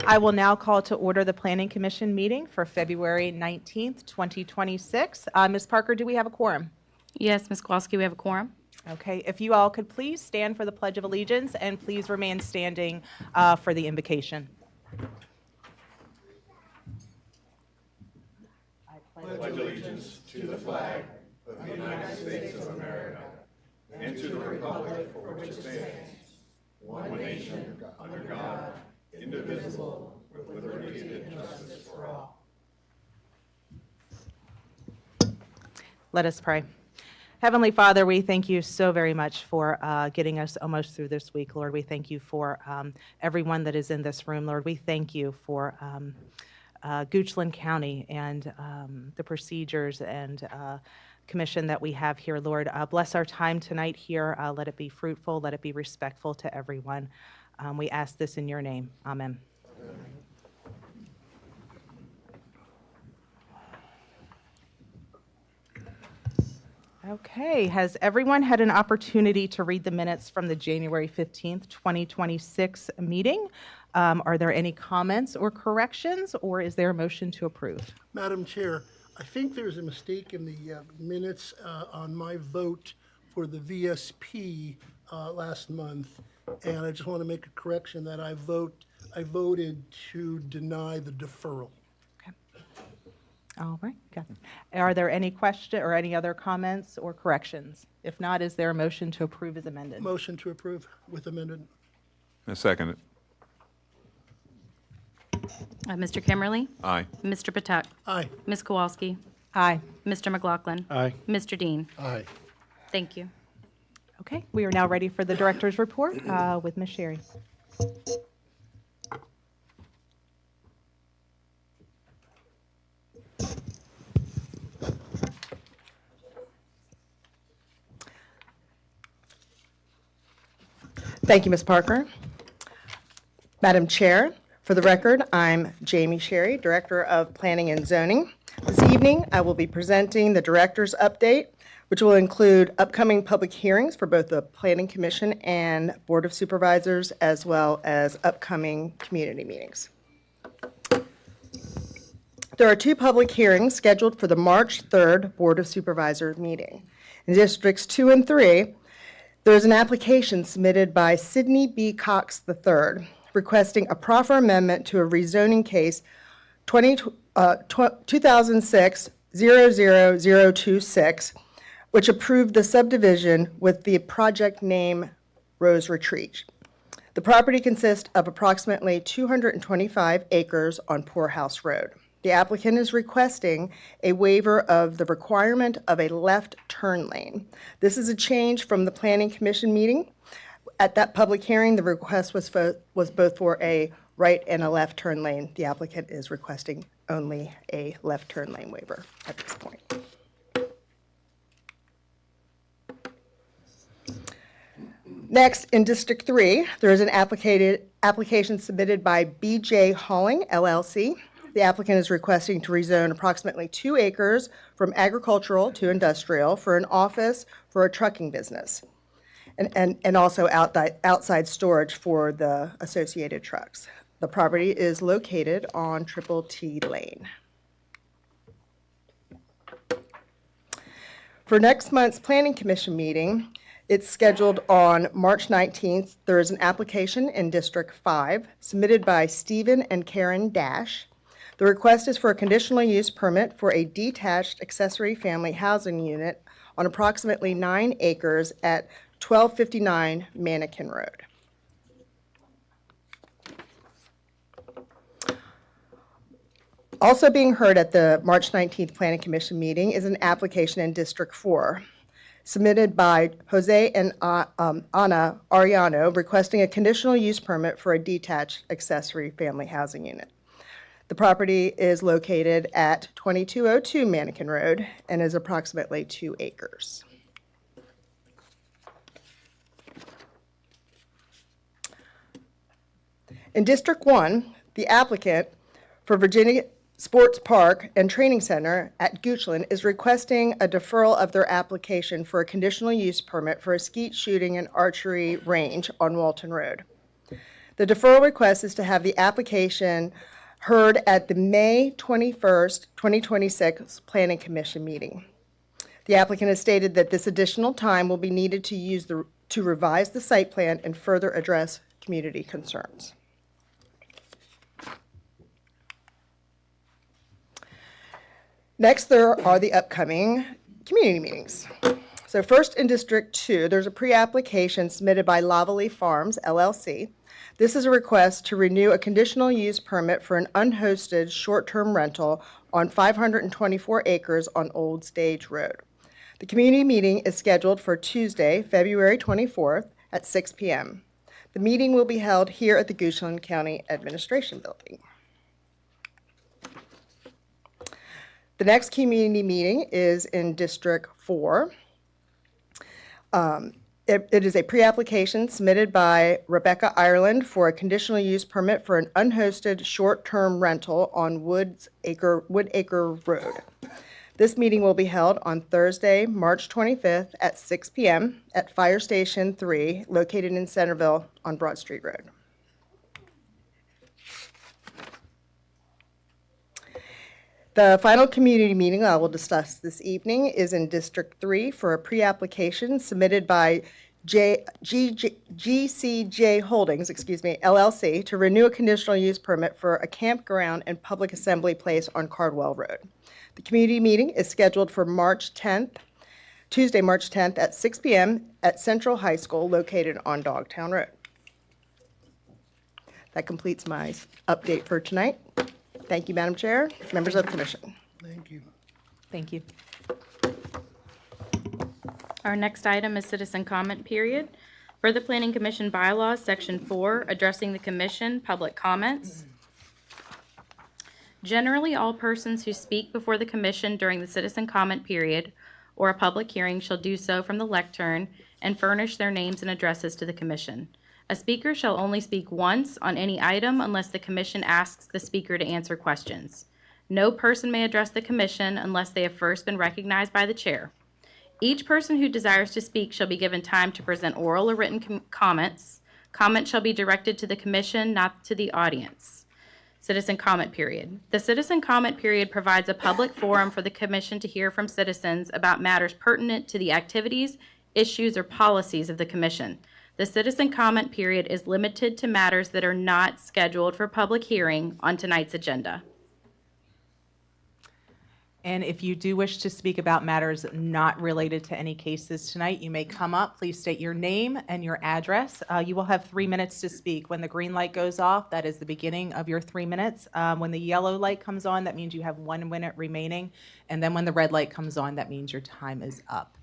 I will now call to order the Planning Commission meeting for February 19th, 2026. Ms. Parker, do we have a quorum? Yes, Ms. Kowalski, we have a quorum. Okay, if you all could please stand for the Pledge of Allegiance and please remain standing for the invocation. Pledge allegiance to the flag of the United States of America and to the republic for which it stands, one nation, under God, indivisible, with liberty and justice for all. Let us pray. Heavenly Father, we thank you so very much for getting us almost through this week, Lord. We thank you for everyone that is in this room, Lord. We thank you for Goochland County and the procedures and commission that we have here, Lord. Bless our time tonight here. Let it be fruitful. Let it be respectful to everyone. We ask this in your name. Amen. Okay, has everyone had an opportunity to read the minutes from the January 15th, 2026 meeting? Are there any comments or corrections, or is there a motion to approve? Madam Chair, I think there's a mistake in the minutes on my vote for the VSP last month, and I just want to make a correction that I voted to deny the deferral. All right, got it. Are there any question or any other comments or corrections? If not, is there a motion to approve as amended? Motion to approve with amended. I second it. Mr. Kimmerly? Aye. Mr. Patek? Aye. Ms. Kowalski? Aye. Mr. McLaughlin? Aye. Mr. Dean? Aye. Thank you. Okay, we are now ready for the director's report with Ms. Sherry. Thank you, Ms. Parker. Madam Chair, for the record, I'm Jamie Sherry, Director of Planning and Zoning. This evening, I will be presenting the Director's Update, which will include upcoming public hearings for both the Planning Commission and Board of Supervisors, as well as upcoming community meetings. There are two public hearings scheduled for the March 3rd Board of Supervisors meeting. In Districts 2 and 3, there is an application submitted by Sidney B. Cox III requesting a proffer amendment to a rezoning case 2006-00026, which approved the subdivision with the project name Rose Retreat. The property consists of approximately 225 acres on Poorhouse Road. The applicant is requesting a waiver of the requirement of a left turn lane. This is a change from the Planning Commission meeting. At that public hearing, the request was both for a right and a left turn lane. The applicant is requesting only a left turn lane waiver at this point. Next, in District 3, there is an application submitted by BJ Hauling, LLC. The applicant is requesting to rezone approximately 2 acres from agricultural to industrial for an office for a trucking business and also outside storage for the associated trucks. The property is located on Triple T Lane. For next month's Planning Commission meeting, it's scheduled on March 19th. There is an application in District 5 submitted by Stephen and Karen Dash. The request is for a conditional use permit for a detached accessory family housing unit on approximately 9 acres at 1259 Mannequin Road. Also being heard at the March 19th Planning Commission meeting is an application in District 4 submitted by Jose and Ana Ariano requesting a conditional use permit for a detached accessory family housing unit. The property is located at 2202 Mannequin Road and is approximately 2 acres. In District 1, the applicant for Virginia Sports Park and Training Center at Goochland is requesting a deferral of their application for a conditional use permit for a skeet shooting and archery range on Walton Road. The deferral request is to have the application heard at the May 21st, 2026 Planning Commission meeting. The applicant has stated that this additional time will be needed to revise the site plan and further address community concerns. Next, there are the upcoming community meetings. So first, in District 2, there's a pre-application submitted by Lavely Farms, LLC. This is a request to renew a conditional use permit for an unhosted short-term rental on 524 acres on Old Stage Road. The community meeting is scheduled for Tuesday, February 24th at 6 p.m. The meeting will be held here at the Goochland County Administration Building. The next community meeting is in District 4. It is a pre-application submitted by Rebecca Ireland for a conditional use permit for an unhosted short-term rental on Wood Acre Road. This meeting will be held on Thursday, March 25th at 6 p.m. at Fire Station 3, located in Centerville on Broad Street Road. The final community meeting I will discuss this evening is in District 3 for a pre-application submitted by GCJ Holdings, LLC, to renew a conditional use permit for a campground and public assembly place on Cardwell Road. The community meeting is scheduled for Tuesday, March 10th at 6 p.m. at Central High School located on Dogtown Road. That completes my update for tonight. Thank you, Madam Chair, members of the commission. Thank you. Thank you. Our next item is citizen comment period. For the Planning Commission bylaws, Section 4, addressing the commission, public comments. Generally, all persons who speak before the commission during the citizen comment period or a public hearing shall do so from the lectern and furnish their names and addresses to the commission. A speaker shall only speak once on any item unless the commission asks the speaker to answer questions. No person may address the commission unless they have first been recognized by the chair. Each person who desires to speak shall be given time to present oral or written comments. Comments shall be directed to the commission, not to the audience. Citizen comment period. The citizen comment period provides a public forum for the commission to hear from citizens about matters pertinent to the activities, issues, or policies of the commission. The citizen comment period is limited to matters that are not scheduled for public hearing on tonight's agenda. And if you do wish to speak about matters not related to any cases tonight, you may come up. Please state your name and your address. You will have 3 minutes to speak. When the green light goes off, that is the beginning of your 3 minutes. When the yellow light comes on, that means you have 1 minute remaining. And then when the red light comes on, that means your time is up.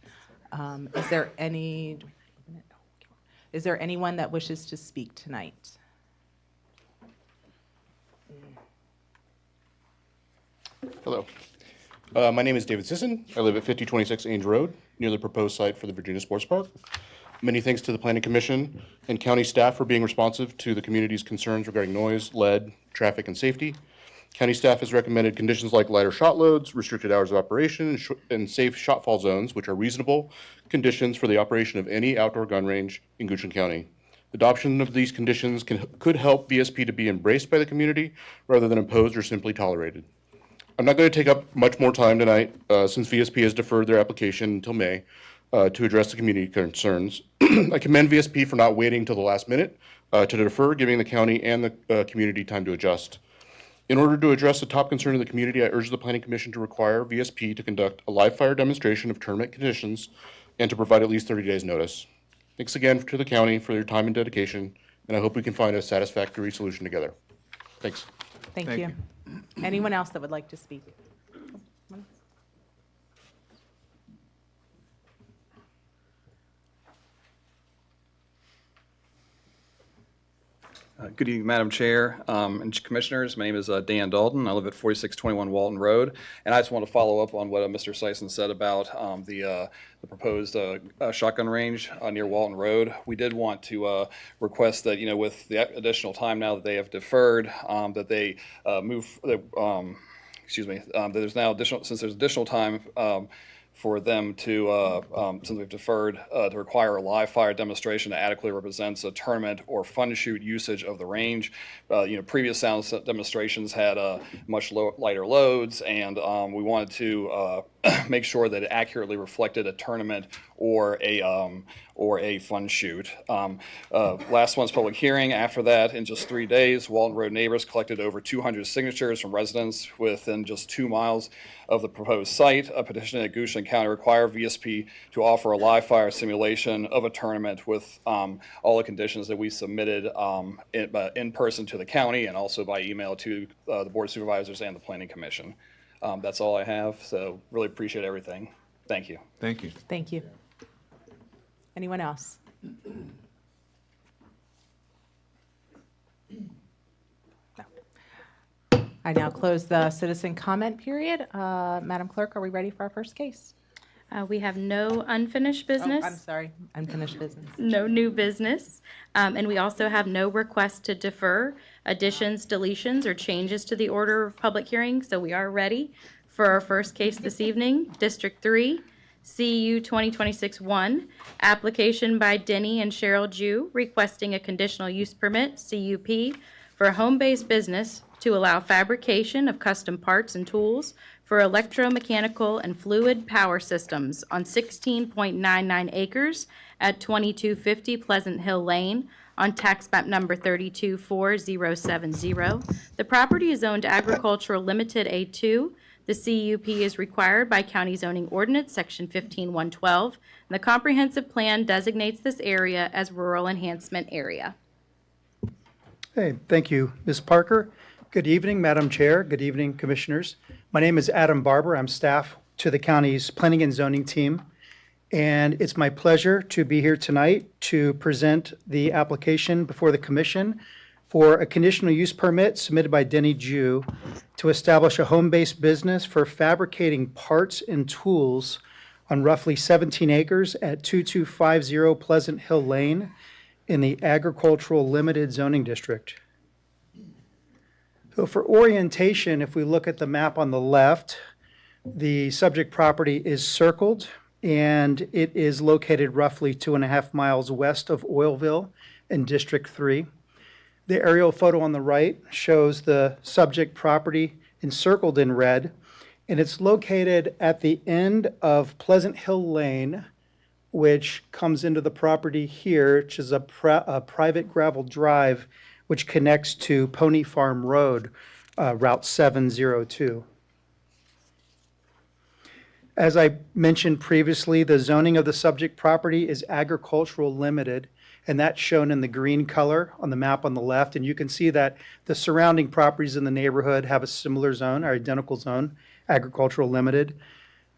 Is there anyone that wishes to speak tonight? Hello. My name is David Sisson. I live at 5026 Ames Road, near the proposed site for the Virginia Sports Park. Many thanks to the Planning Commission and county staff for being responsive to the community's concerns regarding noise, lead, traffic, and safety. County staff has recommended conditions like lighter shot loads, restricted hours of operation, and safe shotfall zones, which are reasonable conditions for the operation of any outdoor gun range in Goochland County. Adoption of these conditions could help VSP to be embraced by the community rather than imposed or simply tolerated. I'm not going to take up much more time tonight since VSP has deferred their application until May to address the community concerns. I commend VSP for not waiting until the last minute to defer, giving the county and the community time to adjust. In order to address the top concern of the community, I urge the Planning Commission to require VSP to conduct a live fire demonstration of tournament conditions and to provide at least 30 days notice. Thanks again to the county for their time and dedication, and I hope we can find a satisfactory solution together. Thanks. Thank you. Anyone else that would like to speak? Good evening, Madam Chair and Commissioners. My name is Dan Dalton. I live at 4621 Walton Road. And I just want to follow up on what Mr. Sison said about the proposed shotgun range near Walton Road. We did want to request that, with the additional time now that they have deferred, that they that there's now since there's additional time, for them to, since we've deferred, to require a live fire demonstration that adequately represents a tournament or fun shoot usage of the range. Previous sound demonstrations had much lighter loads, and we wanted to make sure that it accurately reflected a tournament or a fun shoot. Last month's public hearing. After that, in just 3 days, Walton Road neighbors collected over 200 signatures from residents within just 2 miles of the proposed site. A petition at Goochland County required VSP to offer a live fire simulation of a tournament with all the conditions that we submitted in person to the county and also by email to the Board of Supervisors and the Planning Commission. That's all I have, so really appreciate everything. Thank you. Thank you. Thank you. Anyone else? No. I now close the citizen comment period. Madam Clerk, are we ready for our first case? We have no unfinished business. Oh, I'm sorry, unfinished business. No new business. And we also have no request to defer additions, deletions, or changes to the order of public hearing. So we are ready for our first case this evening, District 3, CU 2026-1, application by Denny and Cheryl Jew requesting a conditional use permit, CUP, for a home-based business to allow fabrication of custom parts and tools for electromechanical and fluid power systems on 16.99 acres at 2250 Pleasant Hill Lane on tax map number 324070. The property is zoned agricultural limited A2. The CUP is required by County Zoning Ordinance, Section 15112, and the comprehensive plan designates this area as rural enhancement area. Hey, thank you, Ms. Parker. Good evening, Madam Chair. Good evening, Commissioners. My name is Adam Barber. I'm staff to the county's Planning and Zoning team. And it's my pleasure to be here tonight to present the application before the Commission for a conditional use permit submitted by Denny Jew to establish a home-based business for fabricating parts and tools on roughly 17 acres at 2250 Pleasant Hill Lane in the Agricultural Limited Zoning District. So for orientation, if we look at the map on the left, the subject property is circled, and it is located roughly 2.5 miles west of Oilville in District 3. The aerial photo on the right shows the subject property encircled in red, and it's located at the end of Pleasant Hill Lane, which comes into the property here, which is a private gravel drive which connects to Pony Farm Road, Route 702. As I mentioned previously, the zoning of the subject property is agricultural limited, and that's shown in the green color on the map on the left. And you can see that the surrounding properties in the neighborhood have a similar zone, or identical zone, agricultural limited.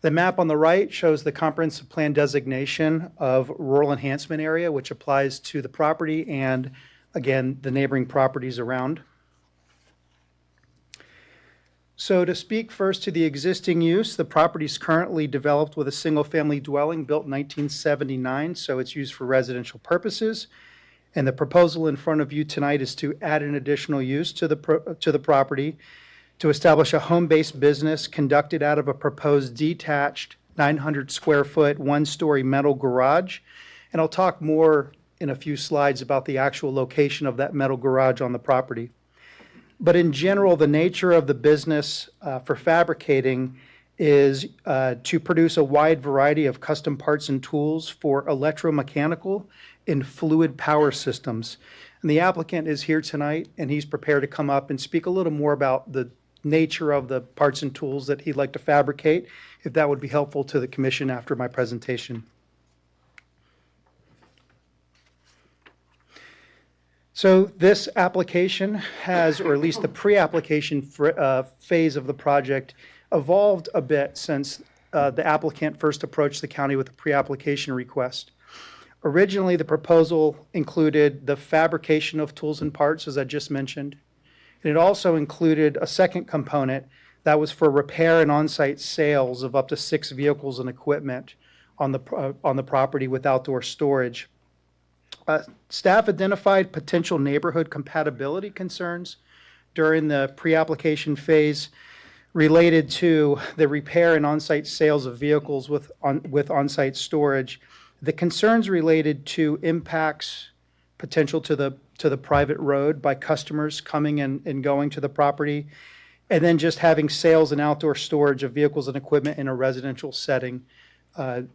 The map on the right shows the comprehensive plan designation of rural enhancement area, which applies to the property and, again, the neighboring properties around. So to speak first to the existing use, the property is currently developed with a single-family dwelling built in 1979, so it's used for residential purposes. And the proposal in front of you tonight is to add an additional use to the property to establish a home-based business conducted out of a proposed detached 900-square-foot, one-story metal garage. And I'll talk more in a few slides about the actual location of that metal garage on the property. But in general, the nature of the business for fabricating is to produce a wide variety of custom parts and tools for electromechanical and fluid power systems. And the applicant is here tonight, and he's prepared to come up and speak a little more about the nature of the parts and tools that he'd like to fabricate, if that would be helpful to the commission after my presentation. So this application has, or at least the pre-application phase of the project, evolved a bit since the applicant first approached the county with a pre-application request. Originally, the proposal included the fabrication of tools and parts, as I just mentioned. And it also included a second component that was for repair and on-site sales of up to 6 vehicles and equipment on the property with outdoor storage. Staff identified potential neighborhood compatibility concerns during the pre-application phase related to the repair and on-site sales of vehicles with on-site storage. The concerns related to impacts potential to the private road by customers coming and going to the property, and then just having sales and outdoor storage of vehicles and equipment in a residential setting that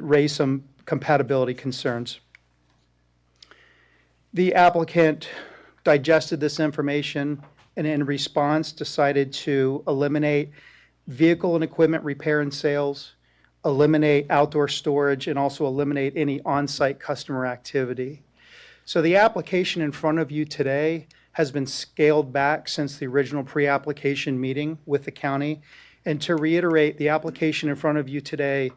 raise some compatibility concerns. The applicant digested this information and in response decided to eliminate vehicle and equipment repair and sales, eliminate outdoor storage, and also eliminate any on-site customer activity. So the application in front of you today has been scaled back since the original pre-application meeting with the county. And to reiterate, the application in front of you today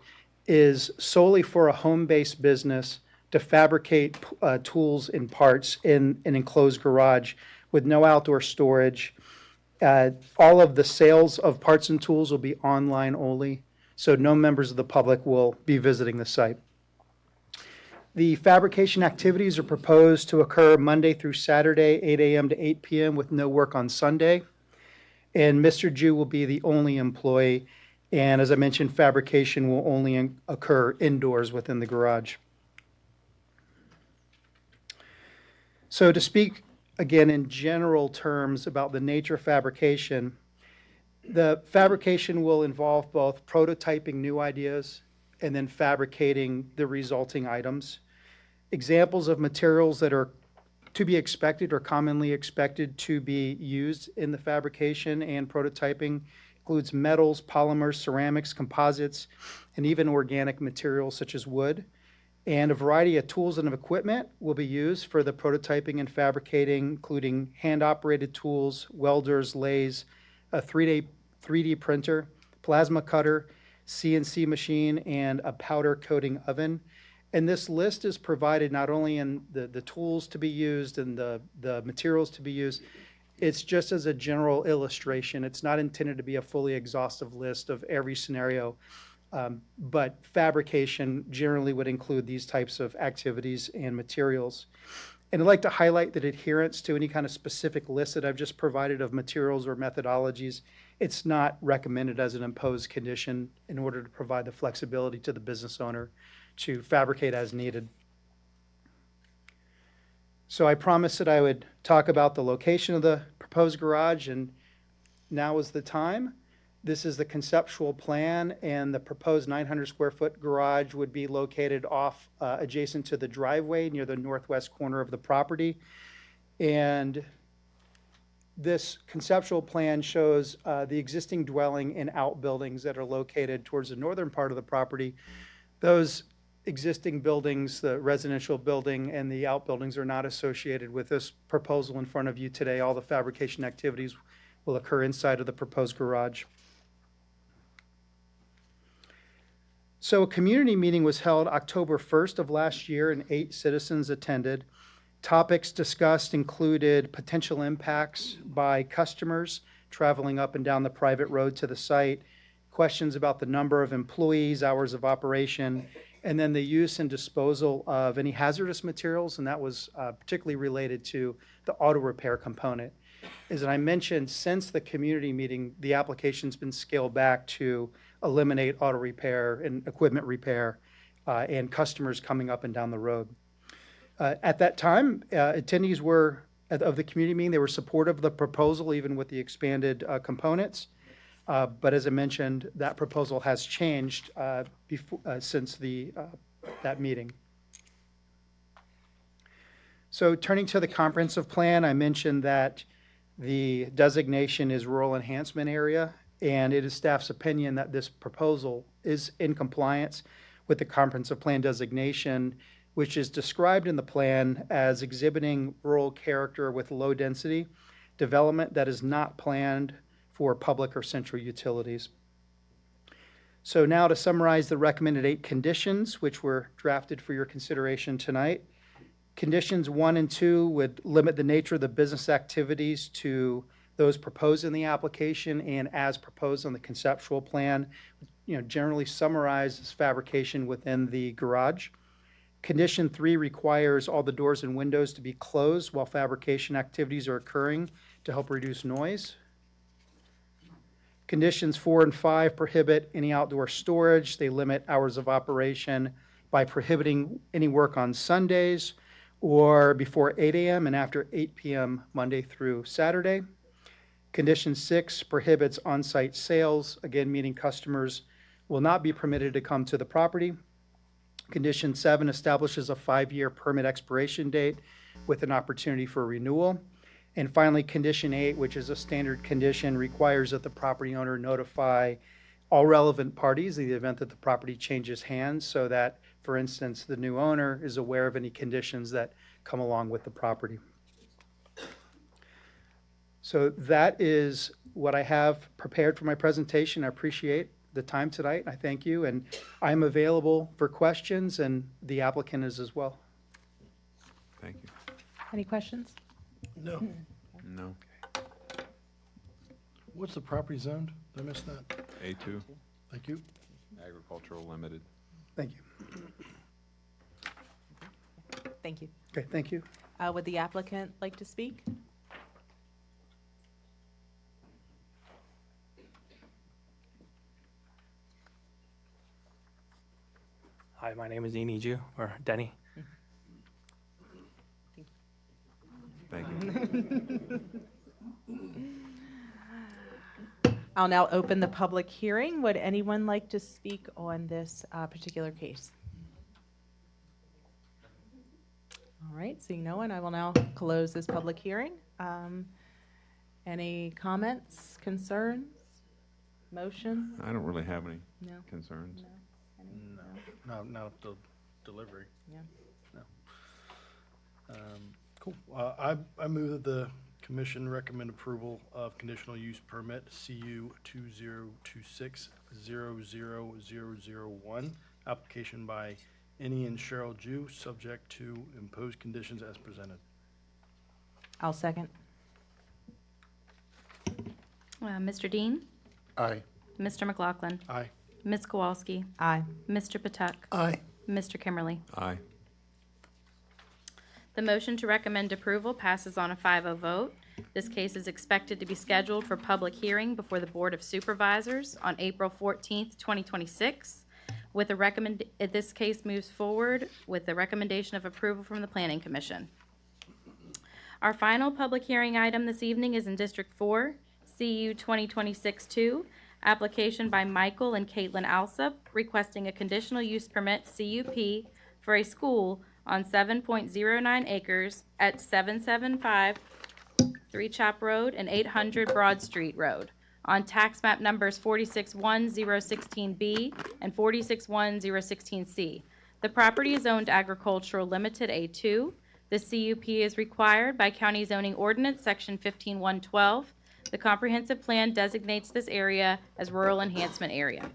is solely for a home-based business to fabricate tools and parts in an enclosed garage with no outdoor storage. All of the sales of parts and tools will be online only, so no members of the public will be visiting the site. The fabrication activities are proposed to occur Monday through Saturday, 8 a.m. to 8 p.m. with no work on Sunday. And Mr. Jew will be the only employee. And as I mentioned, fabrication will only occur indoors within the garage. So to speak again in general terms about the nature of fabrication, the fabrication will involve both prototyping new ideas and then fabricating the resulting items. Examples of materials that are to be expected or commonly expected to be used in the fabrication and prototyping includes metals, polymers, ceramics, composites, and even organic materials such as wood. And a variety of tools and equipment will be used for the prototyping and fabricating, including hand-operated tools, welders, lathes, a 3D printer, plasma cutter, CNC machine, and a powder coating oven. And this list is provided not only in the tools to be used and the materials to be used, it's just as a general illustration. It's not intended to be a fully exhaustive list of every scenario. But fabrication generally would include these types of activities and materials. And I'd like to highlight that adherence to any kind of specific list that I've just provided of materials or methodologies, it's not recommended as an imposed condition in order to provide the flexibility to the business owner to fabricate as needed. So I promised that I would talk about the location of the proposed garage, and now is the time. This is the conceptual plan, and the proposed 900 square foot garage would be located off adjacent to the driveway near the northwest corner of the property. And this conceptual plan shows the existing dwelling and outbuildings that are located towards the northern part of the property. Those existing buildings, the residential building and the outbuildings, are not associated with this proposal in front of you today. All the fabrication activities will occur inside of the proposed garage. So a community meeting was held October 1st of last year, and 8 citizens attended. Topics discussed included potential impacts by customers traveling up and down the private road to the site, questions about the number of employees, hours of operation, and then the use and disposal of any hazardous materials, and that was particularly related to the auto repair component. As I mentioned, since the community meeting, the application's been scaled back to eliminate auto repair and equipment repair and customers coming up and down the road. At that time, attendees of the community meeting, they were supportive of the proposal, even with the expanded components. But as I mentioned, that proposal has changed since that meeting. So turning to the comprehensive plan, I mentioned that the designation is rural enhancement area, and it is staff's opinion that this proposal is in compliance with the comprehensive plan designation, which is described in the plan as exhibiting rural character with low density development that is not planned for public or central utilities. So now to summarize the recommended 8 conditions, which were drafted for your consideration tonight. Conditions 1 and 2 would limit the nature of the business activities to those proposed in the application and as proposed on the conceptual plan. Generally summarizes fabrication within the garage. Condition 3 requires all the doors and windows to be closed while fabrication activities are occurring to help reduce noise. Conditions 4 and 5 prohibit any outdoor storage. They limit hours of operation by prohibiting any work on Sundays or before 8 a.m. and after 8 p.m. Monday through Saturday. Condition 6 prohibits on-site sales, again, meaning customers will not be permitted to come to the property. Condition 7 establishes a 5-year permit expiration date with an opportunity for renewal. And finally, Condition 8, which is a standard condition, requires that the property owner notify all relevant parties in the event that the property changes hands, so that, for instance, the new owner is aware of any conditions that come along with the property. So that is what I have prepared for my presentation. I appreciate the time tonight. I thank you, and I'm available for questions, and the applicant is as well. Thank you. Any questions? No. No. What's the property zoned? Did I miss that? A2, Thank you. agricultural limited. Thank you. Thank you. Okay, thank you. Would the applicant like to speak? Hi, my name is Iniju, or Denny. Thank you. I'll now open the public hearing. Would anyone like to speak on this particular case? All right, seeing no one, I will now close this public hearing. Any comments, concerns, motion? I don't really have any No? concerns. No, not the delivery. Yeah. No. Cool. I move that the commission recommend approval of conditional use permit CU 2026-00001, application by Annie and Cheryl Jew, subject to imposed conditions as presented. I'll second. Mr. Dean? Aye. Mr. McLaughlin? Aye. Ms. Kowalski? Aye. Mr. Patek? Aye. Mr. Kimmerly? Aye. The motion to recommend approval passes on a 5-0 vote. This case is expected to be scheduled for public hearing before the Board of Supervisors on April 14th, 2026. This case moves forward with the recommendation of approval from the Planning Commission. Our final public hearing item this evening is in District 4, CU 2026-2, application by Michael and Caitlin Alsop requesting a conditional use permit CUP for a school on 7.09 acres at 775 Three Chop Road and 800 Broad Street Road on tax map numbers 461-016B and 461-016C. The property is owned agricultural limited A2. The CUP is required by County Zoning Ordinance Section 15112. The comprehensive plan designates this area as rural enhancement area.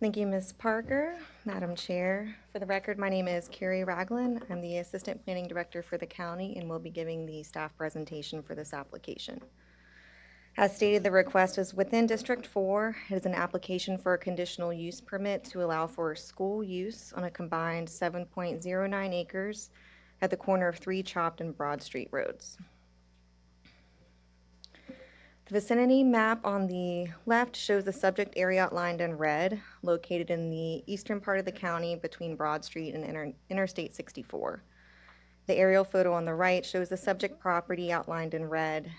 Thank you, Ms. Parker. Madam Chair, for the record, my name is Carrie Ragland. I'm the Assistant Planning Director for the county and will be giving the staff presentation for this application. As stated, the request is within District 4. It is an application for a conditional use permit to allow for school use on a combined 7.09 acres at the corner of Three Chopped and Broad Street Roads. The vicinity map on the left shows the subject area outlined in red, located in the eastern part of the county between Broad Street and Interstate 64. The aerial photo on the right shows the subject property outlined in red.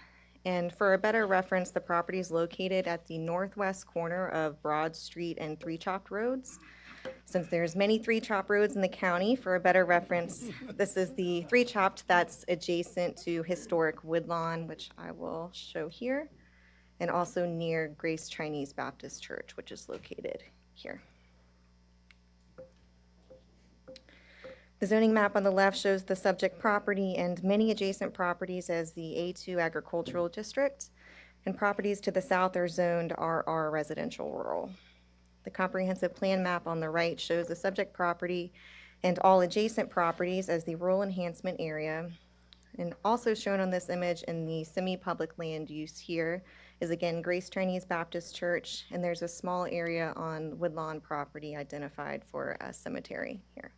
And for a better reference, the property is located at the northwest corner of Broad Street and Three Chopped Roads. Since there's many Three Chop Roads in the county, for a better reference, this is the Three Chopped that's adjacent to historic Woodlawn, which I will show here, and also near Grace Chinese Baptist Church, which is located here. The zoning map on the left shows the subject property and many adjacent properties as the A2 agricultural district, and properties to the south are zoned RR residential rural. The comprehensive plan map on the right shows the subject property and all adjacent properties as the rural enhancement area. And also shown on this image in the semi-public land use here is again Grace Chinese Baptist Church, and there's a small area on Woodlawn property identified for a cemetery here.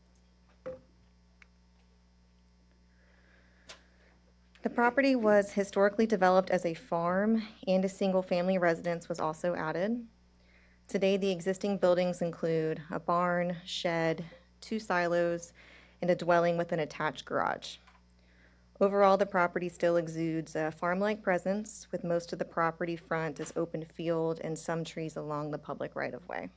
The property was historically developed as a farm, and a single-family residence was also added. Today, the existing buildings include a barn, shed, 2 silos, and a dwelling with an attached garage. Overall, the property still exudes a farm-like presence, with most of the property front as open field and some trees along the public right-of-way.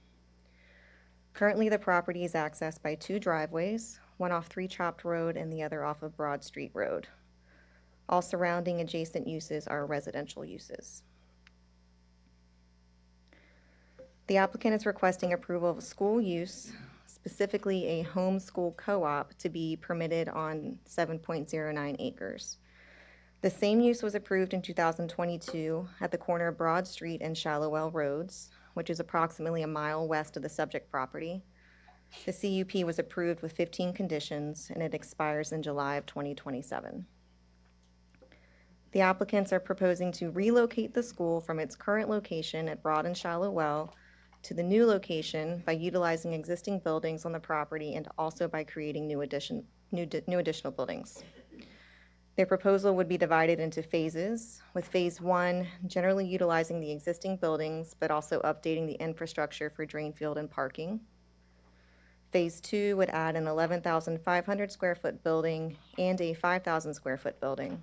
Currently, the property is accessed by 2 driveways, one off 3 Chopped Road and the other off of Broad Street Road. All surrounding adjacent uses are residential uses. The applicant is requesting approval of a school use, specifically a homeschool co-op, to be permitted on 7.09 acres. The same use was approved in 2022 at the corner of Broad Street and Shallowell Roads, which is approximately a mile west of the subject property. The CUP was approved with 15 conditions, and it expires in July of 2027. The applicants are proposing to relocate the school from its current location at Broad and Shallowell to the new location by utilizing existing buildings on the property and also by creating new additional buildings. Their proposal would be divided into phases, with Phase 1 generally utilizing the existing buildings but also updating the infrastructure for drain field and parking. Phase 2 would add an 11,500 square foot building and a 5,000 square foot building.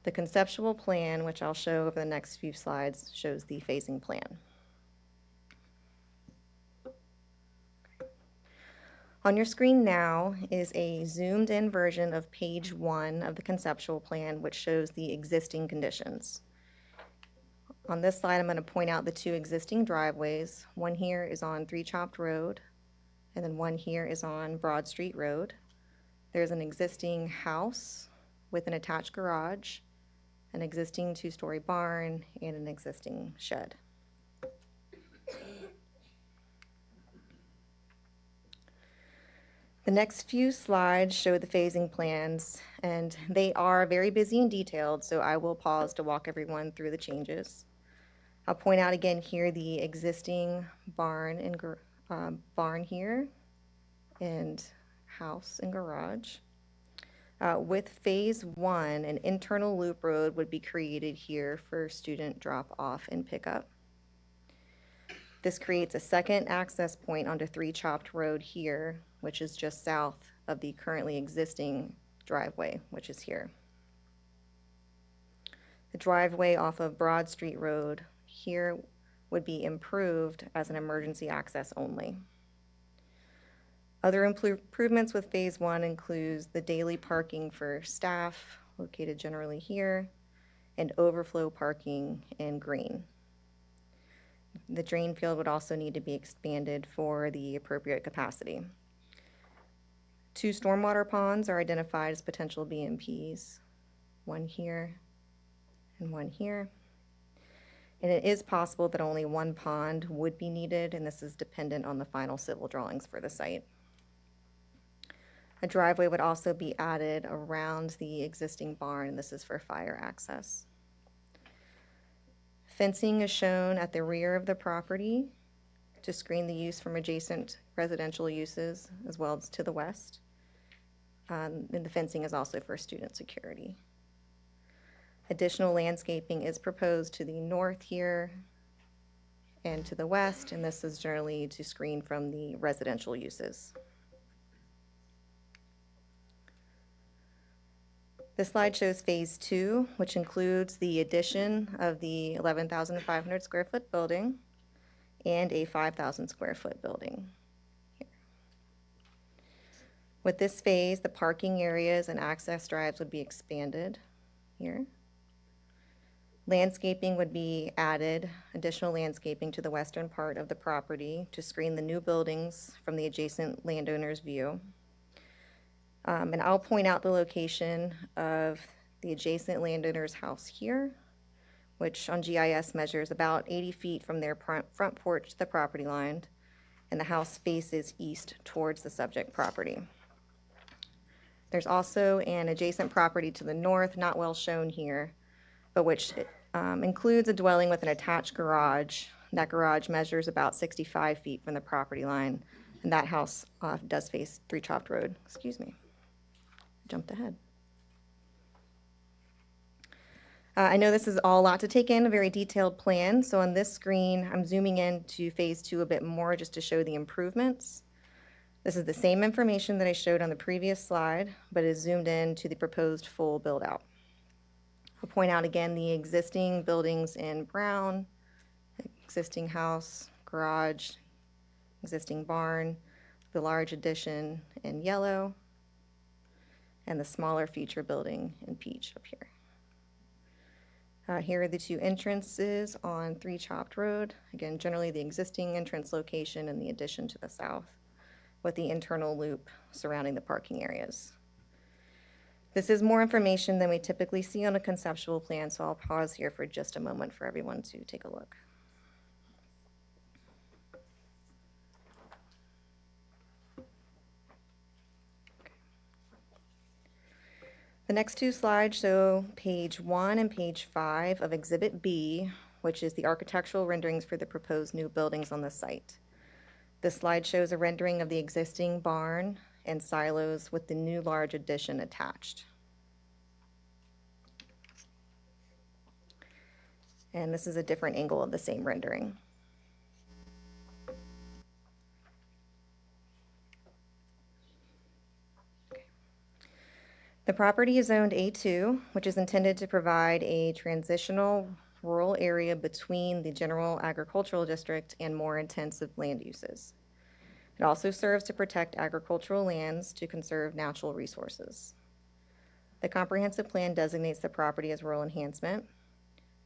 The conceptual plan, which I'll show over the next few slides, shows the phasing plan. On your screen now is a zoomed-in version of page 1 of the conceptual plan, which shows the existing conditions. On this slide, I'm going to point out the 2 existing driveways. One here is on 3 Chopped Road, and then one here is on Broad Street Road. There's an existing house with an attached garage, an existing 2-story barn, and an existing shed. The next few slides show the phasing plans, and they are very busy and detailed, so I will pause to walk everyone through the changes. I'll point out again here the existing barn and barn here, and house and garage. With Phase 1, an internal loop road would be created here for student drop-off and pickup. This creates a second access point onto 3 Chopped Road here, which is just south of the currently existing driveway, which is here. The driveway off of Broad Street Road here would be improved as an emergency access only. Other improvements with Phase 1 includes the daily parking for staff, located generally here, and overflow parking in green. The drain field would also need to be expanded for the appropriate capacity. 2 stormwater ponds are identified as potential BMPs, one here and one here. And it is possible that only 1 pond would be needed, and this is dependent on the final civil drawings for the site. A driveway would also be added around the existing barn, and this is for fire access. Fencing is shown at the rear of the property to screen the use from adjacent residential uses, as well as to the west. And the fencing is also for student security. Additional landscaping is proposed to the north here and to the west, and this is generally to screen from the residential uses. This slide shows Phase 2, which includes the addition of the 11,500 square foot building and a 5,000 square foot building here. With this phase, the parking areas and access drives would be expanded here. Landscaping would be added, additional landscaping to the western part of the property to screen the new buildings from the adjacent landowner's view. And I'll point out the location of the adjacent landowner's house here, which on GIS measures about 80 feet from their front porch to the property line, and the house faces east towards the subject property. There's also an adjacent property to the north, not well shown here, but which includes a dwelling with an attached garage. That garage measures about 65 feet from the property line, and that house does face 3 Chopped Road. Excuse me. Jumped ahead. I know this is all a lot to take in, a very detailed plan. So on this screen, I'm zooming in to phase 2 a bit more just to show the improvements. This is the same information that I showed on the previous slide, but is zoomed in to the proposed full build out. I'll point out again the existing buildings in brown, existing house, garage, existing barn, the large addition in yellow, and the smaller future building in peach up here. Here are the 2 entrances on 3 Chopped Road. Again, generally the existing entrance location and the addition to the south, with the internal loop surrounding the parking areas. This is more information than we typically see on a conceptual plan, so I'll pause here for just a moment for everyone to take a look. The next 2 slides show page 1 and page 5 of Exhibit B, which is the architectural renderings for the proposed new buildings on the site. This slide shows a rendering of the existing barn and silos with the new large addition attached. And this is a different angle of the same rendering. The property is zoned A2, which is intended to provide a transitional rural area between the general agricultural district and more intensive land uses. It also serves to protect agricultural lands to conserve natural resources. The comprehensive plan designates the property as rural enhancement,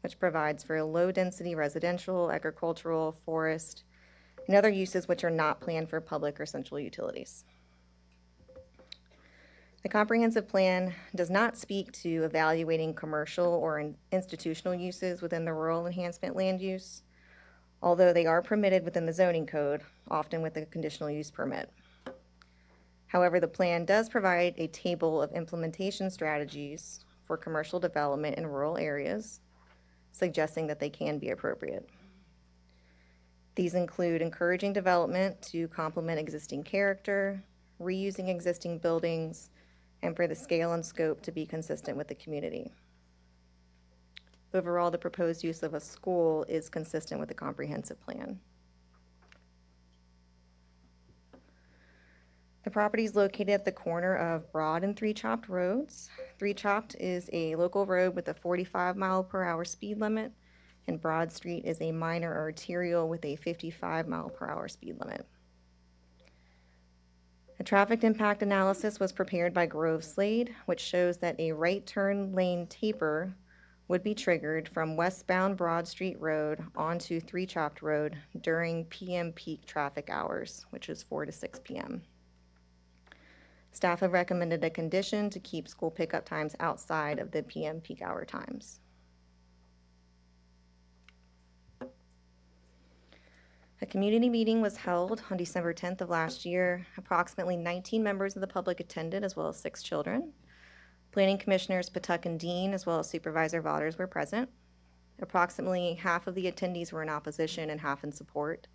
which provides for low-density residential, agricultural, forest, and other uses which are not planned for public or central utilities. The comprehensive plan does not speak to evaluating commercial or institutional uses within the rural enhancement land use, although they are permitted within the zoning code, often with a conditional use permit. However, the plan does provide a table of implementation strategies for commercial development in rural areas, suggesting that they can be appropriate. These include encouraging development to complement existing character, reusing existing buildings, and for the scale and scope to be consistent with the community. Overall, the proposed use of a school is consistent with the comprehensive plan. The property is located at the corner of Broad and 3 Chopped Roads. 3 Chopped is a local road with a 45-mile-per-hour speed limit, and Broad Street is a minor arterial with a 55-mile-per-hour speed limit. A traffic impact analysis was prepared by Grove Slade, which shows that a right turn lane taper would be triggered from westbound Broad Street Road onto 3 Chopped Road during PM peak traffic hours, which is 4 to 6 p.m. Staff have recommended a condition to keep school pickup times outside of the PM peak hour times. A community meeting was held on December 10th of last year. Approximately 19 members of the public attended, as well as 6 children. Planning Commissioners Patuck and Dean, as well as Supervisor Vaughters, were present. Approximately half of the attendees were in opposition and half in support.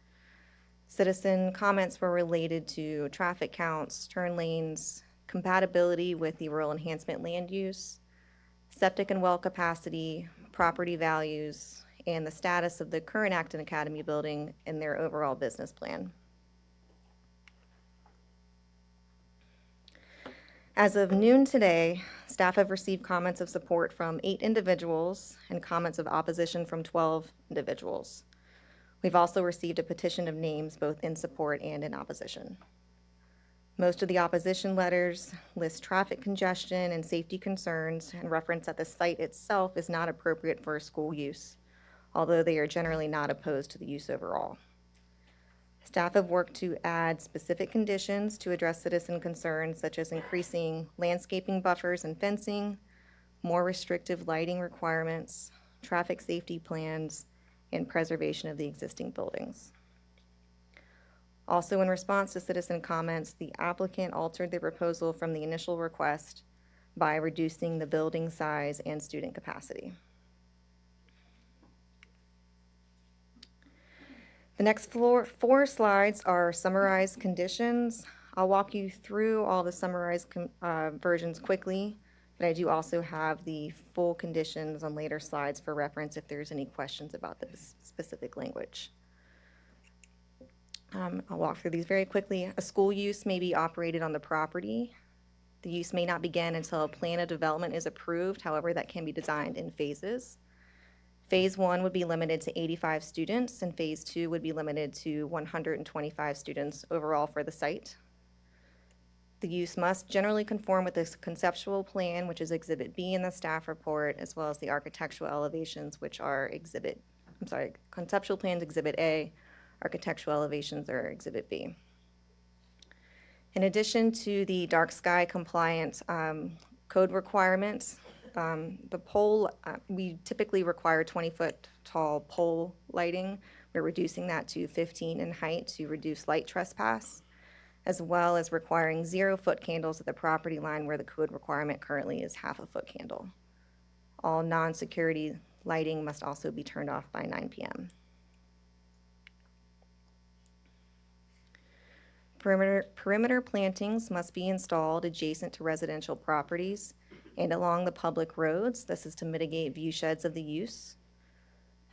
Citizen comments were related to traffic counts, turn lanes, compatibility with the rural enhancement land use, septic and well capacity, property values, and the status of the current Acton Academy building in their overall business plan. As of noon today, staff have received comments of support from 8 individuals and comments of opposition from 12 individuals. We've also received a petition of names both in support and in opposition. Most of the opposition letters list traffic congestion and safety concerns and reference that the site itself is not appropriate for school use, although they are generally not opposed to the use overall. Staff have worked to add specific conditions to address citizen concerns, such as increasing landscaping buffers and fencing, more restrictive lighting requirements, traffic safety plans, and preservation of the existing buildings. Also, in response to citizen comments, the applicant altered the proposal from the initial request by reducing the building size and student capacity. The next 4 slides are summarized conditions. I'll walk you through all the summarized versions quickly But I do also have the full conditions on later slides for reference if there's any questions about this specific language. I'll walk through these very quickly. A school use may be operated on the property. The use may not begin until a plan of development is approved. However, that can be designed in phases. Phase 1 would be limited to 85 students, and Phase 2 would be limited to 125 students overall for the site. The use must generally conform with this conceptual plan, which is Exhibit B in the staff report, as well as the architectural elevations, which are conceptual plans Exhibit A, architectural elevations are Exhibit B. In addition to the dark sky compliant code requirements, the pole, we typically require 20-foot tall pole lighting. We're reducing that to 15 in height to reduce light trespass, as well as requiring 0-foot candles at the property line where the code requirement currently is half a foot candle. All non-security lighting must also be turned off by 9 p.m. Perimeter plantings must be installed adjacent to residential properties and along the public roads. This is to mitigate view sheds of the use.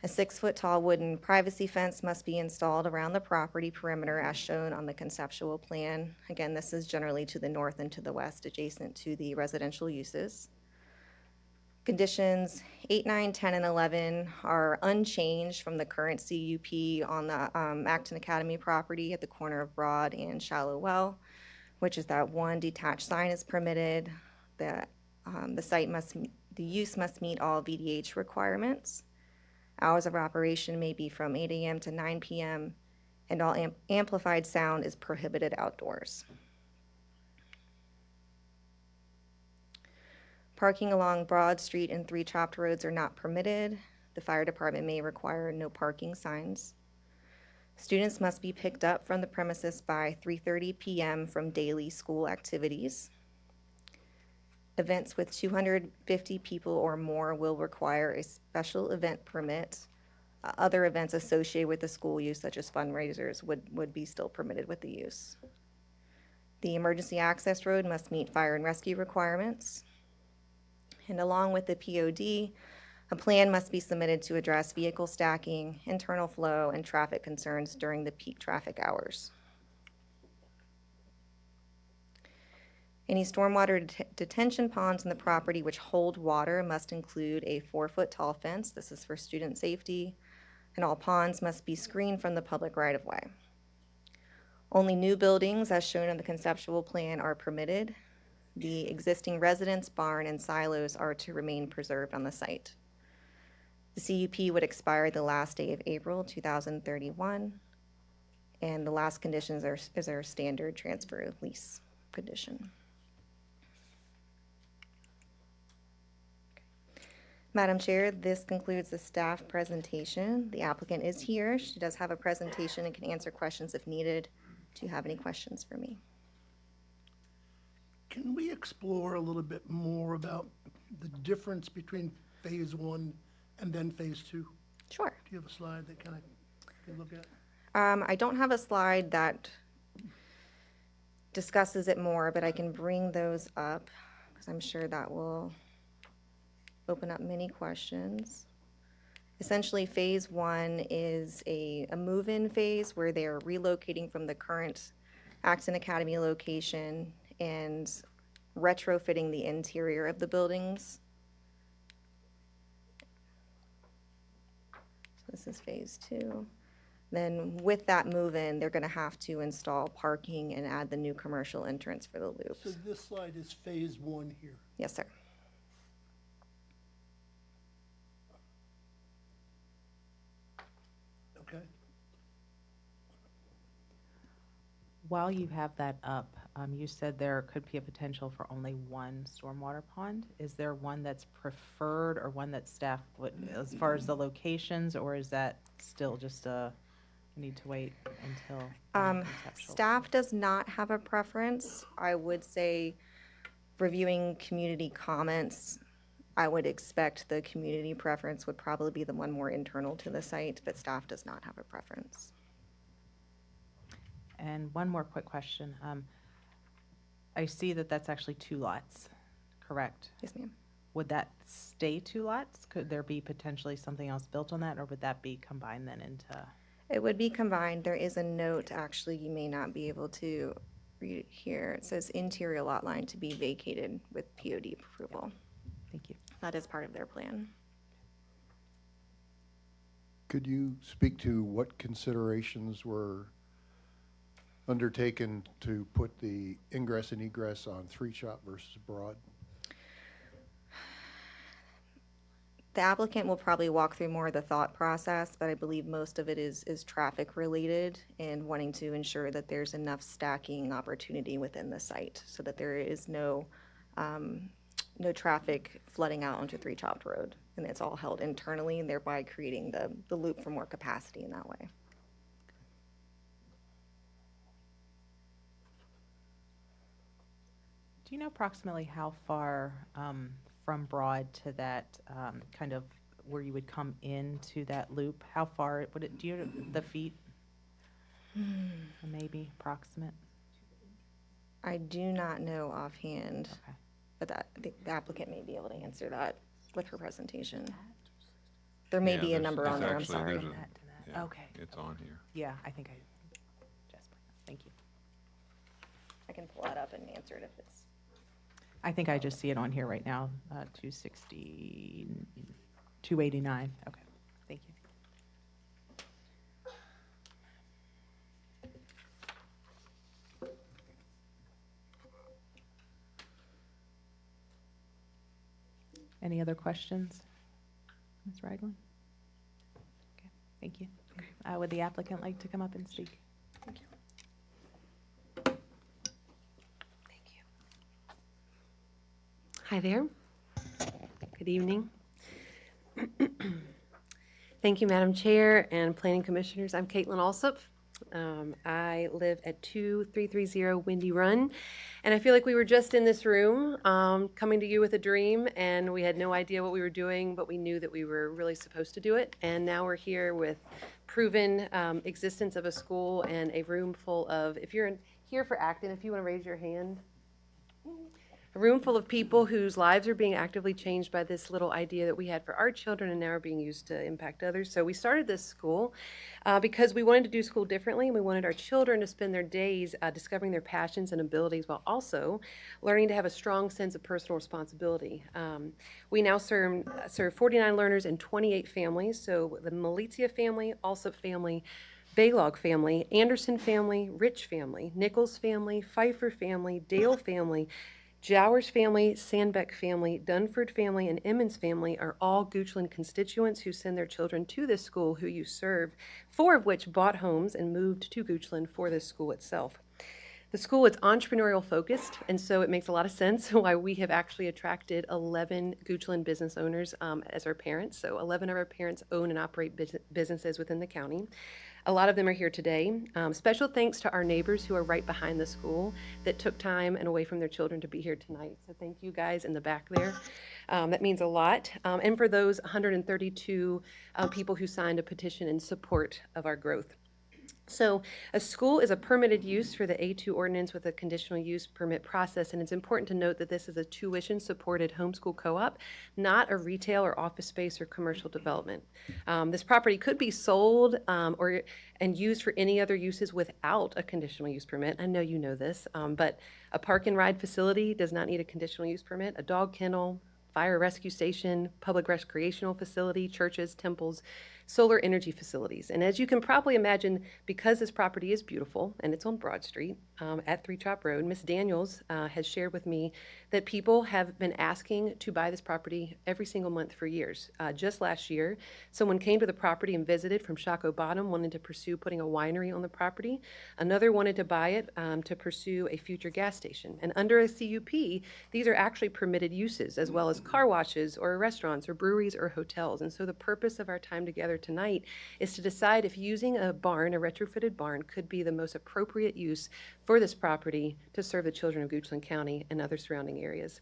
A 6-foot tall wooden privacy fence must be installed around the property perimeter as shown on the conceptual plan. Again, this is generally to the north and to the west, adjacent to the residential uses. Conditions 8, 9, 10, and 11 are unchanged from the current CUP on the Acton Academy property at the corner of Broad and Shallow Well, which is that one detached sign is permitted. The use must meet all VDH requirements. Hours of operation may be from 8 a.m. to 9 p.m., and all amplified sound is prohibited outdoors. Parking along Broad Street and 3 chopped roads are not permitted. The fire department may require no parking signs. Students must be picked up from the premises by 3:30 p.m. from daily school activities. Events with 250 people or more will require a special event permit. Other events associated with the school use, such as fundraisers, would be still permitted with the use. The emergency access road must meet fire and rescue requirements. And along with the POD, a plan must be submitted to address vehicle stacking, internal flow, and traffic concerns during the peak traffic hours. Any stormwater detention ponds in the property which hold water must include a 4-foot tall fence. This is for student safety, and all ponds must be screened from the public right-of-way. Only new buildings, as shown in the conceptual plan, are permitted. The existing residence, barn, and silos are to remain preserved on the site. The CUP would expire the last day of April 2031, and the last conditions is our standard transfer lease condition. Madam Chair, this concludes the staff presentation. The applicant is here. She does have a presentation and can answer questions if needed. Do you have any questions for me? Can we explore a little bit more about the difference between Phase 1 and then Phase 2? Sure. Do you have a slide that kind of you look at? I don't have a slide that discusses it more, but I can bring those up because I'm sure that will open up many questions. Essentially, Phase 1 is a move-in phase where they are relocating from the current Acton Academy location and retrofitting the interior of the buildings. So this is Phase 2. Then with that move-in, they're going to have to install parking and add the new commercial entrance for the loop. So this slide is Phase 1 here. Yes, sir. Okay. While you have that up, you said there could be a potential for only one stormwater pond. Is there one that's preferred or one that staff would, as far as the locations, or is that still just a need to wait until? conceptual? Staff does not have a preference. I would say, reviewing community comments, I would expect the community preference would probably be the one more internal to the site, but staff does not have a preference. And one more quick question. I see that that's actually 2 lots, correct? Yes, ma'am. Would that stay 2 lots? Could there be potentially something else built on that, or would that be combined then into? It would be combined. There is a note, actually, you may not be able to read it here. It says interior lot line to be vacated with POD approval. Thank you. That is part of their plan. Could you speak to what considerations were undertaken to put the ingress and egress on 3-shop versus Broad? The applicant will probably walk through more of the thought process, but I believe most of it is traffic related and wanting to ensure that there's enough stacking opportunity within the site so that there is no traffic flooding out onto 3-Chopped Road. And it's all held internally and thereby creating the loop for more capacity in that way. Do you know approximately how far from Broad to that kind of where you would come into that loop? How far would it, do you know the feet? Maybe approximate? I do not know offhand, Okay. but the applicant may be able to answer that with her presentation. There may Yeah, be a there's- number there's on there, I'm actually- sorry. there's a- That to that. Yeah, Okay. It's on here. Yeah, I think I just, thank you. I can pull that up and answer it if it's. I think I just see it on here right now, 260, 289. Okay, thank you. Any other questions? Ms. Ragland? Okay, thank you. Would the applicant like to come up and speak? Thank you. Hi there. Good evening. Thank you, Madam Chair and Planning Commissioners. I'm Caitlin Alsop. I live at 2330 Windy Run, and I feel like we were just in this room coming to you with a dream, and we had no idea what we were doing, but we knew that we were really supposed to do it. And now we're here with proven existence of a school and a room full of, if you're here for Acton, if you want to raise your hand. A room full of people whose lives are being actively changed by this little idea that we had for our children and now are being used to impact others. So we started this school because we wanted to do school differently, and we wanted our children to spend their days discovering their passions and abilities while also learning to have a strong sense of personal responsibility. We now serve 49 learners in 28 families, so the Malizia family, Alsop family, Baylog family, Anderson family, Rich family, Nichols family, Pfeiffer family, Dale family, Jowers family, Sandbeck family, Dunford family, and Emmons family are all Goochland constituents who send their children to this school who you serve, 4 of which bought homes and moved to Goochland for this school itself. The school is entrepreneurial focused, and so it makes a lot of sense why we have actually attracted 11 Goochland business owners as our parents. So 11 of our parents own and operate businesses within the county. A lot of them are here today. Special thanks to our neighbors who are right behind the school that took time and away from their children to be here tonight. So thank you guys in the back there. That means a lot. And for those 132 people who signed a petition in support of our growth. So a school is a permitted use for the A2 ordinance with a conditional use permit process, and it's important to note that this is a tuition-supported homeschool co-op, not a retail or office space or commercial development. This property could be sold and used for any other uses without a conditional use permit. I know you know this, but a park and ride facility does not need a conditional use permit. A dog kennel, fire rescue station, public recreational facility, churches, temples, solar energy facilities. And as you can probably imagine, because this property is beautiful and it's on Broad Street at 3-Chop Road, Ms. Daniels has shared with me that people have been asking to buy this property every single month for years. Just last year, someone came to the property and visited from Shockoe Bottom, wanted to pursue putting a winery on the property. Another wanted to buy it to pursue a future gas station. And under a CUP, these are actually permitted uses, as well as car washes or restaurants or breweries or hotels. And so the purpose of our time together consider tonight is to decide if using a barn, a retrofitted barn, could be the most appropriate use for this property to serve the children of Goochland County and other surrounding areas.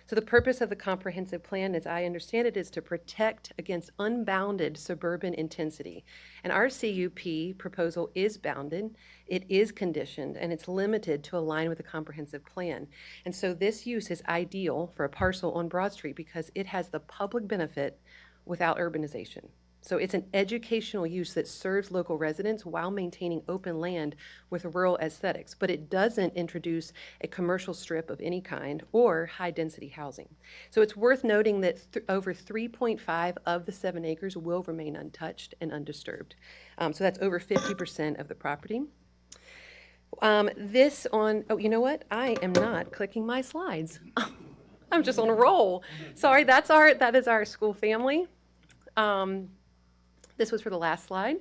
So the purpose of the comprehensive plan, as I understand it, is to protect against unbounded suburban intensity. And our CUP proposal is bounded, it is conditioned, and it's limited to align with the comprehensive plan. And so this use is ideal for a parcel on Broad Street because it has the public benefit without urbanization. So it's an educational use that serves local residents while maintaining open land with rural aesthetics, but it doesn't introduce a commercial strip of any kind or high-density housing. So it's worth noting that over 3.5 of the 7 acres will remain untouched and undisturbed. So that's over 50% of the property. Oh, you know what? I am not clicking my slides. I'm just on a roll. Sorry, that is our school family. This was for the last slide.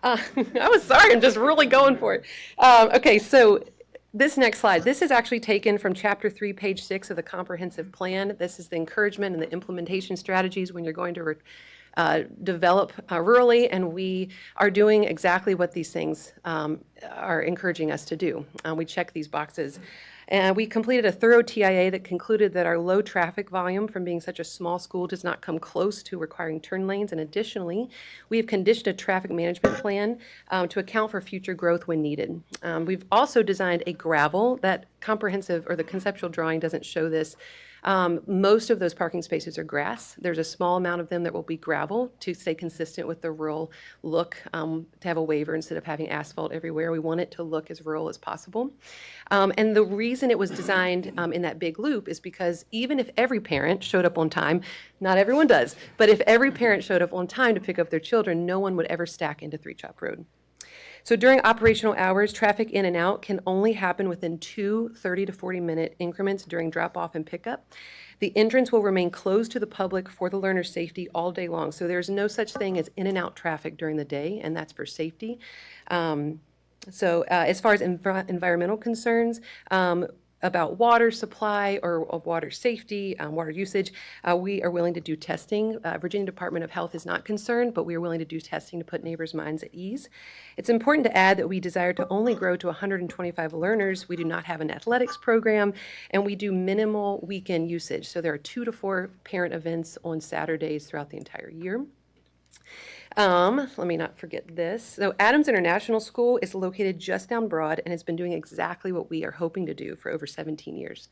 I was sorry, I'm just really going for it. Okay, so this next slide, this is actually taken from Chapter 3, page 6 of the comprehensive plan. This is the encouragement and the implementation strategies when you're going to develop rurally, and we are doing exactly what these things are encouraging us to do. We check these boxes. And we completed a thorough TIA that concluded that our low traffic volume from being such a small school does not come close to requiring turn lanes. And additionally, we have conditioned a traffic management plan to account for future growth when needed. We've also designed a gravel. That comprehensive or the conceptual drawing doesn't show this. Most of those parking spaces are grass. There's a small amount of them that will be gravel to stay consistent with the rural look, to have a waiver instead of having asphalt everywhere. We want it to look as rural as possible. And the reason it was designed in that big loop is because even if every parent showed up on time, not everyone does, but if every parent showed up on time to pick up their children, no one would ever stack into Three Chop Road. So during operational hours, traffic in and out can only happen within 2 30 to 40-minute increments during drop-off and pickup. The entrance will remain closed to the public for the learner's safety all day long. So there's no such thing as in and out traffic during the day, and that's for safety. As far as environmental concerns, about water supply or water safety, water usage, we are willing to do testing. Virginia Department of Health is not concerned, but we are willing to do testing to put neighbors' minds at ease. It's important to add that we desire to only grow to 125 learners. We do not have an athletics program, and we do minimal weekend usage. So there are 2 to 4 parent events on Saturdays throughout the entire year. Let me not forget this. So Adams International School is located just down Broad and has been doing exactly what we are hoping to do for over 17 years.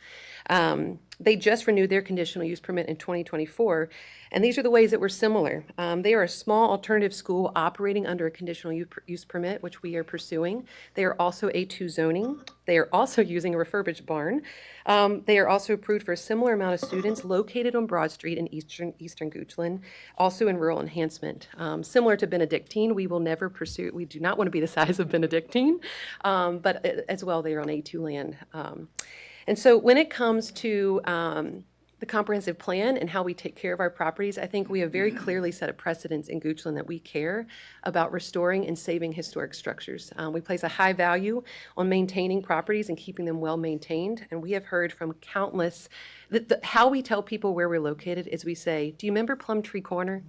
They just renewed their conditional use permit in 2024, and these are the ways that we're similar. They are a small alternative school operating under a conditional use permit, which we are pursuing. They are also A2 zoning. They are also using a refurbished barn. They are also approved for a similar amount of students located on Broad Street in eastern Goochland, also in rural enhancement. Similar to Benedictine, we will never pursue, we do not want to be the size of Benedictine, but as well, they are on A2 land. And so when it comes to the comprehensive plan and how we take care of our properties, I think we have very clearly set a precedence in Goochland that we care about restoring and saving historic structures. We place a high value on maintaining properties and keeping them well maintained, and we have heard from countless, how we tell people where we're located is we say, do you remember Plumtree Corner?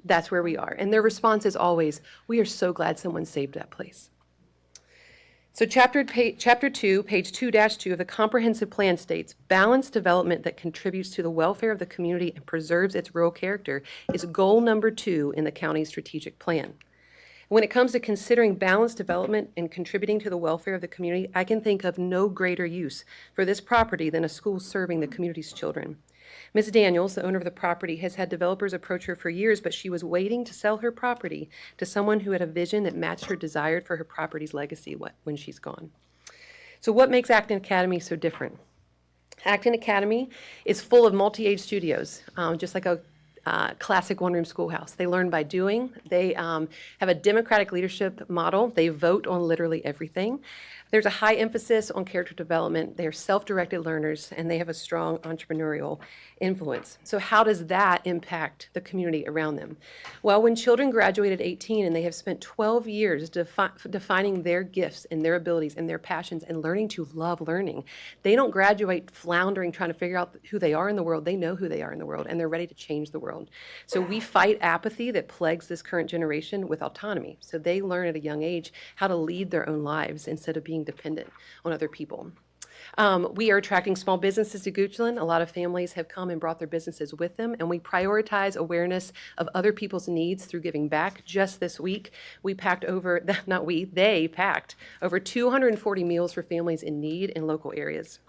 That's where we are. And their response is always, we are so glad someone saved that place. So chapter 2, page 2-2 of the comprehensive plan states, balanced development that contributes to the welfare of the community and preserves its rural character is goal number 2 in the county's strategic plan. When it comes to considering balanced development and contributing to the welfare of the community, I can think of no greater use for this property than a school serving the community's children. Ms. Daniels, the owner of the property, has had developers approach her for years, but she was waiting to sell her property to someone who had a vision that matched her desire for her property's legacy when she's gone. So what makes Acton Academy so different? Acton Academy is full of multi-age studios, just like a classic one-room schoolhouse. They learn by doing. They have a democratic leadership model. They vote on literally everything. There's a high emphasis on character development. They are self-directed learners, and they have a strong entrepreneurial influence. So how does that impact the community around them? Well, when children graduate at 18 and they have spent 12 years defining their gifts and their abilities and their passions and learning to love learning, they don't graduate floundering trying to figure out who they are in the world. They know who they are in the world, and they're ready to change the world world. So we fight apathy that plagues this current generation with autonomy. So they learn at a young age how to lead their own lives instead of being dependent on other people. We are attracting small businesses to Goochland. A lot of families have come and brought their businesses with them, and we prioritize awareness of other people's needs through giving back. Just this week, we packed over, not we, they packed over 240 meals for families in need in local areas.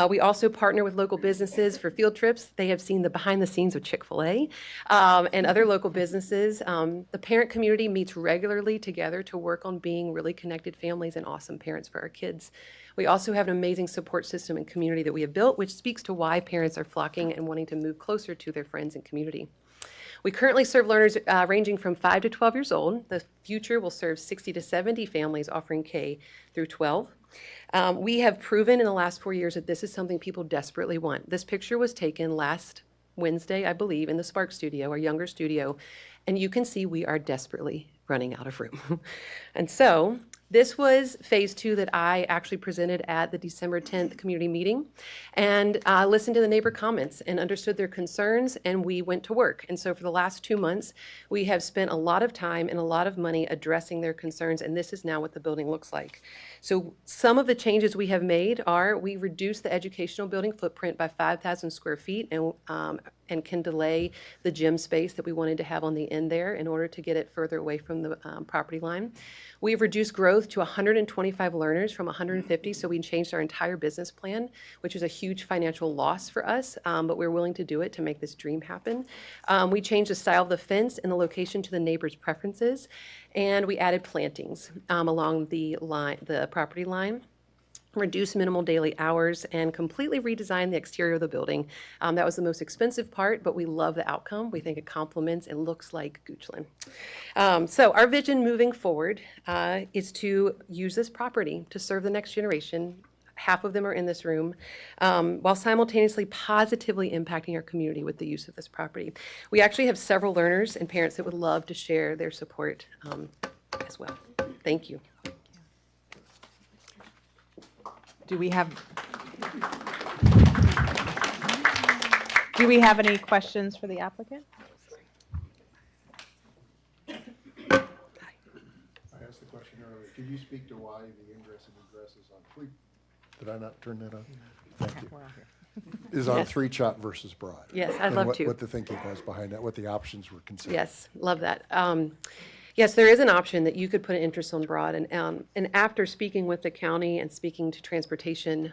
We also partner with local businesses for field trips. They have seen the behind the scenes of Chick-fil-A and other local businesses. The parent community meets regularly together to work on being really connected families and awesome parents for our kids. We also have an amazing support system and community that we have built, which speaks to why parents are flocking and wanting to move closer to their friends and community. We currently serve learners ranging from 5 to 12 years old. The future will serve 60 to 70 families offering K through 12. We have proven in the last 4 years that this is something people desperately want. This picture was taken last Wednesday, I believe, in the Spark studio, our younger studio, and you can see we are desperately running out of room. And so this was phase 2 that I actually presented at the December 10th community meeting, and listened to the neighbor comments and understood their concerns, and we went to work. And so for the last 2 months, we have spent a lot of time and a lot of money addressing their concerns, and this is now what the building looks like. So some of the changes we have made are we reduced the educational building footprint by 5,000 square feet and can delay the gym space that we wanted to have on the end there in order to get it further away from the property line. We've reduced growth to 125 learners from 150, so we changed our entire business plan, which is a huge financial loss for us, but we're willing to do it to make this dream happen. We changed the style of the fence and the location to the neighbors' preferences, and we added plantings along the property line. Reduce minimal daily hours, and completely redesign the exterior of the building. That was the most expensive part, but we love the outcome. We think it complements and looks like Goochland. So our vision moving forward is to use this property to serve the next generation. Half of them are in this room, while simultaneously positively impacting our community with the use of this property. We actually have several learners and parents that would love to share their support as well. Thank you. Do we have any questions for the applicant? I asked the question earlier. Could you speak to why the ingress and egress is on three? Did I not turn that on? Thank you. Is on Yes. three chop versus broad. Yes, I'd And love what- to. What the thinking was behind that, what the options were considered. Yes, love that. Yes, there is an option that you could put an interest on broad, and after speaking with the county and speaking to transportation,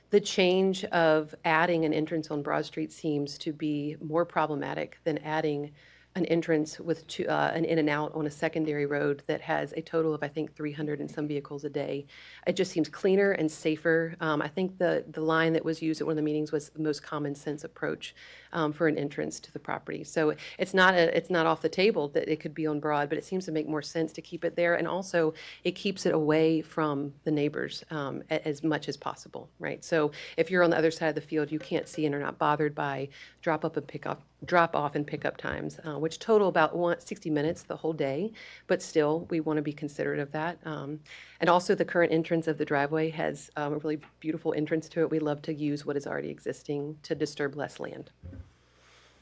the change of adding an entrance on Broad Street seems to be more problematic than adding an entrance with an in and out on a secondary road that has a total of, I think, 300 and some vehicles a day. It just seems cleaner and safer. I think the line that was used at one of the meetings was the most common sense approach for an entrance to the property. So it's not off the table that it could be on Broad, but it seems to make more sense to keep it there. And also, it keeps it away from the neighbors as much as possible, right? So if you're on the other side of the field, you can't see and are not bothered by drop off and pickup times, which total about 60 minutes the whole day, but still, we want to be considerate of that. And also, the current entrance of the driveway has a really beautiful entrance to it. We love to use what is already existing to disturb less land.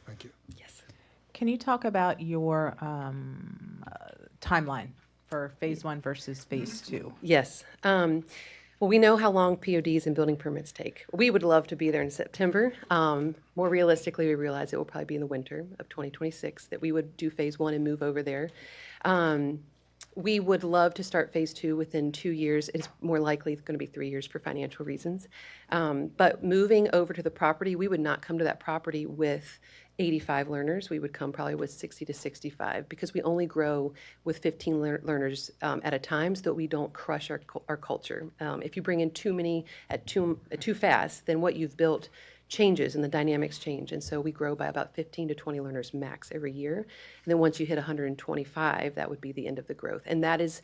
Thank you. Yes. Can you talk about your timeline for phase 1 versus phase 2? Yes. Well, we know how long PODs and building permits take. We would love to be there in September. More realistically, we realize it will probably be in the winter of 2026 that we would do phase 1 and move over there. We would love to start phase 2 within 2 years. It's more likely going to be 3 years for financial reasons. But moving over to the property, we would not come to that property with 85 learners. We would come probably with 60 to 65 because we only grow with 15 learners at a time so that we don't crush our culture. If you bring in too many too fast, then what you've built changes and the dynamics change. And so we grow by about 15 to 20 learners max every year. And then once you hit 125, that would be the end of the growth. And that is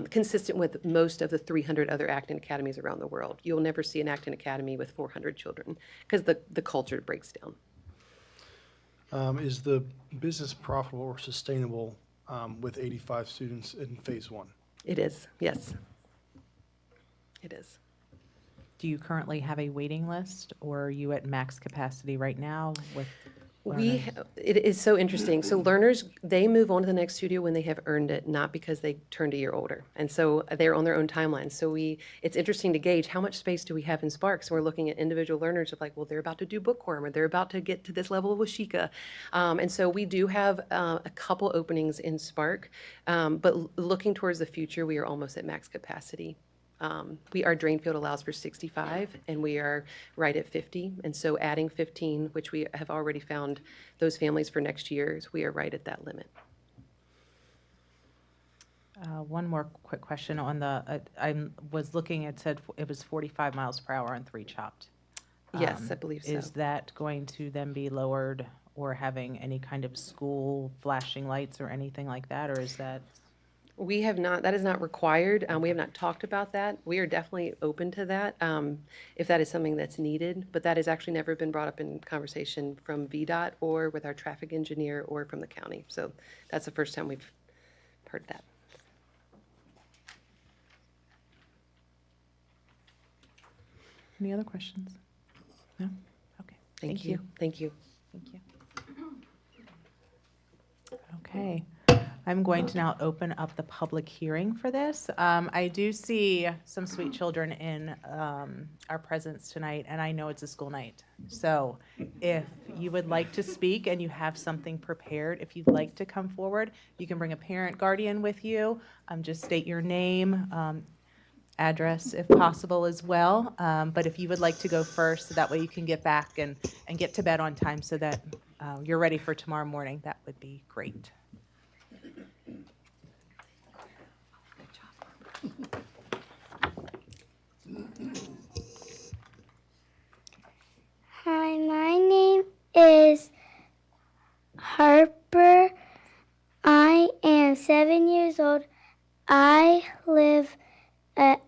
consistent with most of the 300 other Acton academies around the world. You'll never see an Acton academy with 400 children because the culture breaks down. Is the business profitable or sustainable with 85 students in phase 1? It is, yes. It is. Do you currently have a waiting list, or are you at max capacity right now with We, learners? it is so interesting. So learners, they move on to the next studio when they have earned it, not because they turned a year older. And so they're on their own timeline. So it's interesting to gauge how much space do we have in Spark. So we're looking at individual learners of like, well, they're about to do Bookworm, or they're about to get to this level of Washika. And so we do have a couple openings in Spark, but looking towards the future, we are almost at max capacity. Our drain field allows for 65, and we are right at 50. And so adding 15, which we have already found those families for next year's, we are right at that limit. One more quick question on the, I was looking, it said it was 45 miles per hour on 3 Chopped. Yes, I believe so. Is that going to then be lowered or having any kind of school flashing lights or anything like that, or is that? We have not, that is not required. We have not talked about that. We are definitely open to that if that is something that's needed, but that has actually never been brought up in conversation from VDOT or with our traffic engineer or from the county. So that's the first time we've heard that. Any other questions? No? Okay. Thank you. Thank you. Thank you. Okay. I'm going to now open up the public hearing for this. I do see some sweet children in our presence tonight, and I know it's a school night. So if you would like to speak and you have something prepared, if you'd like to come forward, you can bring a parent guardian with you. Just state your name, address if possible as well. But if you would like to go first, so that way you can get back and get to bed on time so that you're ready for tomorrow morning, that would be great. Hi, my name is Harper. I am 7 years old. I live at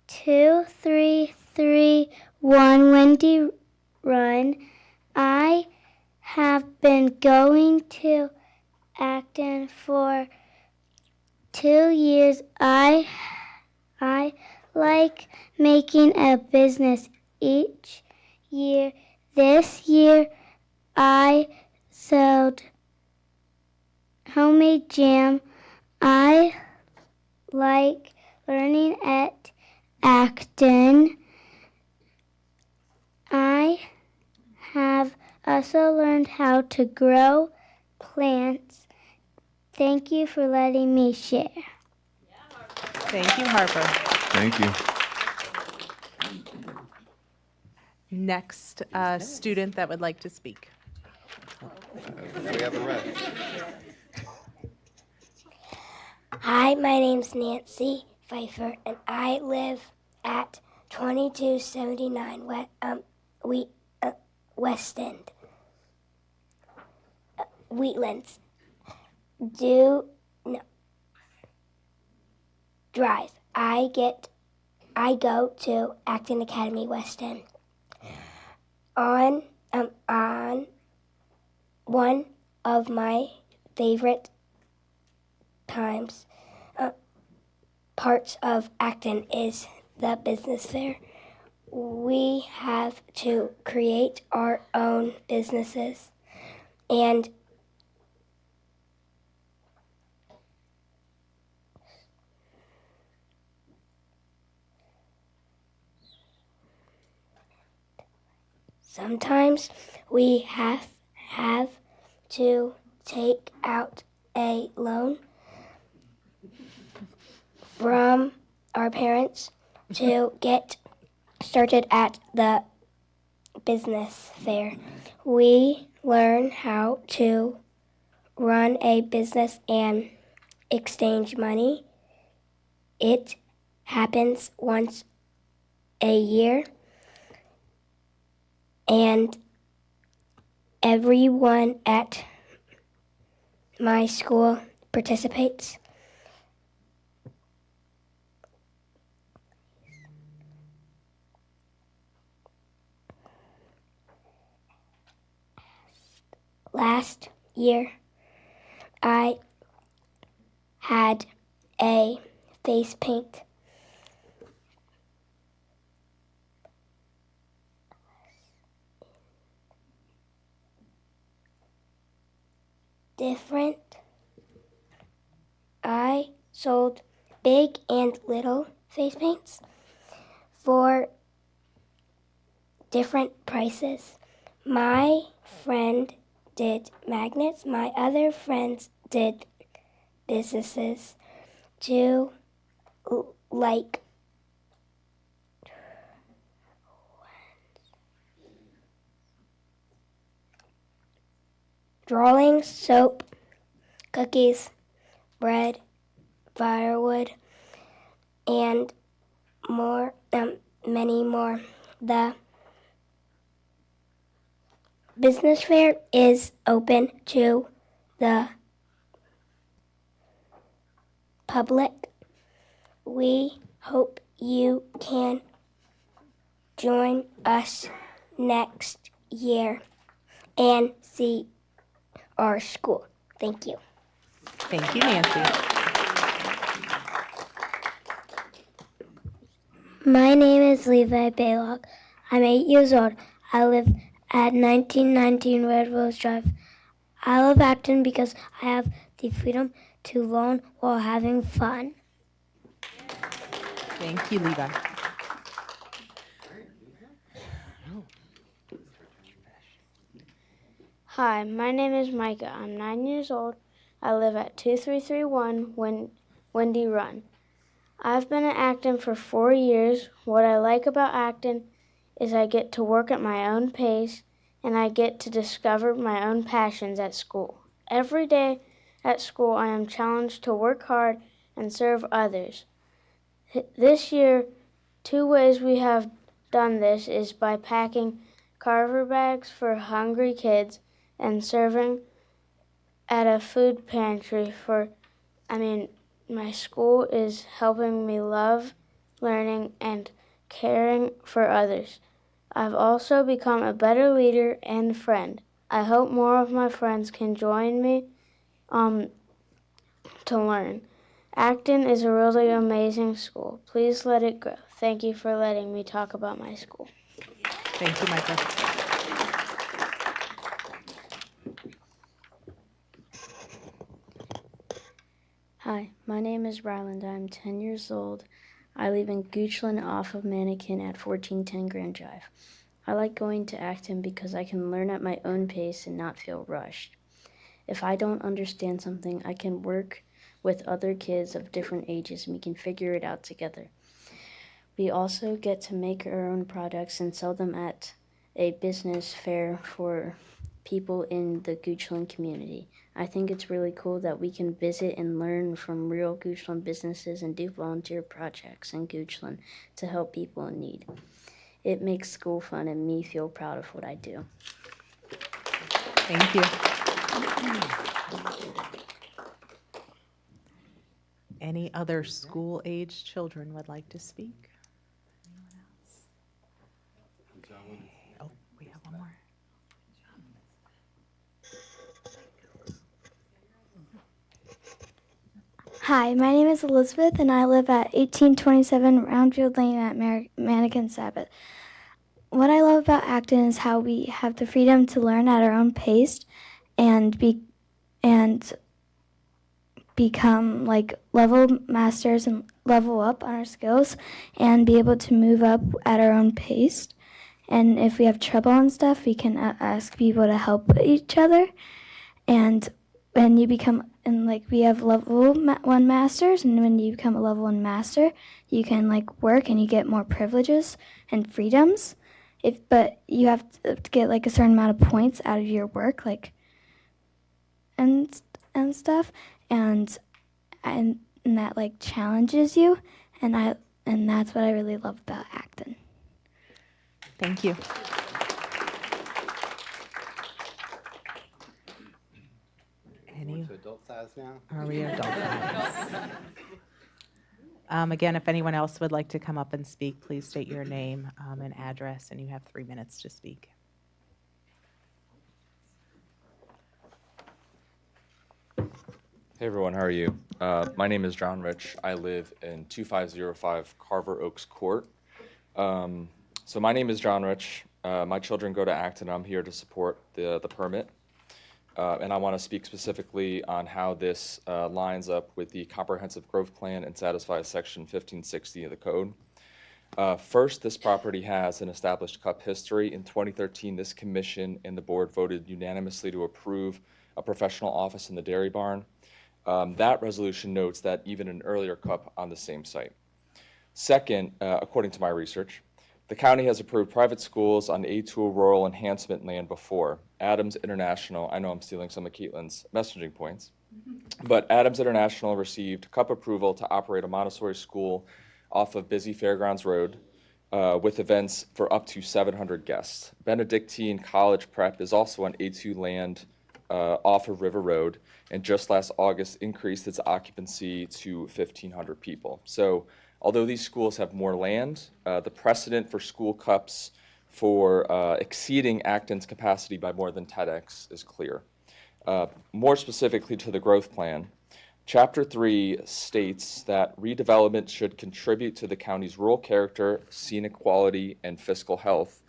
2331 Windy Run. I have been going to Acton for 2 years. I like making a business each year. This year I sold homemade jam. I like learning at Acton. I have also learned how to grow plants. Thank you for letting me share. Thank you, Harper. Thank you. Next student that would like to speak. We have a red. Hi, my name's Nancy Pfeiffer, and I live at 2279 West End, Wheatlands. Drive. I go to Acton Academy West End. On one of my favorite parts of Acton is the business fair. We have to create our own businesses, and sometimes we have to take out a loan from our parents to get started at the business fair. We learn how to run a business and exchange money. It happens once a year, and everyone at my school participates. Last year, I had a face paint different. I sold big and little face paints for different prices. My friend did magnets. My other friends did businesses to like drawing, soap, cookies, bread, firewood, and more, many more. The business fair is open to the public. We hope you can join us next year and see our school. Thank you. Thank you, Nancy. My name is Levi Baylock. I'm 8 years old. I live at 1919 Red Rose Drive. I love Acton because I have the freedom to learn while having fun. Thank you, Levi. Hi, my name is Micah. I'm 9 years old. I live at 2331 Wendy Run. I've been at Acton for 4 years. What I like about Acton is I get to work at my own pace and I get to discover my own passions at school. Every day at school, I am challenged to work hard and serve others. This year, 2 ways we have done this is by packing Carver bags for hungry kids and serving at a food pantry my school is helping me love learning and caring for others. I've also become a better leader and friend. I hope more of my friends can join me to learn. Acton is a really amazing school. Please let it grow. Thank you for letting me talk about my school. Thank you, Micah. Hi, my name is Ryland. I'm 10 years old. I live in Goochland off of Mannequin at 1410 Grand Drive. I like going to Acton because I can learn at my own pace and not feel rushed. If I don't understand something, I can work with other kids of different ages and we can figure it out together. We also get to make our own products and sell them at a business fair for people in the Goochland community. I think it's really cool that we can visit and learn from real Goochland businesses and do volunteer projects in Goochland to help people in need. It makes school fun and me feel proud of what I do. Thank you. Any other school-age children would like to speak? Anyone else? Oh, we have one more. Hi, my name is Elizabeth and I live at 1827 Roundfield Lane at Mannequin Sabbath. What I love about Acton is how we have the freedom to learn at our own pace and become like level masters and level up on our skills and be able to move up at our own pace. And if we have trouble and stuff, we can ask people to help each other. And when you become, and like we have level 1 masters, and when you become a level 1 master, you can like work and you get more privileges and freedoms. But you have to get like a certain amount of points out of your work, like and stuff, and that like challenges you, and that's what I really love about Acton. Thank you. Adult size now? Are we adult size? Again, if anyone else would like to come up and speak, please state your name and address, and you have 3 minutes to speak. Hey everyone, how are you? My name is John Rich. I live in 2505 Carver Oaks Court. So my name is John Rich. My children go to Acton. I'm here to support the permit. and I want to speak specifically on how this lines up with the comprehensive growth plan and satisfies section 1560 of the code. First, this property has an established CUP history. In 2013, this commission and the board voted unanimously to approve a professional office in the dairy barn. That resolution notes that even an earlier CUP on the same site. Second, according to my research, the county has approved private schools on A2 rural enhancement land before. Adams International, I know I'm stealing some of Caitlin's messaging points, but Adams International received CUP approval to operate a Montessori school off of busy Fairgrounds Road with events for up to 700 guests. Benedictine College Prep is also on A2 land off of River Road, and just last August increased its occupancy to 1,500 people. So although these schools have more land, the precedent for school CUPs for exceeding Acton's capacity by more than 10x is clear. More specifically to the growth plan, Chapter 3 states that redevelopment should contribute to the county's rural character, scenic quality, and fiscal health,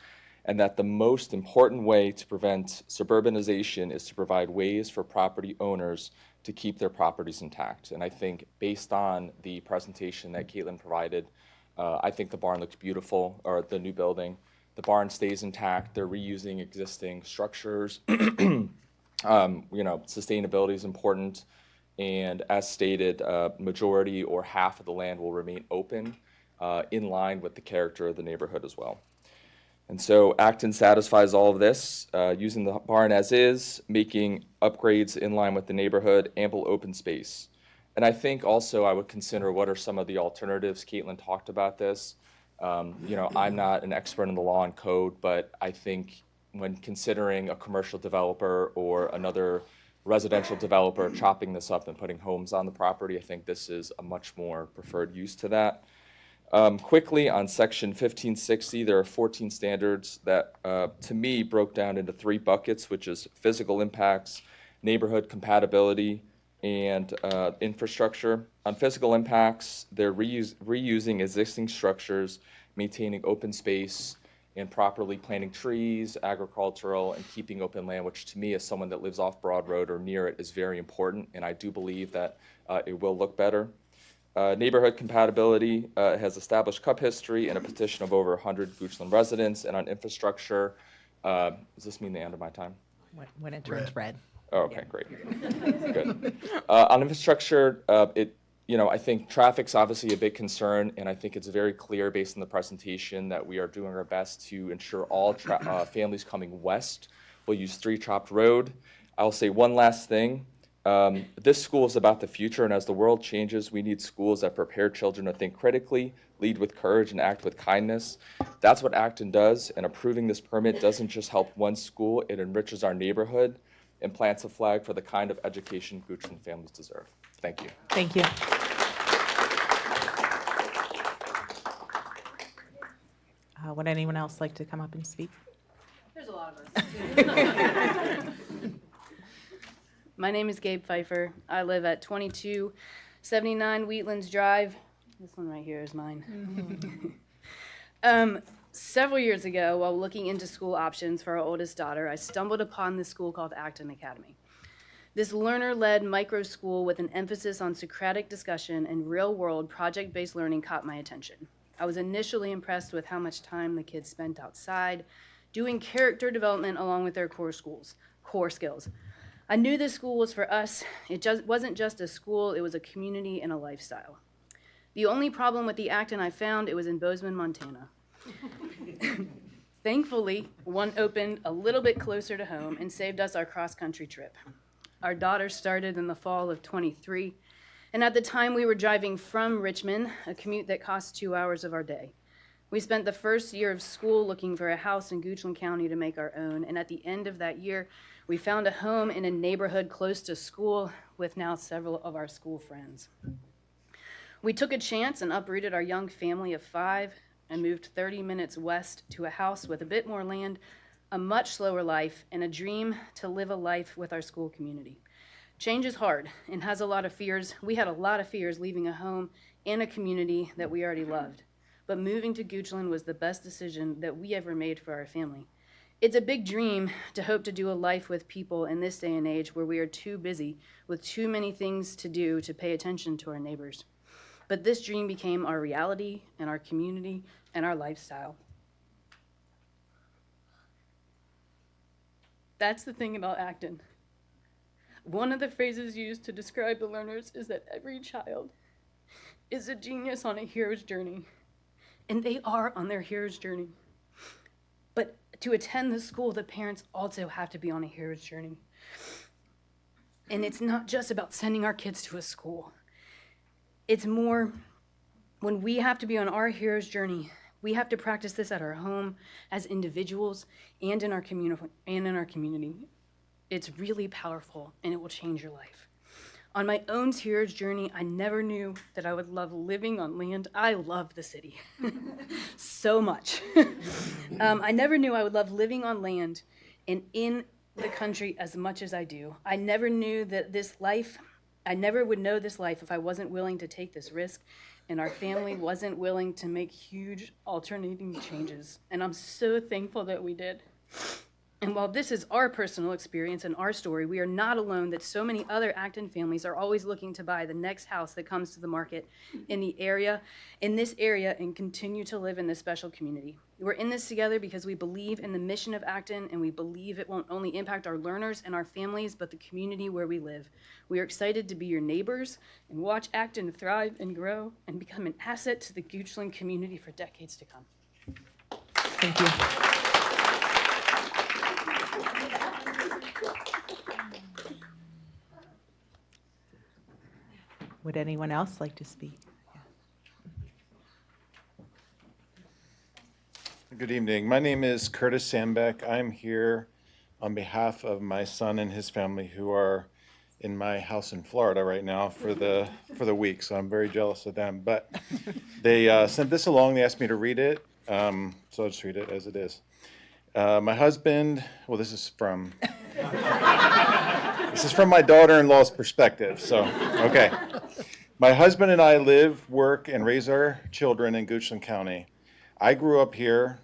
and that the most important way to prevent suburbanization is to provide ways for property owners to keep their properties intact. And I think based on the presentation that Caitlin provided, I think the barn looks beautiful, or the new building. The barn stays intact. They're reusing existing structures. Sustainability is important. And as stated, majority or half of the land will remain open in line with the character of the neighborhood as well. And so Acton satisfies all of this, using the barn as is, making upgrades in line with the neighborhood, ample open space. And I think also I would consider what are some of the alternatives. Caitlin talked about this. I'm not an expert in the law and code, but I think when considering a commercial developer or another residential developer chopping this up and putting homes on the property, I think this is a much more preferred use to that. Quickly on section 1560, there are 14 standards that to me broke down into 3 buckets, which is physical impacts, neighborhood compatibility, and infrastructure. On physical impacts, they're reusing existing structures, maintaining open space, and properly planting trees, agricultural, and keeping open land, which to me, as someone that lives off Broad Road or near it, is very important, and I do believe that it will look better. Neighborhood compatibility has established CUP history and a petition of over 100 Goochland residents, and on infrastructure, does this mean the end of my time? When it turns red. Oh, okay, great. Good. On infrastructure, I think traffic's obviously a big concern, and I think it's very clear based on the presentation that we are doing our best to ensure all families coming west will use 3 Chopped Road. I'll say one last thing. This school is about the future, and as the world changes, we need schools that prepare children to think critically, lead with courage, and act with kindness. That's what Acton does, and approving this permit doesn't just help one school, it enriches our neighborhood and plants a flag for the kind of education Goochland families deserve. Thank you. Thank you. Would anyone else like to come up and speak? There's a lot of us. My name is Gabe Pfeiffer. I live at 2279 Wheatlands Drive. This one right here is mine. Several years ago, while looking into school options for our oldest daughter, I stumbled upon this school called Acton Academy. This learner-led micro school with an emphasis on Socratic discussion and real-world project-based learning caught my attention. I was initially impressed with how much time the kids spent outside, doing character development along with their core skills. I knew this school was for us. It just wasn't just a school, it was a community and a lifestyle. The only problem with the Acton I found, it was in Bozeman, Montana. Thankfully, one opened a little bit closer to home and saved us our cross-country trip. Our daughter started in the fall of 23, and at the time we were driving from Richmond, a commute that cost 2 hours of our day. We spent the first year of school looking for a house in Goochland County to make our own, and at the end of that year, we found a home in a neighborhood close to school with now several of our school friends. We took a chance and uprooted our young family of 5 and moved 30 minutes west to a house with a bit more land, a much slower life, and a dream to live a life with our school community. Change is hard and has a lot of fears. We had a lot of fears leaving a home and a community that we already loved. But moving to Goochland was the best decision that we ever made for our family. It's a big dream to hope to do a life with people in this day and age where we are too busy with too many things to do to pay attention to our neighbors. But this dream became our reality and our community and our lifestyle. That's the thing about Acton. One of the phrases used to describe the learners is that every child is a genius on a hero's journey, and they are on their hero's journey. But to attend the school, the parents also have to be on a hero's journey. And it's not just about sending our kids to a school. It's more when we have to be on our hero's journey, we have to practice this at our home as individuals and in our community. It's really powerful, and it will change your life. On my own hero's journey, I never knew that I would love living on land. I love the city so much. I never knew I would love living on land and in the country as much as I do. I never knew that I never would know this life if I wasn't willing to take this risk and our family wasn't willing to make huge alternating changes. And I'm so thankful that we did. And while this is our personal experience and our story, we are not alone that so many other Acton families are always looking to buy the next house that comes to the market in this area, and continue to live in this special community. We're in this together because we believe in the mission of Acton, and we believe it won't only impact our learners and our families, but the community where we live. We are excited to be your neighbors and watch Acton thrive and grow and become an asset to the Goochland community for decades to come. Thank you. Would anyone else like to speak? Good evening. My name is Curtis Sandbeck. I'm here on behalf of my son and his family who are in my house in Florida right now for the week, so I'm very jealous of them. But they sent this along. They asked me to read it, so I'll just read it as it is. My husband, well, this is from my daughter-in-law's perspective, so, okay. My husband and I live, work, and raise our children in Goochland County. I grew up here,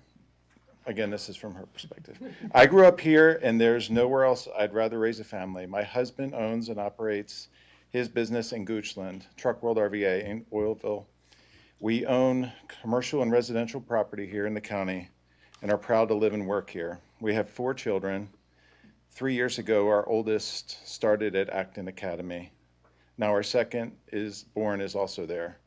again, this is from her perspective. I grew up here, and there's nowhere else I'd rather raise a family. My husband owns and operates his business in Goochland, Truck World RVA in Oilville. We own commercial and residential property here in the county and are proud to live and work here. We have 4 children. 3 years ago, our oldest started at Acton Academy. Now our second is also there.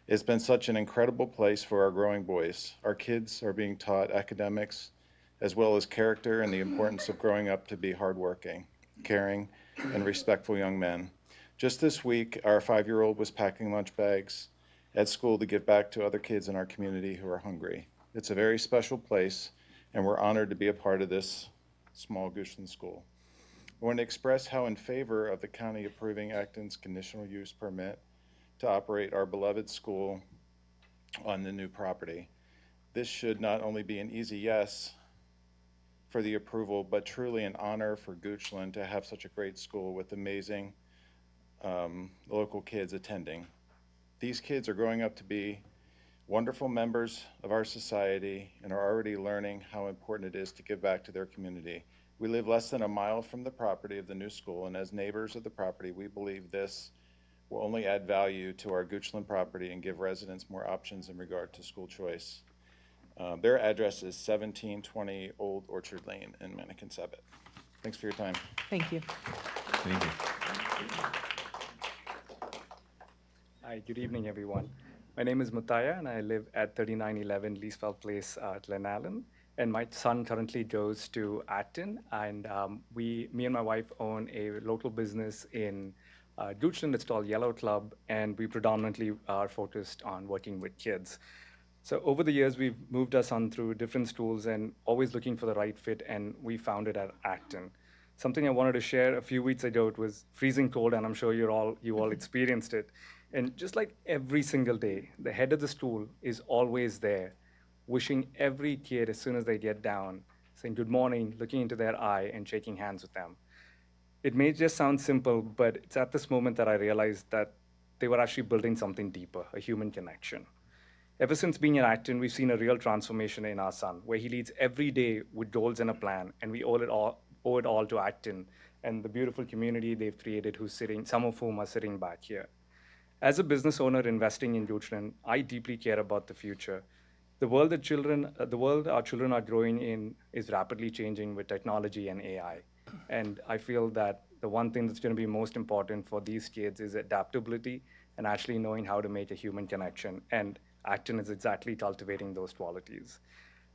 It's been such an incredible place for our growing boys. Our kids are being taught academics as well as character and the importance of growing up to be hardworking, caring, and respectful young men. Just this week, our 5-year-old was packing lunch bags at school to give back to other kids in our community who are hungry. It's a very special place, and we're honored to be a part of this small Goochland school. I want to express how in favor of the county approving Acton's conditional use permit to operate our beloved school on the new property. This should not only be an easy yes for the approval, but truly an honor for Goochland to have such a great school with amazing local kids attending. These kids are growing up to be wonderful members of our society and are already learning how important it is to give back to their community. We live less than a mile from the property of the new school, and as neighbors of the property, we believe this will only add value to our Goochland property and give residents more options in regard to school choice. Their address is 1720 Old Orchard Lane in Maniconsevitt. Thanks for your time. Thank you. Thank you. Hi, good evening, everyone. My name is Mutaya, and I live at 3911 Leesfeld Place, Glen Allen. And my son currently goes to Acton, and me and my wife own a local business in Goochland. It's called Yellow Club, and we predominantly are focused on working with kids. So over the years, we've moved us on through different schools and always looking for the right fit, and we found it at Acton. Something I wanted to share a few weeks ago, it was freezing cold, and I'm sure you all experienced it. And just like every single day, the head of the school is always there, wishing every kid as soon as they get down, saying good morning, looking into their eye, and shaking hands with them. It may just sound simple, but it's at this moment that I realized that they were actually building something deeper, a human connection. Ever since being in Acton, we've seen a real transformation in our son, where he leads every day with goals and a plan, and we owe it all to Acton and the beautiful community they've created, some of whom are sitting back here. As a business owner investing in Goochland, I deeply care about the future. The world our children are growing in is rapidly changing with technology and AI. And I feel that the one thing that's going to be most important for these kids is adaptability and actually knowing how to make a human connection. And Acton is exactly cultivating those qualities.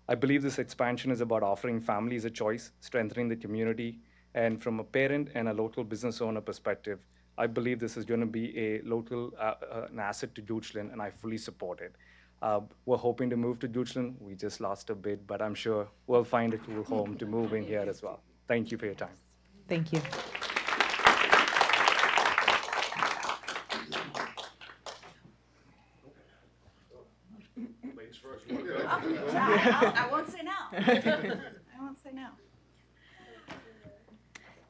I believe this expansion is about offering families a choice, strengthening the community, and from a parent and a local business owner perspective, I believe this is going to be an asset to Goochland, and I fully support it. We're hoping to move to Goochland. We just lost a bid, but I'm sure we'll find a cool home to move in here as well. Thank you for your time. Thank you. Ladies first. I won't say no. I won't say no.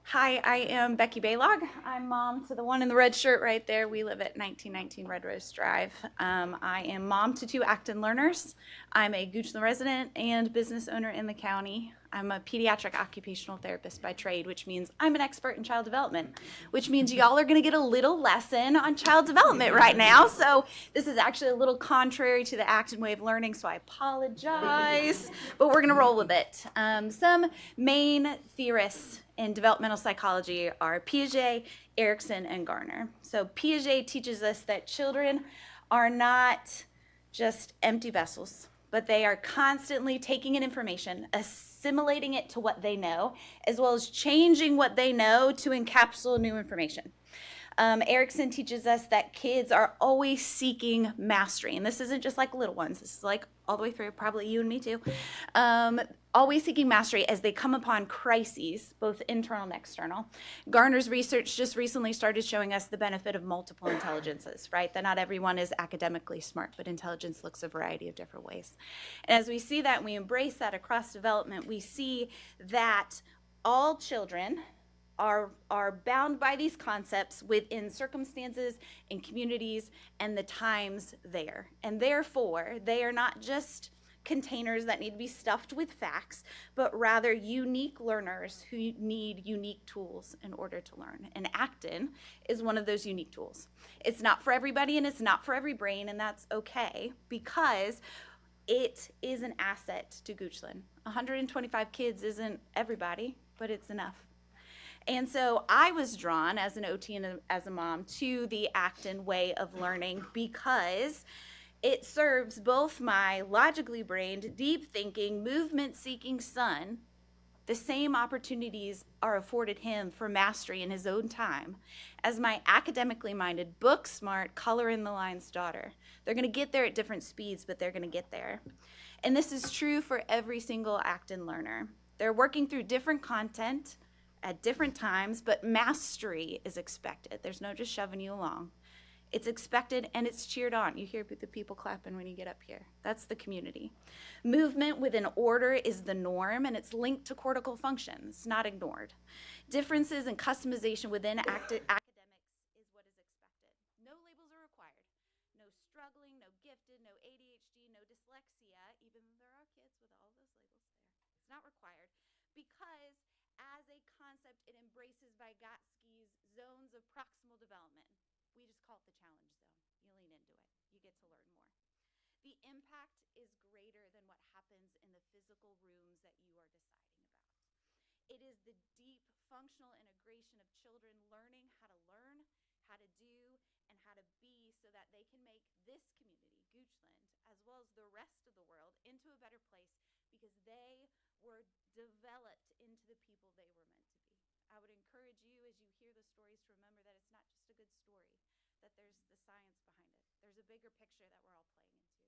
Hi, I am Becky Baylog. I'm mom to the one in the red shirt right there. We live at 1919 Red Rose Drive. I am mom to 2 Acton learners. I'm a Goochland resident and business owner in the county. I'm a pediatric occupational therapist by trade, which means I'm an expert in child development, which means y'all are going to get a little lesson on child development right now. So this is actually a little contrary to the Acton way of learning, so I apologize, but we're going to roll with it. Some main theorists in developmental psychology are Piaget, Erikson, and Garner. So Piaget teaches us that children are not just empty vessels, but they are constantly taking in information, assimilating it to what they know, as well as changing what they know to encapsulate new information. Erikson teaches us that kids are always seeking mastery, and this isn't just like little ones. This is like all the way through, probably you and me too. Always seeking mastery as they come upon crises, both internal and external. Garner's research just recently started showing us the benefit of multiple intelligences, right? That not everyone is academically smart, but intelligence looks a variety of different ways. And as we see that and we embrace that across development, we see that all children are bound by these concepts within circumstances and communities and the times there. And therefore, they are not just containers that need to be stuffed with facts, but rather unique learners who need unique tools in order to learn. And Acton is one of those unique tools. It's not for everybody and it's not for every brain, and that's okay because it is an asset to Goochland. 125 kids isn't everybody, but it's enough. And so I was drawn as an OT and as a mom to the Acton way of learning because it serves both my logically brained, deep thinking, movement seeking son. The same opportunities are afforded him for mastery in his own time as my academically minded, book smart, color in the lines daughter. They're going to get there at different speeds, but they're going to get there. And this is true for every single Acton learner. They're working through different content at different times, but mastery is expected. There's no just shoving you along. It's expected and it's cheered on. You hear the people clapping when you get up here. That's the community. Movement within order is the norm and it's linked to cortical functions, not ignored. Differences and customization within academics is what is expected. No labels are required. No struggling, no gifted, no ADHD, no dyslexia, even though there are kids with all those labels there. It's not required because as a concept, it embraces Vygotsky's zones of proximal development. We just call it the challenge zone. You lean into it. You get to learn more. The impact is greater than what happens in the physical rooms that you are deciding about. It is the deep functional integration of children learning how to do, and how to be so that they can make this community, Goochland, as well as the rest of the world, into a better place because they were developed into the people they were meant to be. I would encourage you as you hear the stories to remember that it's not just a good story, that there's the science behind it. There's a bigger picture that we're all playing into,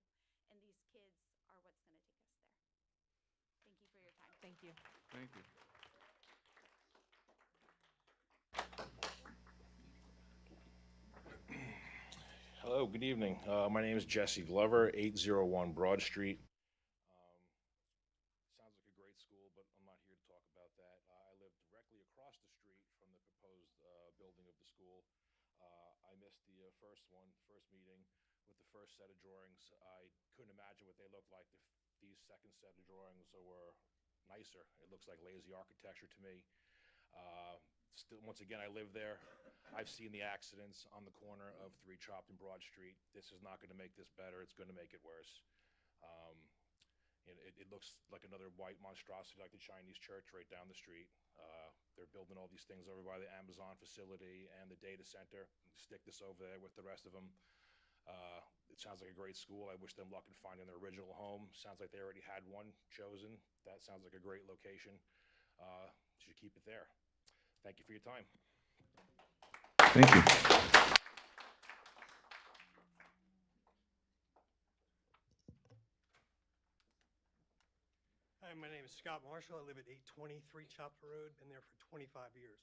and these kids are what's going to take us there. Thank you for your time. Thank you. Thank you. Hello, good evening. My name is Jesse Glover, 801 Broad Street. Sounds like a great school, but I'm not here to talk about that. I live directly across the street from the proposed building of the school. I missed the first meeting. with the first set of drawings. I couldn't imagine what they looked like if these second set of drawings were nicer. It looks like lazy architecture to me. Still, once again, I live there. I've seen the accidents on the corner of 3 Chopped and Broad Street. This is not going to make this better. It's going to make it worse. It looks like another white monstrosity like the Chinese church right down the street. They're building all these things over by the Amazon facility and the data center. Stick this over there with the rest of them. It sounds like a great school. I wish them luck in finding their original home. Sounds like they already had one chosen. That sounds like a great location. Should keep it there. Thank you for your time. Thank you. Hi, my name is Scott Marshall. I live at 823 Chopper Road, been there for 25 years.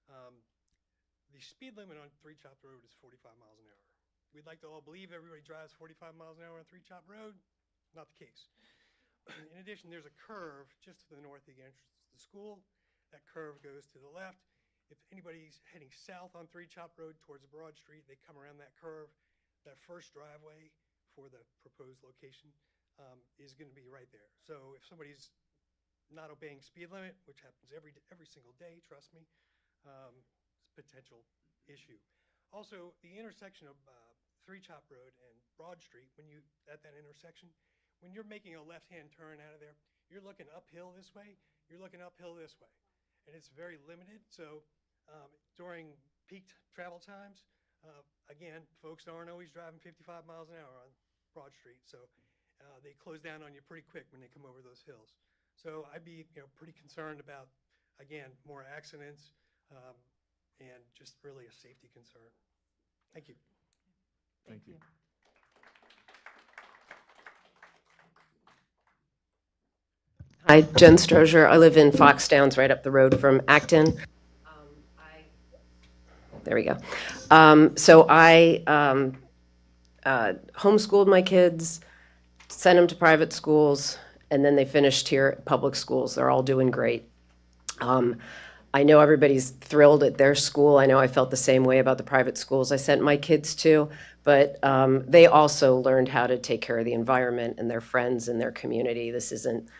The speed limit on 3 Chopper Road is 45 miles an hour. We'd like to all believe everybody drives 45 miles an hour on 3 Chopper Road. Not the case. In addition, there's a curve just to the north of the entrance to the school. That curve goes to the left. If anybody's heading south on 3 Chopper Road towards Broad Street, they come around that curve. That first driveway for the proposed location is going to be right there. So if somebody's not obeying speed limit, which happens every single day, trust me, it's a potential issue. Also, the intersection of 3 Chopper Road and Broad Street, at that intersection, when you're making a left-hand turn out of there, you're looking uphill this way, you're looking uphill this way. And it's very limited, so during peak travel times, again, folks aren't always driving 55 miles an hour on Broad Street, so they close down on you pretty quick when they come over those hills. So I'd be pretty concerned about, again, more accidents and just really a safety concern. Thank you. Thank you. Hi, Jen Strozier. I live in Fox Downs, right up the road from Acton. There we go. So I homeschooled my kids, sent them to private schools, and then they finished here at public schools. They're all doing great. I know everybody's thrilled at their school. I know I felt the same way about the private schools I sent my kids to, but they also learned how to take care of the environment and their friends and their community. This isn't,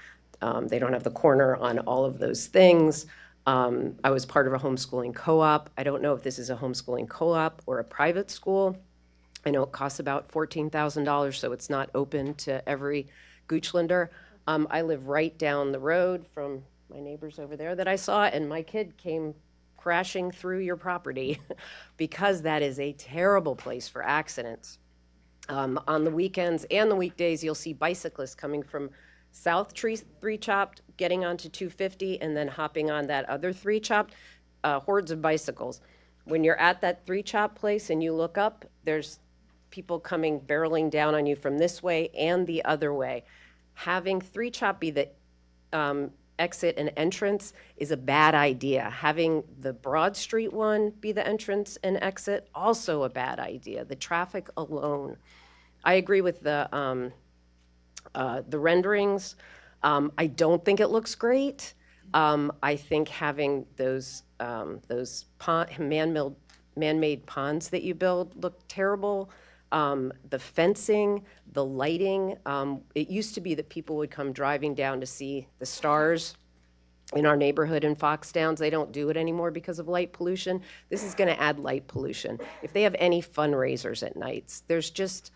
they don't have the corner on all of those things. I was part of a homeschooling co-op. I don't know if this is a homeschooling co-op or a private school. I know it costs about $14,000, so it's not open to every Goochelander. I live right down the road from my neighbors over there that I saw, and my kid came crashing through your property because that is a terrible place for accidents. On the weekends and the weekdays, you'll see bicyclists coming from South 3 Chopped, getting onto 250, and then hopping on that other 3 Chopped, hordes of bicycles. When you're at that 3 Chopped place and you look up, there's people coming barreling down on you from this way and the other way. Having 3 Chopped be the exit and entrance is a bad idea. Having the Broad Street one be the entrance and exit, also a bad idea. The traffic alone. I agree with the renderings. I don't think it looks great. I think having those man-made ponds that you build look terrible. The fencing, the lighting. It used to be that people would come driving down to see the stars in our neighborhood in Fox Downs. They don't do it anymore because of light pollution. This is going to add light pollution. If they have any fundraisers at nights, there's just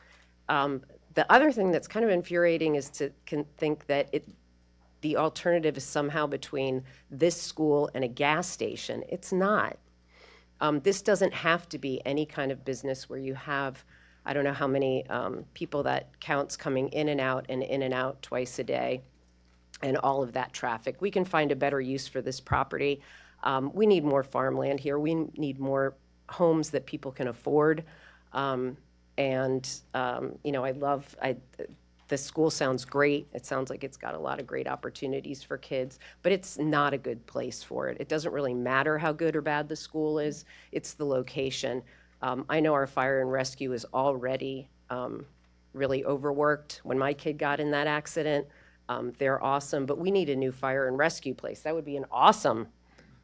the other thing that's kind of infuriating is to think that the alternative is somehow between this school and a gas station. It's not. This doesn't have to be any kind of business where you have, I don't know how many people that counts coming in and out twice a day, and all of that traffic. We can find a better use for this property. We need more farmland here. We need more homes that people can afford. The school sounds great. It sounds like it's got a lot of great opportunities for kids, but it's not a good place for it. It doesn't really matter how good or bad the school is. It's the location. I know our fire and rescue is already really overworked. When my kid got in that accident, they're awesome, but we need a new fire and rescue place. That would be an awesome,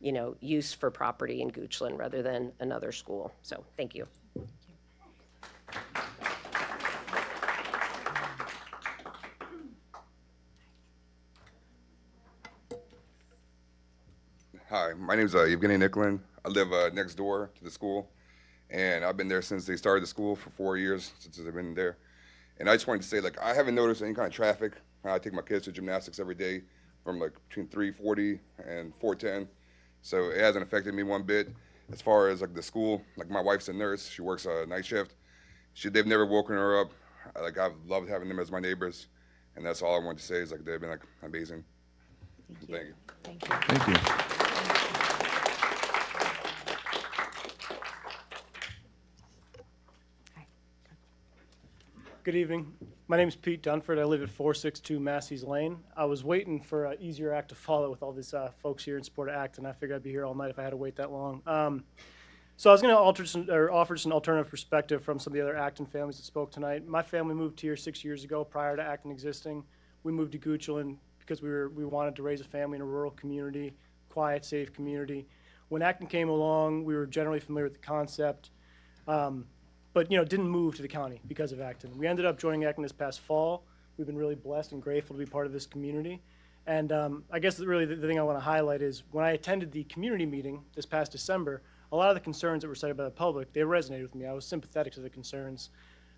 use for property in Goochland rather than another school. So, thank you. Hi, my name is Evgeny Nikolin. I live next door to the school, and I've been there since they started the school for 4 years, since I've been there. And I just wanted to say, like, I haven't noticed any kind of traffic. I take my kids to gymnastics every day from like between 3:40 and 4:10, so it hasn't affected me one bit. As far as like the school, like my wife's a nurse. She works a night shift. They've never woken her up. Like, I've loved having them as my neighbors, and that's all I want to say is like they've been like amazing. Thank you. Thank you. Good evening. My name is Pete Dunford. I live at 462 Massey's Lane. I was waiting for an easier act to follow with all these folks here in support of ACT, and I figured I'd be here all night if I had to wait that long. So I was going to offer some alternative perspective from some of the other Acton families that spoke tonight. My family moved here 6 years ago prior to Acton existing. We moved to Goochland because we wanted to raise a family in a rural community, quiet, safe community. When Acton came along, we were generally familiar with the concept. But didn't move to the county because of Acton. We ended up joining Acton this past fall. We've been really blessed and grateful to be part of this community. And I guess really the thing I want to highlight is when I attended the community meeting this past December, a lot of the concerns that were cited by the public, they resonated with me. I was sympathetic to the concerns.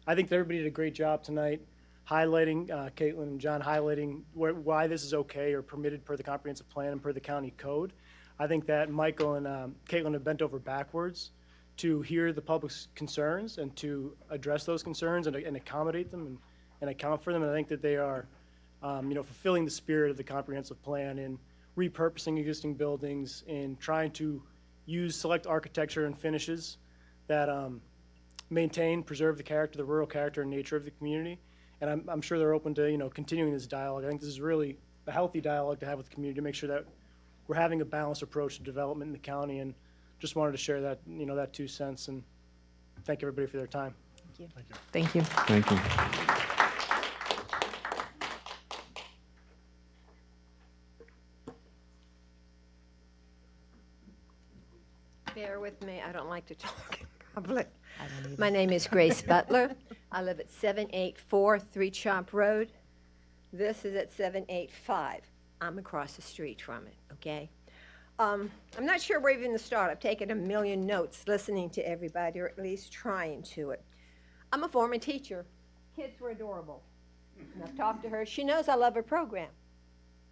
I think that everybody did a great job tonight highlighting, Caitlin and John highlighting why this is okay or permitted per the comprehensive plan and per the county code. I think that Michael and Caitlin have bent over backwards to hear the public's concerns and to address those concerns and accommodate them and account for them. And I think that they are, fulfilling the spirit of the comprehensive plan in repurposing existing buildings, in trying to use select architecture and finishes that preserve the character, the rural character and nature of the community. And I'm sure they're open to, continuing this dialogue. I think this is really a healthy dialogue to have with the community to make sure that we're having a balanced approach to development in the county, and just wanted to share that, that 2 cents, and thank everybody for their time. Thank you. Thank you. Thank you. Bear with me, I don't like to talk in public. My name is Grace Butler. I live at 784 Three Chop Road. This is at 785. I'm across the street from it, okay? I'm not sure where even to start. I've taken a million notes listening to everybody, or at least trying to it. I'm a former teacher. Kids were adorable. And I've talked to her. She knows I love her program.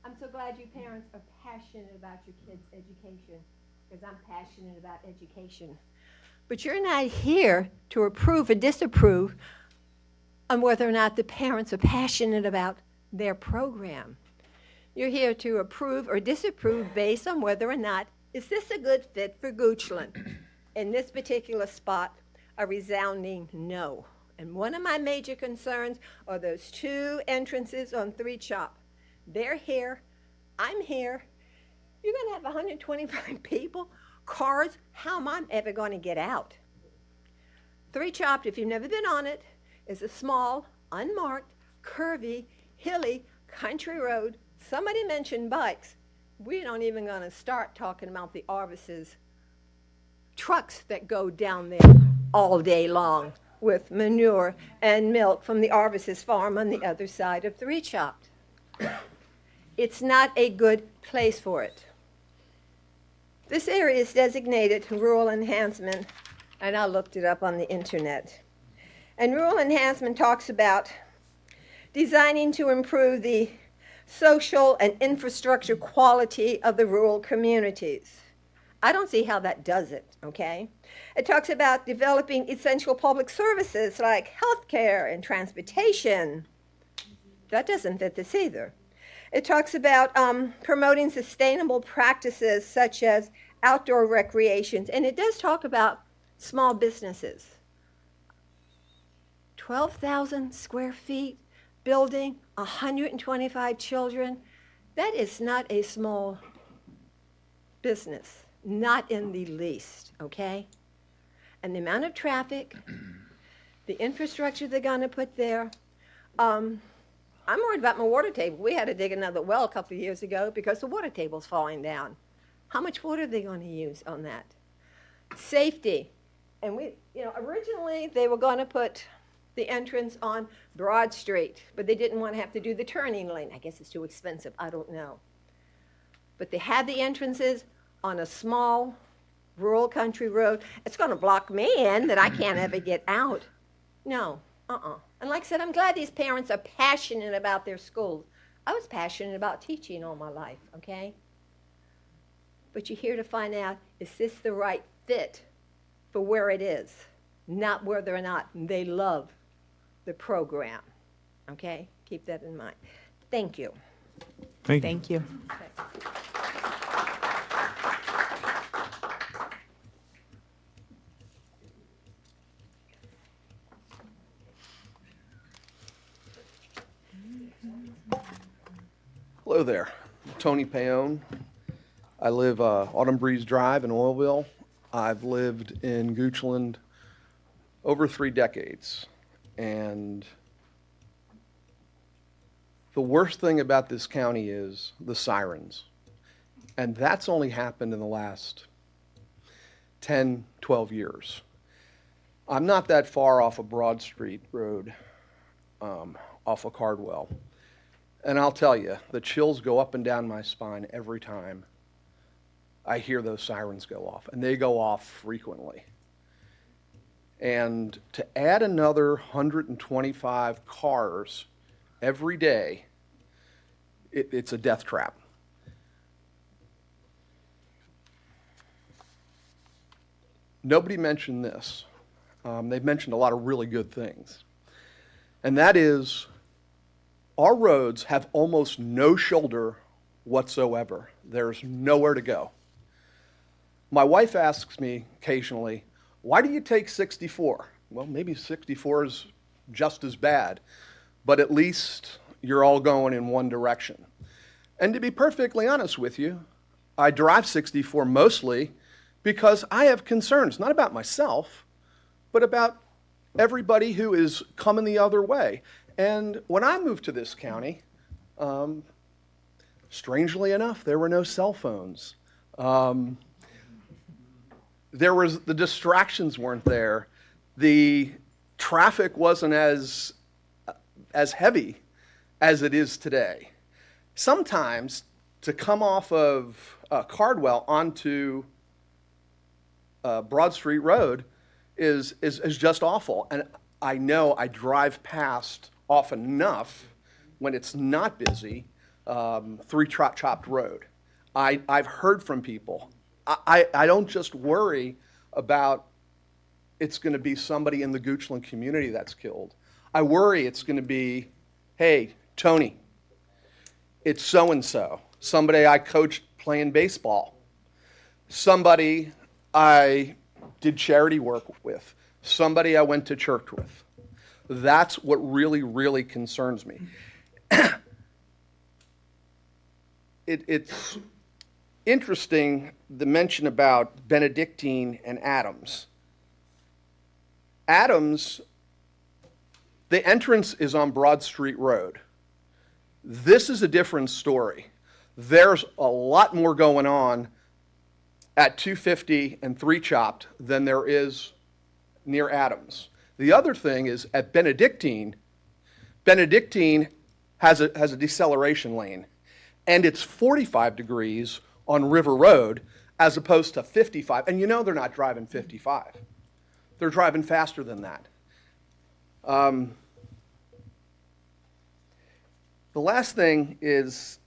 I'm so glad you parents are passionate about your kids' education, because I'm passionate about education. But you're not here to approve or disapprove on whether or not the parents are passionate about their program. You're here to approve or disapprove based on whether or not, is this a good fit for Goochland? In this particular spot, a resounding no. And one of my major concerns are those 2 entrances on Three Chop. They're here, I'm here. You're gonna have 125 people, cars, how am I ever gonna get out? Three Chop, if you've never been on it, is a small, unmarked, curvy, hilly, country road. Somebody mentioned bikes. We don't even gonna start talking about the Arvis's trucks that go down there all day long with manure and milk from the Arvis's farm on the other side of Three Chop. It's not a good place for it. This area is designated rural enhancement, and I looked it up on the internet. And rural enhancement talks about designing to improve the social and infrastructure quality of the rural communities. I don't see how that does it, okay? It talks about developing essential public services like healthcare and transportation. That doesn't fit this either. It talks about promoting sustainable practices such as outdoor recreations, and it does talk about small businesses. 12,000 square feet, building, 125 children. That is not a small business, not in the least, okay? And the amount of traffic, the infrastructure they're gonna put there. I'm worried about my water table. We had to dig another well a couple of years ago because the water table's falling down. How much water are they gonna use on that? Safety. And we, originally they were gonna put the entrance on Broad Street, but they didn't want to have to do the turning lane. I guess it's too expensive, I don't know. But they had the entrances on a small rural country road. It's going to block me in that I can't ever get out. No, And like I said, I'm glad these parents are passionate about their schools. I was passionate about teaching all my life, okay? But you're here to find out, is this the right fit for where it is, not whether or not they love the program, okay? Keep that in mind. Thank you. Thank you. Hello there, Tony Paone. I live Autumn Breeze Drive in Oilville. I've lived in Goochland over 3 decades, and the worst thing about this county is the sirens, and that's only happened in the last 10, 12 years. I'm not that far off of Broad Street Road, off of Cardwell. And I'll tell you, the chills go up and down my spine every time I hear those sirens go off, and they go off frequently. And to add another 125 cars every day, it's a death trap. Nobody mentioned this. They've mentioned a lot of really good things. And that is, our roads have almost no shoulder whatsoever. There's nowhere to go. My wife asks me occasionally, why do you take 64? Well, maybe 64 is just as bad, but at least you're all going in one direction. And to be perfectly honest with you, I drive 64 mostly because I have concerns, not about myself, but about everybody who is coming the other way. And when I moved to this county, strangely enough, there were no cell phones. The distractions weren't there. The traffic wasn't as heavy as it is today. Sometimes to come off of Cardwell onto Broad Street Road is just awful. And I know I drive past often enough when it's not busy, 3 Chopped Road. I've heard from people. I don't just worry about it's going to be somebody in the Goochland community that's killed. I worry it's going to be, hey, Tony, it's so-and-so, somebody I coached playing baseball, somebody I did charity work with, somebody I went to church with. That's what really, really concerns me. It's interesting, the mention about Benedictine and Adams. Adams, the entrance is on Broad Street Road. This is a different story. There's a lot more going on at 250 and 3 Chopped than there is near Adams. The other thing is at Benedictine has a deceleration lane, and it's 45 degrees on River Road as opposed to 55. And you know they're not driving 55. They're driving faster than that. The last thing is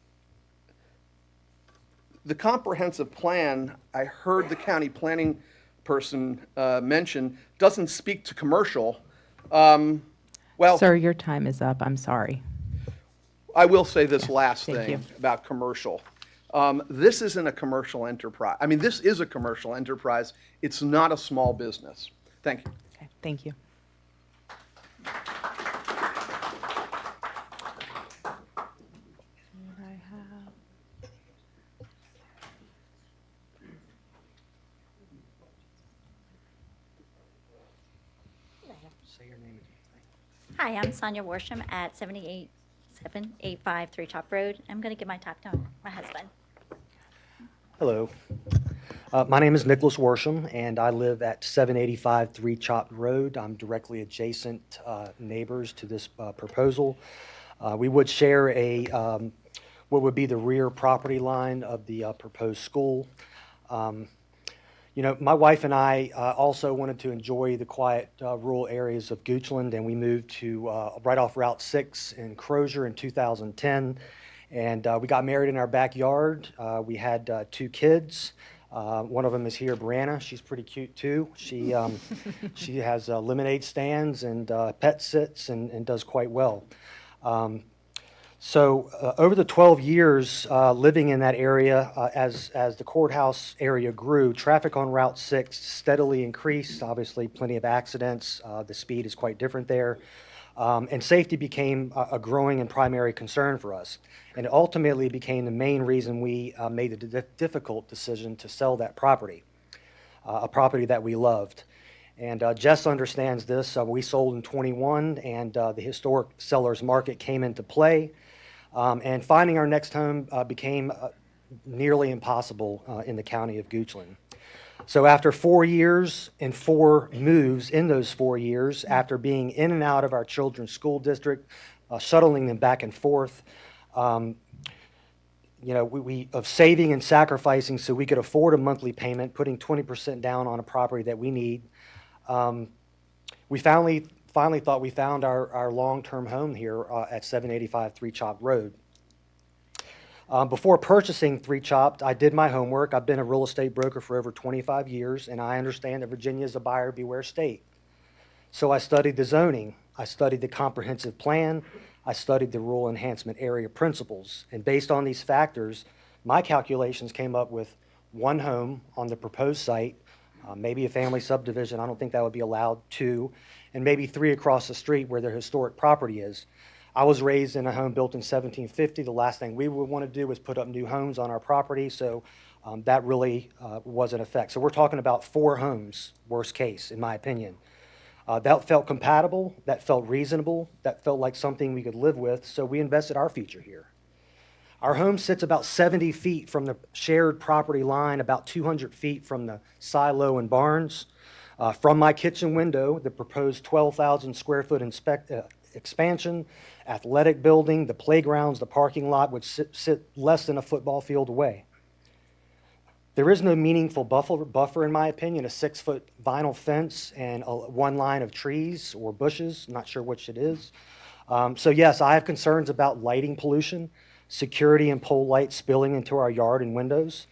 the comprehensive plan. I heard the county planning person mention doesn't speak to commercial. Well, Sir, your time is up. I'm sorry. I will say this last Thank thing you. about commercial. This isn't a commercial enterprise. I mean, this is a commercial enterprise. It's not a small business. Thank you. Okay, thank you. Hi, I'm Sonia Worsham at 78785 3 Chop Road. I'm going to give my talk to my husband. Hello. My name is Nicholas Worsham, and I live at 785 3 Chopped Road. I'm directly adjacent neighbors to this proposal. We would share what would be the rear property line of the proposed school. You know, my wife and I also wanted to enjoy the quiet rural areas of Goochland, and we moved to right off Route 6 in Crozier in 2010. And we got married in our backyard. We had 2 kids. One of them is here, Brianna. She's pretty cute too. She has lemonade stands and pet sits and does quite well. So over the 12 years living in that area, as the courthouse area grew, traffic on Route 6 steadily increased. Obviously, plenty of accidents. The speed is quite different there. And safety became a growing and primary concern for us. And it ultimately became the main reason we made the difficult decision to sell that property, a property that we loved. And Jess understands this. We sold in 21, and the historic seller's market came into play. And finding our next home became nearly impossible in the county of Goochland. So after 4 years and 4 moves in those 4 years, after being in and out of our children's school district, shuttling them back and forth, you know, we of saving and sacrificing so we could afford a monthly payment, putting 20% down on a property that we need, we finally thought we found our long-term home here at 785 Three Chopt Road. Before purchasing Three Chopt, I did my homework. I've been a real estate broker for over 25 years, and I understand that Virginia is a buyer beware state. So I studied the zoning. I studied the comprehensive plan. I studied the rural enhancement area principles. And based on these factors, my calculations came up with 1 home on the proposed site, maybe a family subdivision. I don't think that would be allowed, 2, and maybe 3 across the street where their historic property is. I was raised in a home built in 1750. The last thing we would want to do was put up new homes on our property, so that really was an effect. So we're talking about 4 homes, worst case, in my opinion. That felt compatible, that felt reasonable, that felt like something we could live with, so we invested our future here. Our home sits about 70 feet from the shared property line, about 200 feet from the silo and barns. From my kitchen window, the proposed 12,000 square foot expansion, athletic building, the playgrounds, the parking lot would sit less than a football field away. There is no meaningful buffer, in my opinion, a 6-foot vinyl fence and 1 line of trees or bushes, not sure which it is. So yes, I have concerns about lighting pollution, security and pole lights spilling into our yard and windows.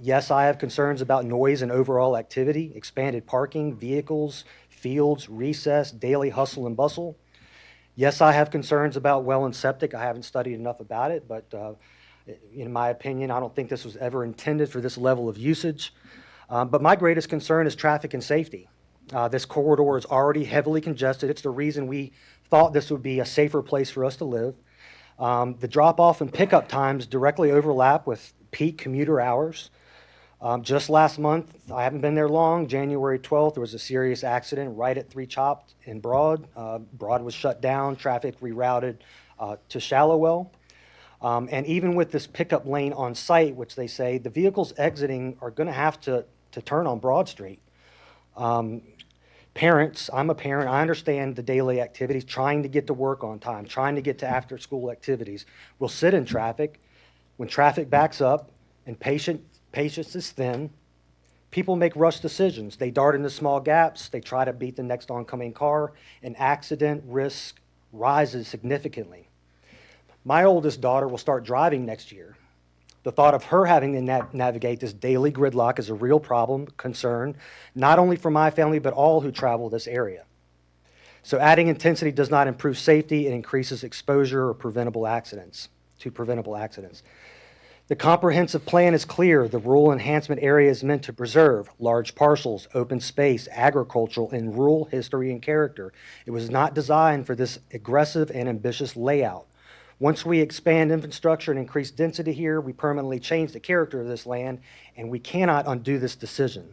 Yes, I have concerns about noise and overall activity, expanded parking, vehicles, fields, recess, daily hustle and bustle. Yes, I have concerns about well and septic. I haven't studied enough about it, but in my opinion, I don't think this was ever intended for this level of usage. But my greatest concern is traffic and safety. This corridor is already heavily congested. It's the reason we thought this would be a safer place for us to live. The drop-off and pickup times directly overlap with peak commuter hours. Just last month, I haven't been there long, January 12th, there was a serious accident right at Three Chopt in Broad. Broad was shut down, traffic rerouted to Shallowwell. And even with this pickup lane on site, which they say, the vehicles exiting are going to have to turn on Broad Street. Parents, I'm a parent, I understand the daily activities, trying to get to work on time, trying to get to after-school activities. We'll sit in traffic. When traffic backs up and patience is thin, people make rush decisions. They dart into small gaps. They try to beat the next oncoming car. And accident risk rises significantly. My oldest daughter will start driving next year. The thought of her having to navigate this daily gridlock is a real problem, concern, not only for my family, but all who travel this area. So adding intensity does not improve safety. It increases exposure or preventable accidents. The comprehensive plan is clear. The rural enhancement area is meant to preserve large parcels, open space, agricultural, and rural history and character. It was not designed for this aggressive and ambitious layout. Once we expand infrastructure and increase density here, we permanently change the character of this land, and we cannot undo this decision.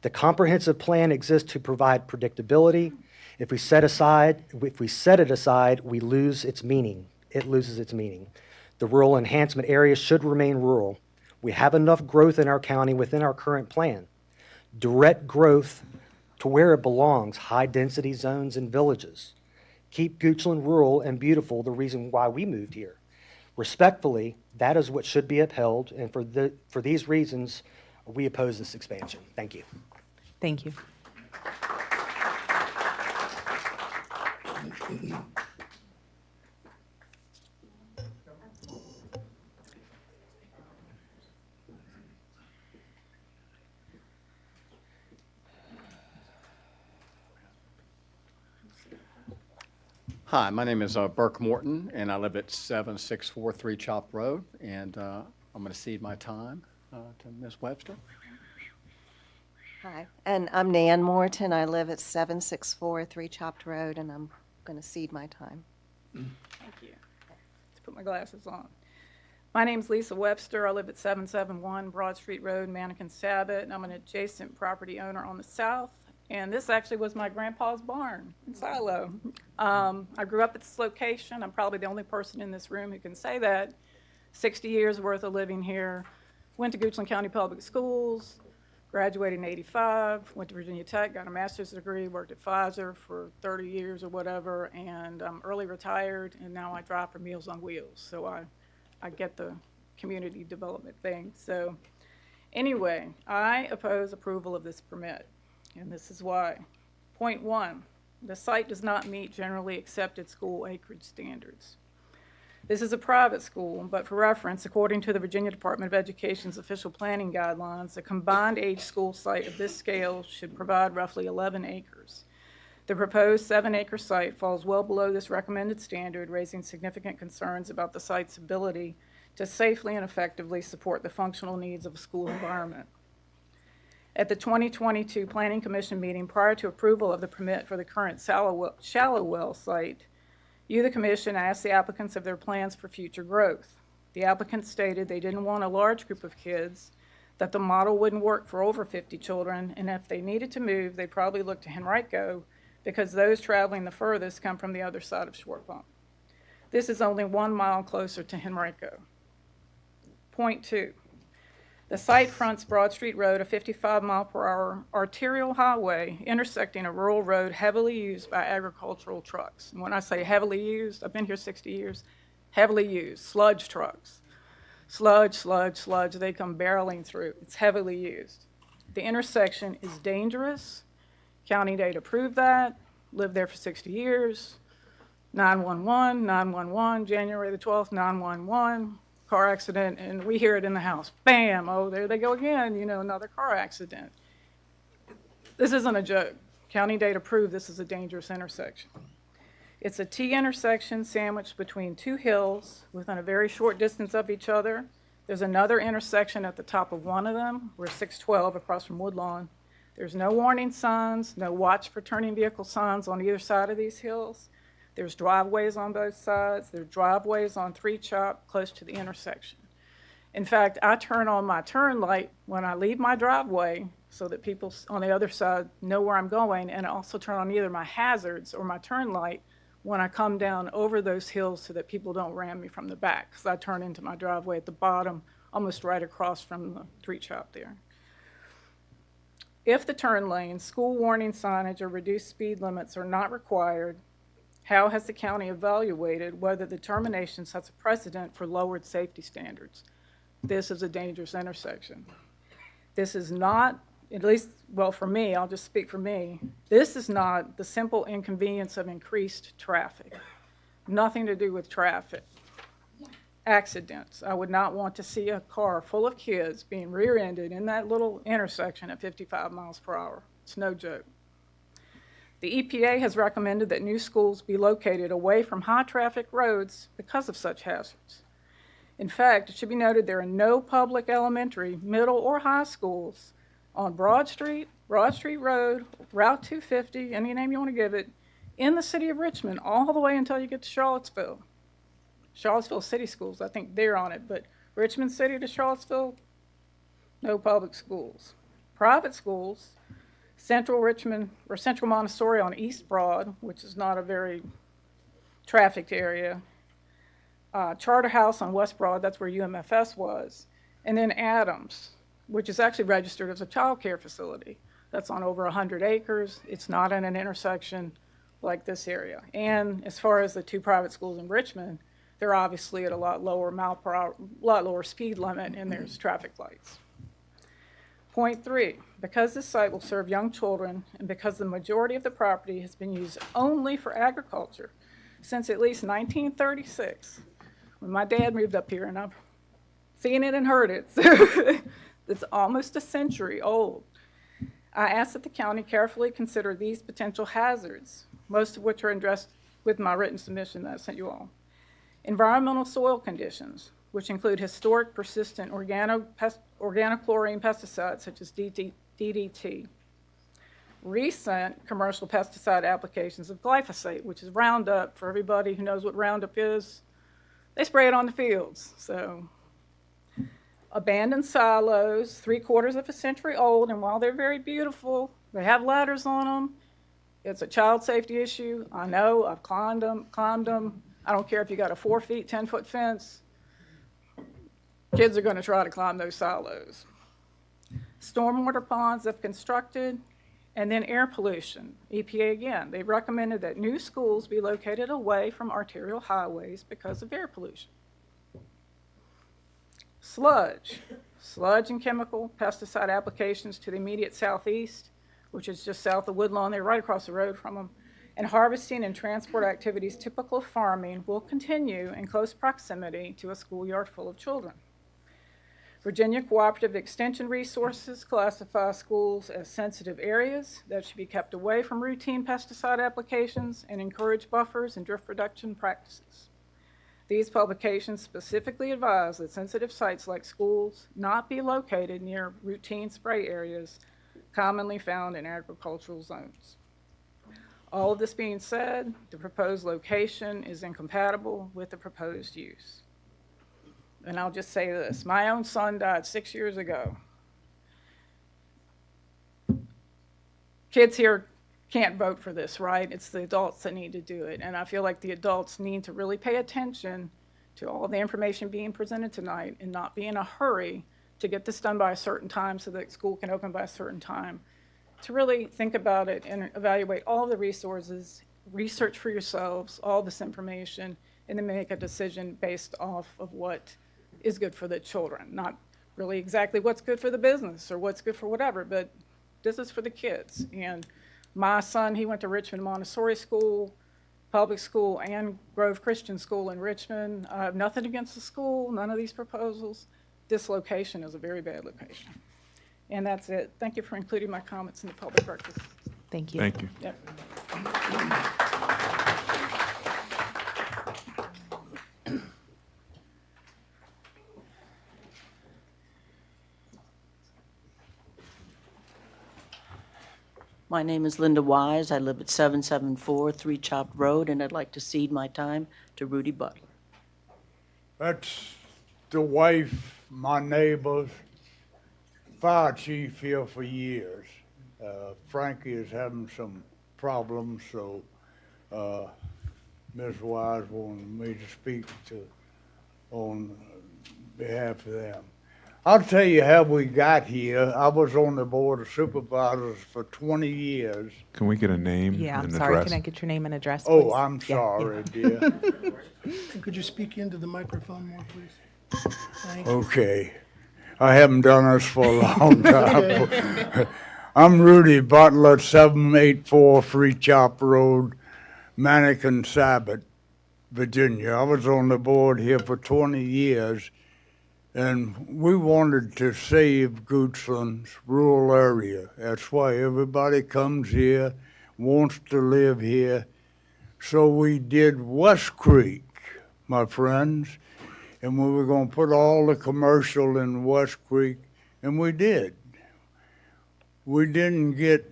The comprehensive plan exists to provide predictability. If we set it aside, we lose its meaning. It loses its meaning. The rural enhancement area should remain rural. We have enough growth in our county within our current plan. Direct growth to where it belongs, high-density zones and villages. Keep Goochland rural and beautiful, the reason why we moved here. Respectfully, that is what should be upheld, and for these reasons, we oppose this expansion. Thank you. Thank you. Hi, my name is Burke Morton, and I live at 7643 Chop Road, and I'm going to cede my time to Ms. Webster. Hi, and I'm Nan Morton. I live at 7643 Chopped Road, and I'm going to cede my time. Thank you. Let's put my glasses on. My name's Lisa Webster. I live at 771 Broad Street Road, Mannequin Sabbath, and I'm an adjacent property owner on the south. And this actually was my grandpa's barn in Silo. I grew up at this location. I'm probably the only person in this room who can say that. 60 years worth of living here. Went to Goochland County Public Schools, graduated in '85, went to Virginia Tech, got a master's degree, worked at Pfizer for 30 years or whatever, and I'm early retired, and now I drive for Meals on Wheels. So I get the community development thing. So anyway, I oppose approval of this permit. And this is why. Point 1, the site does not meet generally accepted school acreage standards. This is a private school, but for reference, according to the Virginia Department of Education's official planning guidelines, a combined age school site of this scale should provide roughly 11 acres. The proposed 7-acre site falls well below this recommended standard, raising significant concerns about the site's ability to safely and effectively support the functional needs of a school environment. At the 2022 Planning Commission meeting prior to approval of the permit for the current shallow well site, you, the commission, asked the applicants of their plans for future growth. The applicants stated they didn't want a large group of kids, that the model wouldn't work for over 50 children, and if they needed to move, they'd probably look to Henrico because those traveling the furthest come from the other side of Short Pump. This is only 1 mile closer to Henrico. Point 2. The site fronts Broad Street Road, a 55-mile-per-hour arterial highway intersecting a rural road heavily used by agricultural trucks. And when I say heavily used, I've been here 60 years, heavily used, sludge trucks. Sludge, sludge, sludge, they come barreling through. It's heavily used. The intersection is dangerous. County data prove that. Lived there for 60 years. 911, 911, January the 12th, 911. Car accident, and we hear it in the house. Bam! Oh, there they go again, you know, another car accident. This isn't a joke. County data prove this is a dangerous intersection. It's a T intersection sandwiched between 2 hills within a very short distance of each other. There's another intersection at the top of one of them. We're 612 across from Woodlawn. There's no warning signs, no watch for turning vehicle signs on either side of these hills. There's driveways on both sides. There's driveways on 3 Chop close to the intersection. In fact, I turn on my turn light when I leave my driveway so that people on the other side know where I'm going, and I also turn on either my hazards or my turn light when I come down over those hills so that people don't ram me from the back, because I turn into my driveway at the bottom, almost right across from the 3 Chop there. If the turn lanes, school warning signage, or reduced speed limits are not required, how has the county evaluated whether the termination sets a precedent for lowered safety standards? This is a dangerous intersection. This is not, at least, well, for me, I'll just speak for me, this is not the simple inconvenience of increased traffic. Nothing to do with traffic. Accidents. I would not want to see a car full of kids being rear-ended in that little intersection at 55 miles per hour. It's no joke. The EPA has recommended that new schools be located away from high-traffic roads because of such hazards. In fact, it should be noted there are no public elementary, middle, or high schools on Broad Street Road, Route 250, any name you want to give it, in the city of Richmond, all the way until you get to Charlottesville. Charlottesville City Schools, I think they're on it, but Richmond City to Charlottesville, no public schools. Private schools, Central Richmond, or Central Montessori on East Broad, which is not a very trafficked area. Charter House on West Broad, that's where UMFS was. And then Adams, which is actually registered as a child care facility. That's on over 100 acres. It's not in an intersection like this area. And as far as the 2 private schools in Richmond, they're obviously at a lot lower mile per hour, lot lower speed limit, and there's traffic lights. Point 3, because this site will serve young children and because the majority of the property has been used only for agriculture since at least 1936, when my dad moved up here, and I've seen it and heard it, so it's almost a century old. I ask that the county carefully consider these potential hazards, most of which are addressed with my written submission that I sent you all. Environmental soil conditions, which include historic persistent organochlorine pesticides such as DDT. Recent commercial pesticide applications of glyphosate, which is Roundup. For everybody who knows what Roundup is, they spray it on the fields. So, abandoned silos, 3/4 of a century old, and while they're very beautiful, they have ladders on them. It's a child safety issue. I know, I've climbed them. I don't care if you got a 4 feet, 10-foot fence. Kids are going to try to climb those silos. Stormwater ponds, if constructed, and then air pollution. EPA again, they recommended that new schools be located away from arterial highways because of air pollution. Sludge and chemical pesticide applications to the immediate southeast, which is just south of Woodlawn, they're right across the road from them, and harvesting and transport activities typical of farming will continue in close proximity to a schoolyard full of children. Virginia Cooperative Extension Resources classify schools as sensitive areas that should be kept away from routine pesticide applications and encourage buffers and drift reduction practices. These publications specifically advise that sensitive sites like schools not be located near routine spray areas commonly found in agricultural zones. All of this being said, the proposed location is incompatible with the proposed use. And I'll just say this, my own son died 6 years ago. Kids here can't vote for this, right? It's the adults that need to do it. And I feel like the adults need to really pay attention to all the information being presented tonight and not be in a hurry to get this done by a certain time so that school can open by a certain time. To really think about it and evaluate all the resources, research for yourselves all this information, and then make a decision based off of what is good for the children. Not really exactly what's good for the business or what's good for whatever, but this is for the kids. And my son, he went to Richmond Montessori School, public school, and Grove Christian School in Richmond. I have nothing against the school, none of these proposals. This location is a very bad location. And that's it. Thank you for including my comments in the public record. Thank you. Thank you. Yep. My name is Linda Wise. I live at 774 Three Chopped Road, and I'd like to cede my time to Rudy Butler. That's the wife, my neighbor's fire chief here for years. Frankie is having some problems, so Ms. Wise wanted me to speak on behalf of them. I'll tell you how we got here. I was on the board of supervisors for 20 years. Can we get a name Yeah, I'm and sorry. address? Can I get your name and address, please? Oh, I'm Yeah, sorry, yeah. dear. Could you speak into the microphone more, please? Thank you. Okay. I haven't done this for a long time. I'm Rudy Butler, 784 Free Chop Road, Mannequin Sabbath, Virginia. I was on the board here for 20 years, and we wanted to save Goochland's rural area. That's why everybody comes here, wants to live here. So we did West Creek, my friends, and we were going to put all the commercial in West Creek, and we did. We didn't get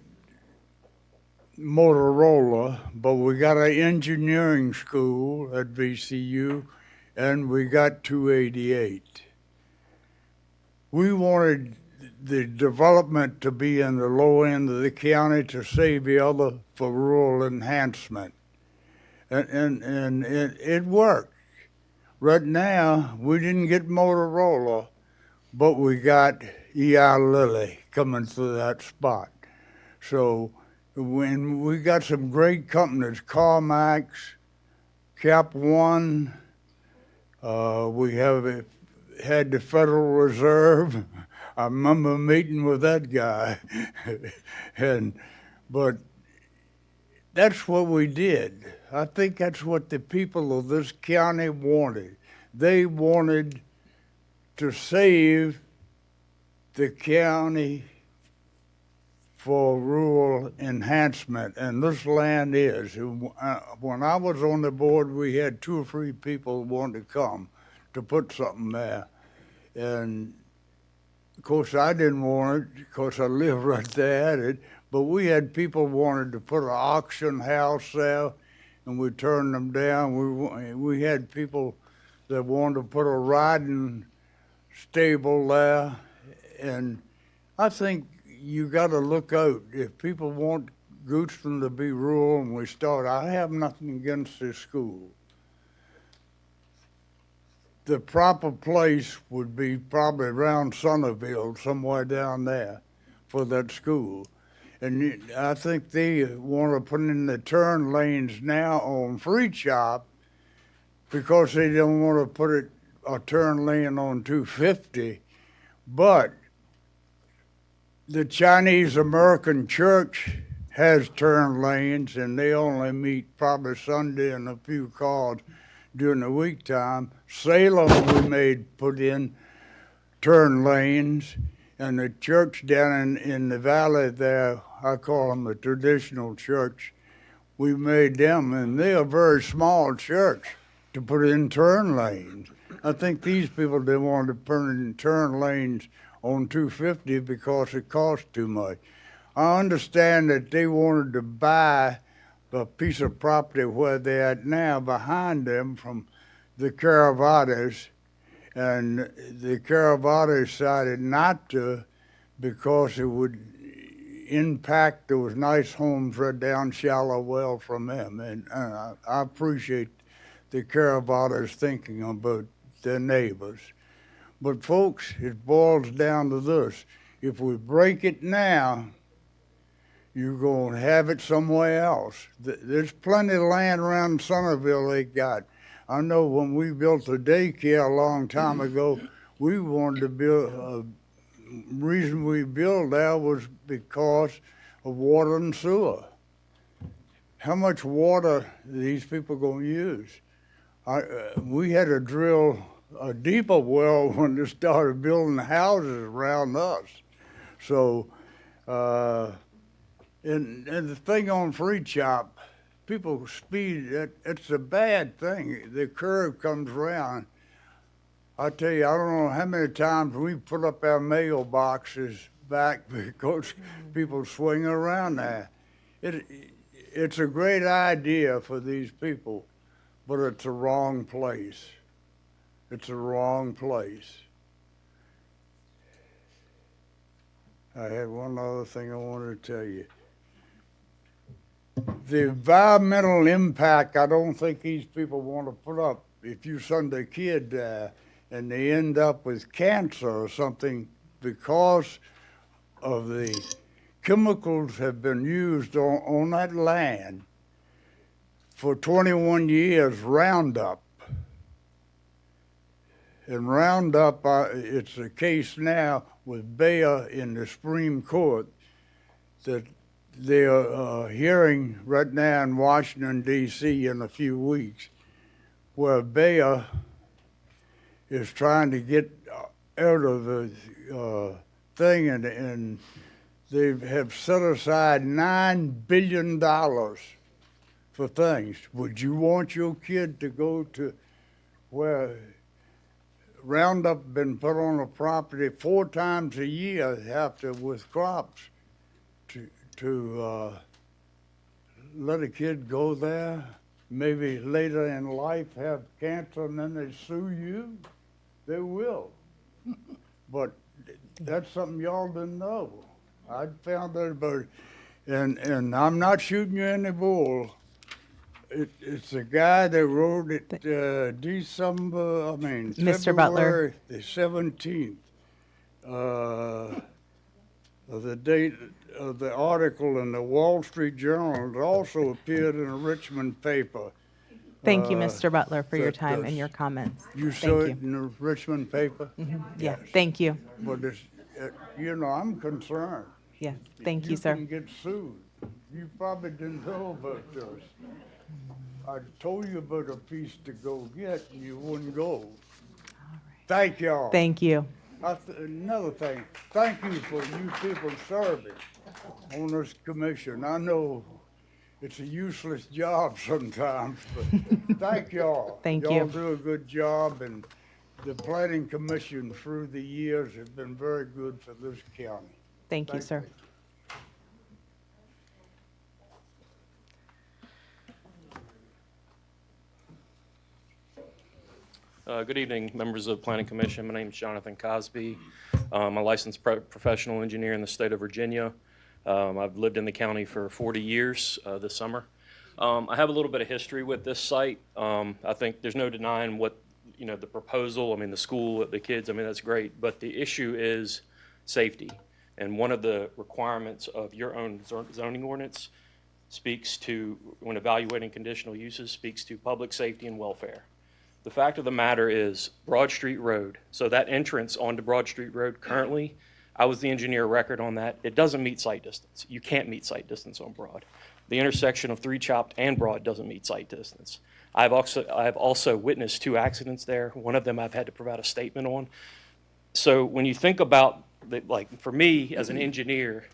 Motorola, but we got an engineering school at VCU, and we got 288. We wanted the development to be in the low end of the county to save the other for rural enhancement. And it worked. Right now, we didn't get Motorola, but we got E.I. Lilly coming through that spot. So when we got some great companies, CarMax, Cap One, we have had the Federal Reserve. I remember meeting with that guy. But that's what we did. I think that's what the people of this county wanted. They wanted to save the county for rural enhancement, and this land is. When I was on the board, we had 2 or 3 people who wanted to come to put something there. And of course, I didn't want it because I live right there at it, but we had people wanted to put an auction house there, and we turned them down. We had people that wanted to put a riding stable there, and I think you got to look out. If people want Goochland to be rural and we start, I have nothing against this school. The proper place would be probably around Centerville, somewhere down there, for that school. And I think they want to put in the turn lanes now on Free Chop because they don't want to put a turn lane on 250. But the Chinese American Church has turn lanes, and they only meet probably Sunday and a few cars during the week time. Salem, we put in turn lanes, and the church down in the valley there, I call them a traditional church, we made them, and they're a very small church to put in turn lanes. I think these people, they wanted to put in turn lanes on 250 because it cost too much. I understand that they wanted to buy a piece of property where they're at now behind them from the Caravatas, and the Caravatas decided not to because it would impact those nice homes right down Shallow Well from them. And I appreciate the Caravatas thinking about their neighbors. But folks, it boils down to this. If we break it now, you're going to have it somewhere else. There's plenty of land around Centerville they got. I know when we built a daycare a long time ago, we wanted to build, reason we built there was because of water and sewer. How much water are these people going to use? We had to drill a deeper well when they started building houses around us. So, and the thing on Free Chop, people speed, it's a bad thing. The curve comes around. I tell you, I don't know how many times we put up our mailboxes back because people swing around there. It's a great idea for these people, but it's the wrong place. It's the wrong place. I had one other thing I wanted to tell you. The environmental impact, I don't think these people want to put up. If you send a kid and they end up with cancer or something because of the chemicals have been used on that land for 21 years, Roundup. And Roundup, it's a case now with Bayer in the Supreme Court that they are hearing right now in Washington, D.C. in a few weeks, where Bayer is trying to get out of the thing, and they have set aside $9 billion for things. Would you want your kid to go to where Roundup been put on a property 4 times a year after with crops to let a kid go there, maybe later in life have cancer and then they sue you? They will. But that's something y'all didn't know. I found out about it. And I'm not shooting you any bull. It's a guy that wrote it Mr. Butler. February the 17th. Of the date of the article in the Wall Street Journal. It also appeared in a Richmond paper. Thank you, Mr. Butler, for your time and your comments. You Thank saw you. it in the Richmond paper? Yeah, thank you. But you know, I'm concerned. Yeah, thank you, sir. You can get sued. You probably didn't know about this. I told you about a piece to go get, and you wouldn't go. Thank y'all. Thank you. Another thing, thank you for you people serving on this commission. I know it's a useless job sometimes, but thank y'all. Thank Y'all you. do a good job, and the planning commission through the years has been very good for this county. Thank you, sir. Good evening, members of the Planning Commission. My name is Jonathan Cosby. I'm a licensed professional engineer in the state of Virginia. I've lived in the county for 40 years this summer. I have a little bit of history with this site. I think there's no denying what, you know, the proposal, I mean, the school, the kids, I mean, that's great. But the issue is safety. And one of the requirements of your own zoning ordinance speaks to, when evaluating conditional uses, speaks to public safety and welfare. The fact of the matter is Broad Street Road, so that entrance onto Broad Street Road currently, I was the engineer of record on that. It doesn't meet site distance. You can't meet site distance on Broad. The intersection of 3 Chopped and Broad doesn't meet site distance. I've also witnessed 2 accidents there. One of them I've had to provide a statement on. So when you think about, like, for me as an engineer,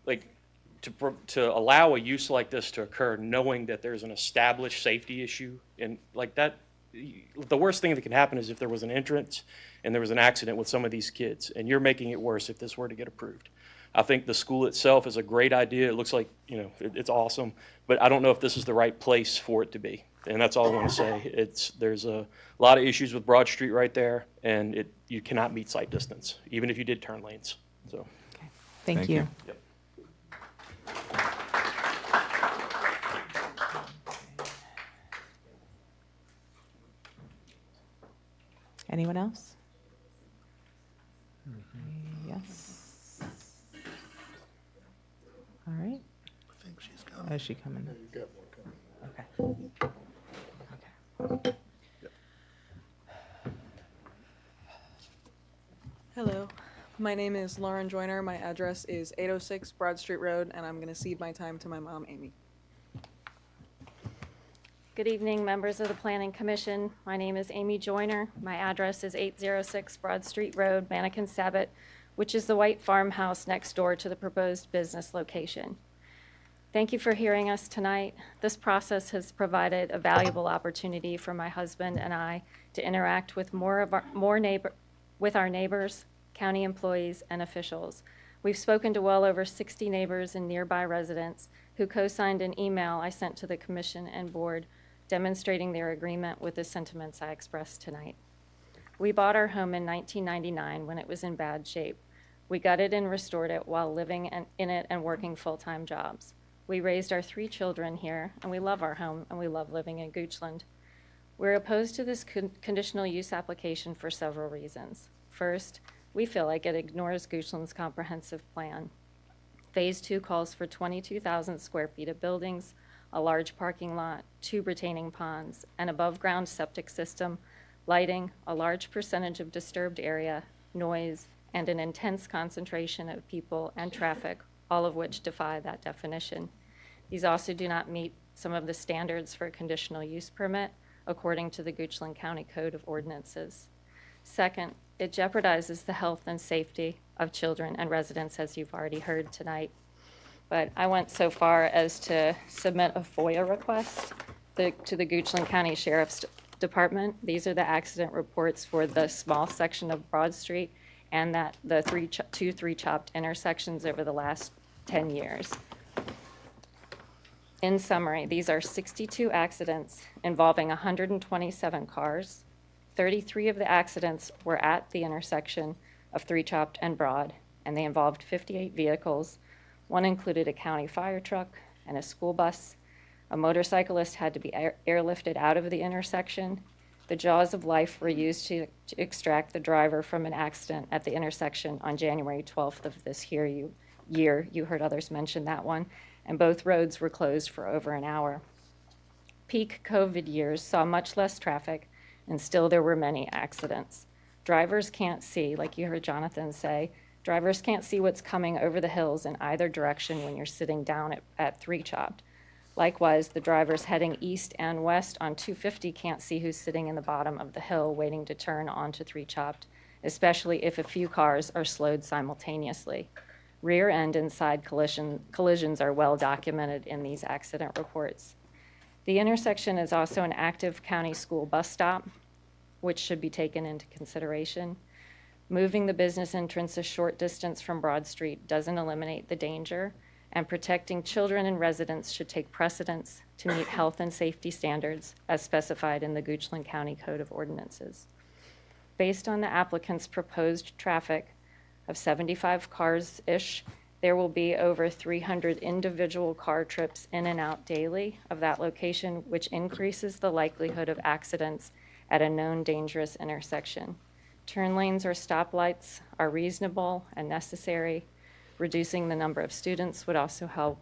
like, to allow a use like this to occur, knowing that there's an established safety issue, and like that, the worst thing that can happen is if there was an entrance and there was an accident with some of these kids, and you're making it worse if this were to get approved. I think the school itself is a great idea. It looks like, you know, it's awesome, but I don't know if this is the right place for it to be. And that's all I want to say. There's a lot of issues with Broad Street right there, and you cannot meet site distance, even if you did turn lanes. So, Thank you. Yep. Anyone else? Yes. All right. I think she's coming. Oh, is she coming? You got one coming. Okay. Hello, my name is Lauren Joyner. My address is 806 Broad Street Road, and I'm going to cede my time to my mom, Amy. Good evening, members of the Planning Commission. My name is Amy Joyner. My address is 806 Broad Street Road, Manikin-Sabot, which is the white farmhouse next door to the proposed business location. Thank you for hearing us tonight. This process has provided a valuable opportunity for my husband and I to interact with with our neighbors, county employees, and officials. We've spoken to well over 60 neighbors and nearby residents who co-signed an email I sent to the Commission and Board demonstrating their agreement with the sentiments I expressed tonight. We bought our home in 1999 when it was in bad shape. We gutted and restored it while living in it and working full-time jobs. We raised our 3 children here, and we love our home, and we love living in Goochland. We're opposed to this conditional use application for several reasons. First, we feel like it ignores Goochland's comprehensive plan. Phase 2 calls for 22,000 square feet of buildings, a large parking lot, 2 retaining ponds, an above-ground septic system, lighting, a large percentage of disturbed area, noise, and an intense concentration of people and traffic, all of which defy that definition. These also do not meet some of the standards for a conditional use permit, according to the Goochland County Code of Ordinances. Second, it jeopardizes the health and safety of children and residents, as you've already heard tonight. But I went so far as to submit a FOIA request to the Goochland County Sheriff's Department. These are the accident reports for the small section of Broad Street and the 2 3 Chopped intersections over the last 10 years. In summary, these are 62 accidents involving 127 cars. 33 of the accidents were at the intersection of 3 Chopped and Broad, and they involved 58 vehicles. One included a county fire truck and a school bus. A motorcyclist had to be airlifted out of the intersection. The jaws of life were used to extract the driver from an accident at the intersection on January 12th of this year. You heard others mention that one. And both roads were closed for over an hour. Peak COVID years saw much less traffic, and still there were many accidents. Drivers can't see, like you heard Jonathan say, drivers can't see what's coming over the hills in either direction when you're sitting down at 3 Chopped. Likewise, the drivers heading east and west on 250 can't see who's sitting in the bottom of the hill waiting to turn onto 3 Chopped, especially if a few cars are slowed simultaneously. Rear end and side collisions are well documented in these accident reports. The intersection is also an active county school bus stop, which should be taken into consideration. Moving the business entrance a short distance from Broad Street doesn't eliminate the danger, and protecting children and residents should take precedence to meet health and safety standards as specified in the Goochland County Code of Ordinances. Based on the applicant's proposed traffic of 75 cars-ish, there will be over 300 individual car trips in and out daily of that location, which increases the likelihood of accidents at a known dangerous intersection. Turn lanes or stoplights are reasonable and necessary. Reducing the number of students would also help.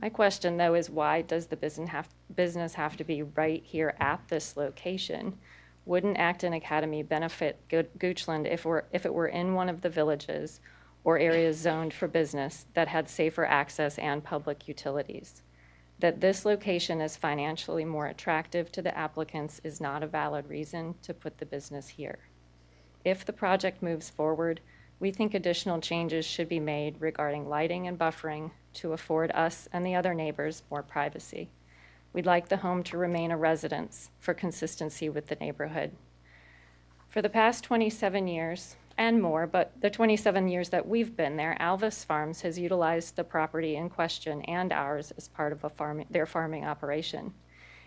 My question, though, is why does the business have to be right here at this location? Wouldn't Acton Academy benefit Goochland if it were in one of the villages or areas zoned for business that had safer access and public utilities? That this location is financially more attractive to the applicants is not a valid reason to put the business here. If the project moves forward, we think additional changes should be made regarding lighting and buffering to afford us and the other neighbors more privacy. We'd like the home to remain a residence for consistency with the neighborhood. For the past 27 years and more, but the 27 years that we've been there, Alvis Farms has utilized the property in question and ours as part of their farming operation.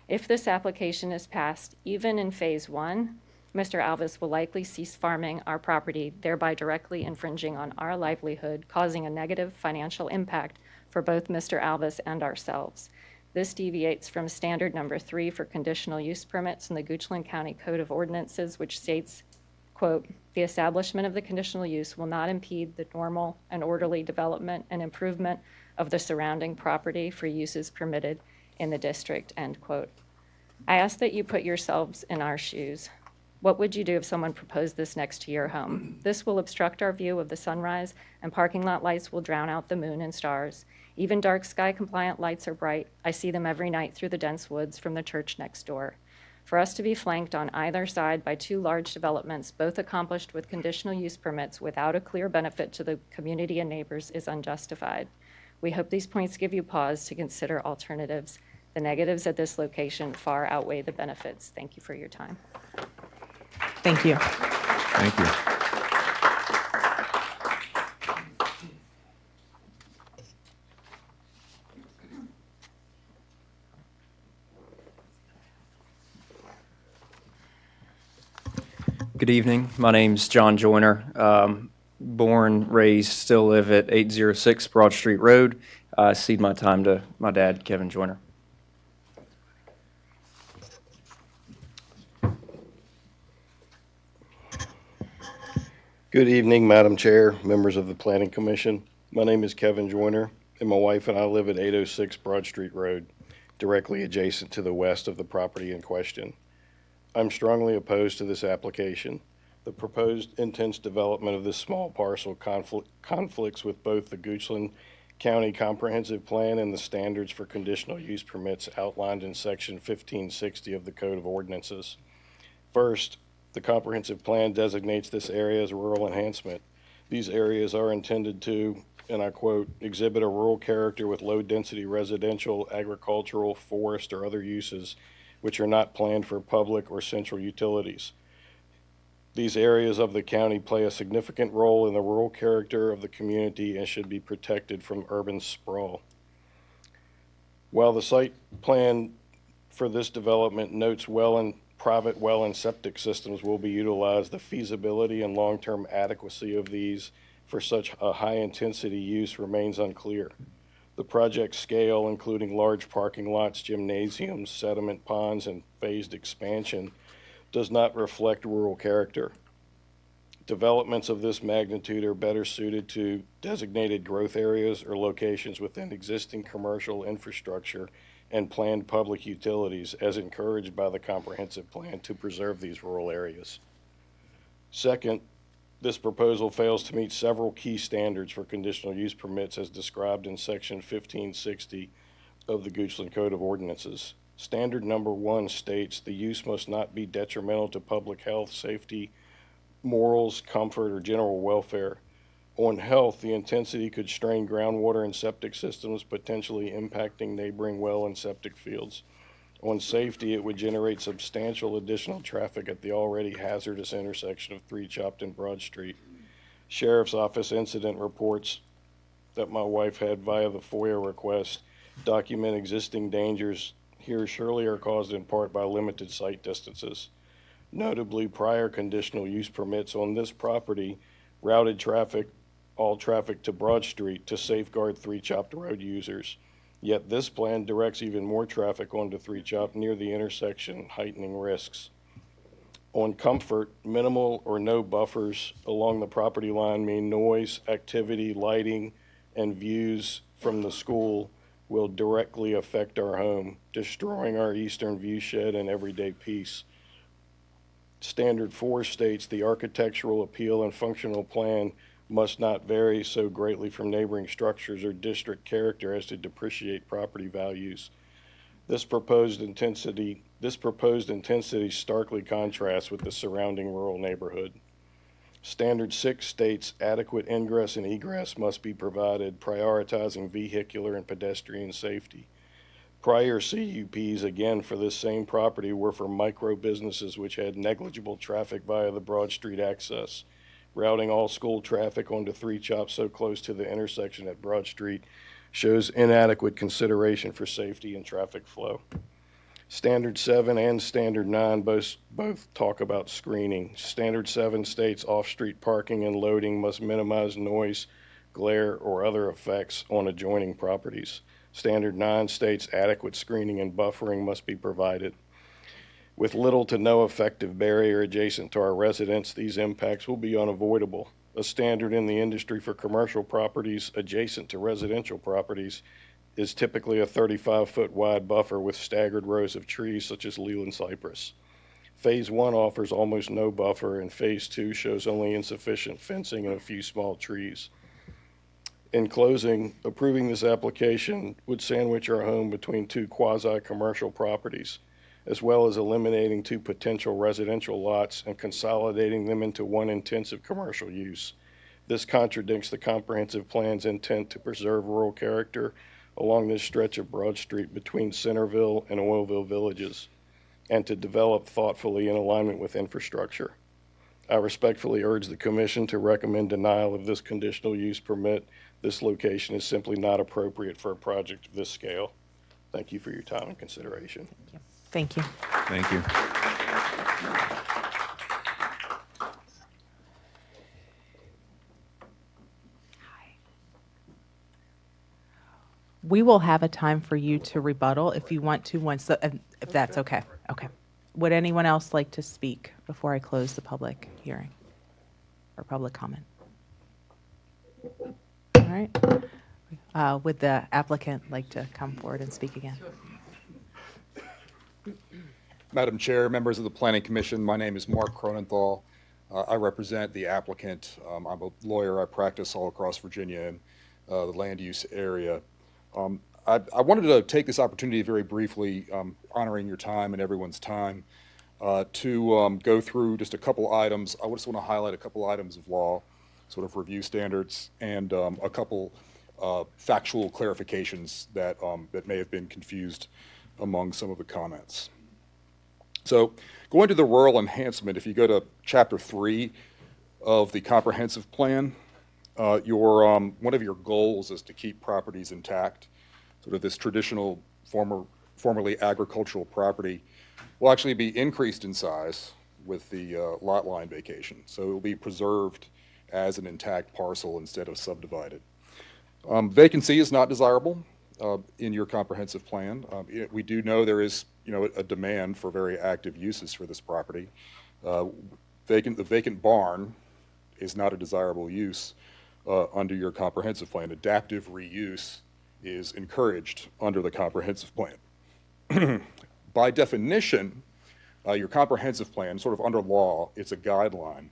If this application is passed, even in phase 1, Mr. Alvis will likely cease farming our property, thereby directly infringing on our livelihood, causing a negative financial impact for both Mr. Alvis and ourselves. This deviates from standard number 3 for conditional use permits in the Goochland County Code of Ordinances, which states, quote, "The establishment of the conditional use will not impede the normal and orderly development and improvement of the surrounding property for uses permitted in the district," end quote. I ask that you put yourselves in our shoes. What would you do if someone proposed this next to your home? This will obstruct our view of the sunrise, and parking lot lights will drown out the moon and stars. Even dark sky compliant lights are bright. I see them every night through the dense woods from the church next door. For us to be flanked on either side by 2 large developments, both accomplished with conditional use permits without a clear benefit to the community and neighbors, is unjustified. We hope these points give you pause to consider alternatives. The negatives at this location far outweigh the benefits. Thank you for your time. Thank you. Thank you. Good evening. My name's John Joyner. Born, raised, still live at 806 Broad Street Road. I cede my time to my dad, Kevin Joyner. Good evening, Madam Chair, members of the Planning Commission. My name is Kevin Joyner, and my wife and I live at 806 Broad Street Road, directly adjacent to the west of the property in question. I'm strongly opposed to this application. The proposed intense development of this small parcel conflicts with both the Goochland County Comprehensive Plan and the standards for conditional use permits outlined in Section 1560 of the Code of Ordinances. First, the comprehensive plan designates this area as rural enhancement. These areas are intended to, and I quote, "exhibit a rural character with low-density residential, agricultural, forest, or other uses which are not planned for public or central utilities." These areas of the county play a significant role in the rural character of the community and should be protected from urban sprawl. While the site plan for this development notes private well and septic systems will be utilized, the feasibility and long-term adequacy of these for such a high-intensity use remains unclear. The project scale, including large parking lots, gymnasiums, sediment ponds, and phased expansion, does not reflect rural character. Developments of this magnitude are better suited to designated growth areas or locations within existing commercial infrastructure and planned public utilities, as encouraged by the comprehensive plan to preserve these rural areas. Second, this proposal fails to meet several key standards for conditional use permits as described in Section 1560 of the Goochland Code of Ordinances. Standard number 1 states the use must not be detrimental to public health, safety, morals, comfort, or general welfare. On health, the intensity could strain groundwater and septic systems, potentially impacting neighboring well and septic fields. On safety, it would generate substantial additional traffic at the already hazardous intersection of 3 Chopped and Broad Street. Sheriff's Office incident reports that my wife had via the FOIA request document existing dangers here surely are caused in part by limited sight distances. Notably, prior conditional use permits on this property routed all traffic to Broad Street to safeguard 3 Chopped Road users. Yet this plan directs even more traffic onto 3 Chopped near the intersection, heightening risks. On comfort, minimal or no buffers along the property line mean noise, activity, lighting, and views from the school will directly affect our home, destroying our eastern view shed and everyday peace. Standard 4 states the architectural appeal and functional plan must not vary so greatly from neighboring structures or district character as to depreciate property values. This proposed intensity starkly contrasts with the surrounding rural neighborhood. Standard 6 states adequate ingress and egress must be provided, prioritizing vehicular and pedestrian safety. Prior CUPs, again for this same property, were for micro businesses which had negligible traffic via the Broad Street access. Routing all school traffic onto 3 Chopped so close to the intersection at Broad Street shows inadequate consideration for safety and traffic flow. Standard 7 and Standard 9 both talk about screening. Standard 7 states off-street parking and loading must minimize noise, glare, or other effects on adjoining properties. Standard 9 states adequate screening and buffering must be provided. With little to no effective barrier adjacent to our residents, these impacts will be unavoidable. A standard in the industry for commercial properties adjacent to residential properties is typically a 35-foot wide buffer with staggered rows of trees such as Leland cypress. Phase 1 offers almost no buffer, and Phase 2 shows only insufficient fencing and a few small trees. In closing, approving this application would sandwich our home between 2 quasi-commercial properties, as well as eliminating 2 potential residential lots and consolidating them into 1 intensive commercial use. This contradicts the comprehensive plan's intent to preserve rural character along this stretch of Broad Street between Centerville and Oilville villages, and to develop thoughtfully in alignment with infrastructure. I respectfully urge the Commission to recommend denial of this conditional use permit. This location is simply not appropriate for a project of this scale. Thank you for your time and consideration. Thank you. Thank you. We will have a time for you to rebuttal if you want to once, if that's okay. Okay. Would anyone else like to speak before I close the public hearing or public comment? All right. Would the applicant like to come forward and speak again? Madam Chair, members of the Planning Commission, my name is Mark Cronenthal. I represent the applicant. I'm a lawyer. I practice all across Virginia and the land use area. I wanted to take this opportunity very briefly, honoring your time and everyone's time, to go through just a couple items. I just want to highlight a couple items of law, sort of review standards, and a couple factual clarifications that may have been confused among some of the comments. So going to the rural enhancement, if you go to Chapter 3 of the comprehensive plan, one of your goals is to keep properties intact. Sort of this traditional formerly agricultural property will actually be increased in size with the lot line vacation. So it will be preserved as an intact parcel instead of subdivided. Vacancy is not desirable in your comprehensive plan. We do know there is, a demand for very active uses for this property. The vacant barn is not a desirable use under your comprehensive plan. Adaptive reuse is encouraged under the comprehensive plan. By definition, your comprehensive plan, sort of under law, it's a guideline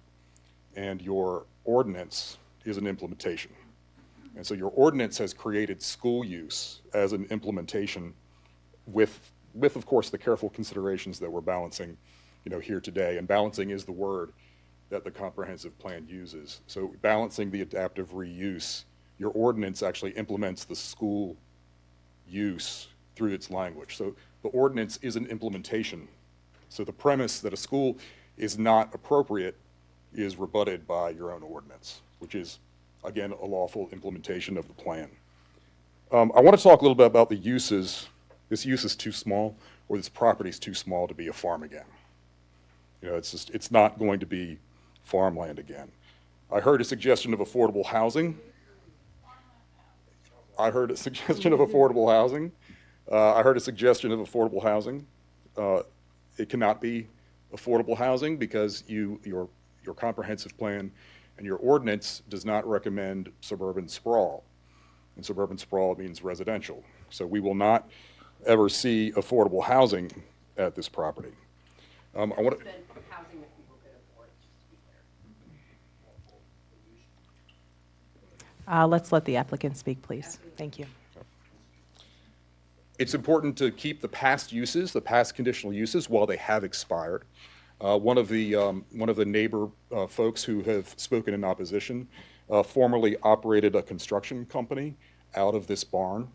and your ordinance is an implementation. And so your ordinance has created school use as an implementation with of course, the careful considerations that we're balancing, here today. And balancing is the word that the comprehensive plan uses. So balancing the adaptive reuse, your ordinance actually implements the school use through its language. So the ordinance is an implementation. So the premise that a school is not appropriate is rebutted by your own ordinance, which is, again, a lawful implementation of the plan. I want to talk a little bit about the uses. This use is too small, or this property is too small to be a farm again. It's not going to be farmland again. I heard a suggestion of affordable housing. I heard a suggestion of affordable housing. It cannot be affordable housing because your comprehensive plan and your ordinance does not recommend suburban sprawl. And suburban sprawl means residential. So we will not ever see affordable housing at this property. I want to. Let's let the applicant speak, please. Thank you. It's important to keep the past uses, the past conditional uses, while they have expired. One of the neighbor folks who have spoken in opposition formerly operated a construction company out of this barn.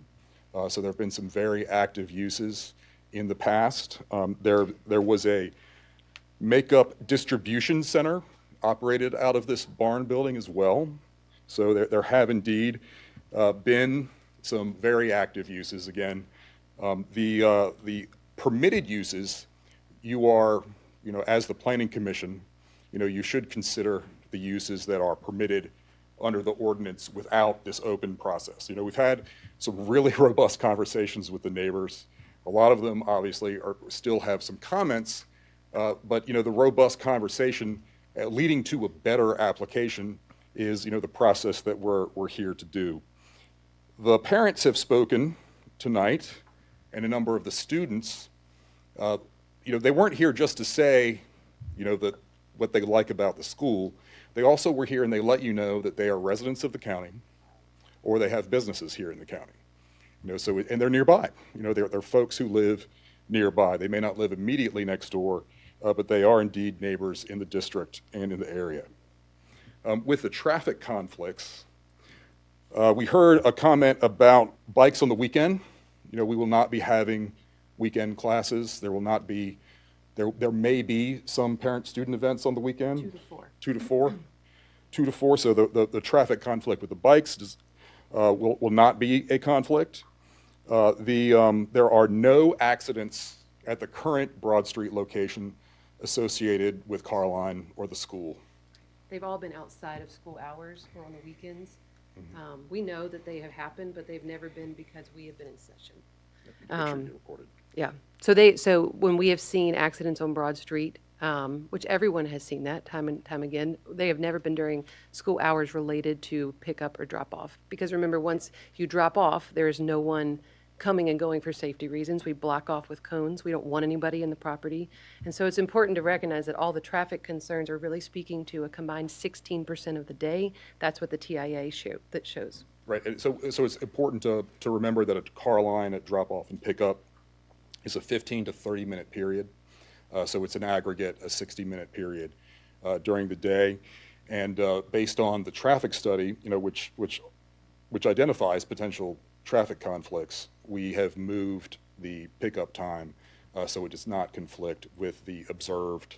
So there have been some very active uses in the past. There was a makeup distribution center operated out of this barn building as well. So there have indeed been some very active uses. Again, the permitted uses, you are, as the Planning Commission, you should consider the uses that are permitted under the ordinance without this open process. We've had some really robust conversations with the neighbors. A lot of them obviously still have some comments, but the robust conversation leading to a better application is the process that we're here to do. The parents have spoken tonight, and a number of the students. They weren't here just to say, that what they like about the school. They also were here and they let you know that they are residents of the county, or they have businesses here in the county. And they're nearby. They're folks who live nearby. They may not live immediately next door, but they are indeed neighbors in the district and in the area. With the traffic conflicts, we heard a comment about bikes on the weekend. We will not be having weekend classes. There will not be, there may be some parent-student events on the weekend. 2 to 4. 2 to 4. 2 to 4. So the traffic conflict with the bikes will not be a conflict. There are no accidents at the current Broad Street location associated with Carline or the school. They've all been outside of school hours or on the weekends. We know that they have happened, but they've never been because we have been in session. Yeah. So when we have seen accidents on Broad Street, which everyone has seen that time and time again, they have never been during school hours related to pickup or drop off. Because remember, once you drop off, there is no one coming and going for safety reasons. We block off with cones. We don't want anybody in the property. And so it's important to recognize that all the traffic concerns are really speaking to a combined 16% of the day. That's what the TIA shows. Right. And so it's important to remember that a car line at drop off and pickup is a 15 to 30 minute period. So it's an aggregate, a 60-minute period during the day. And based on the traffic study, which identifies potential traffic conflicts, we have moved the pickup time so it does not conflict with the observed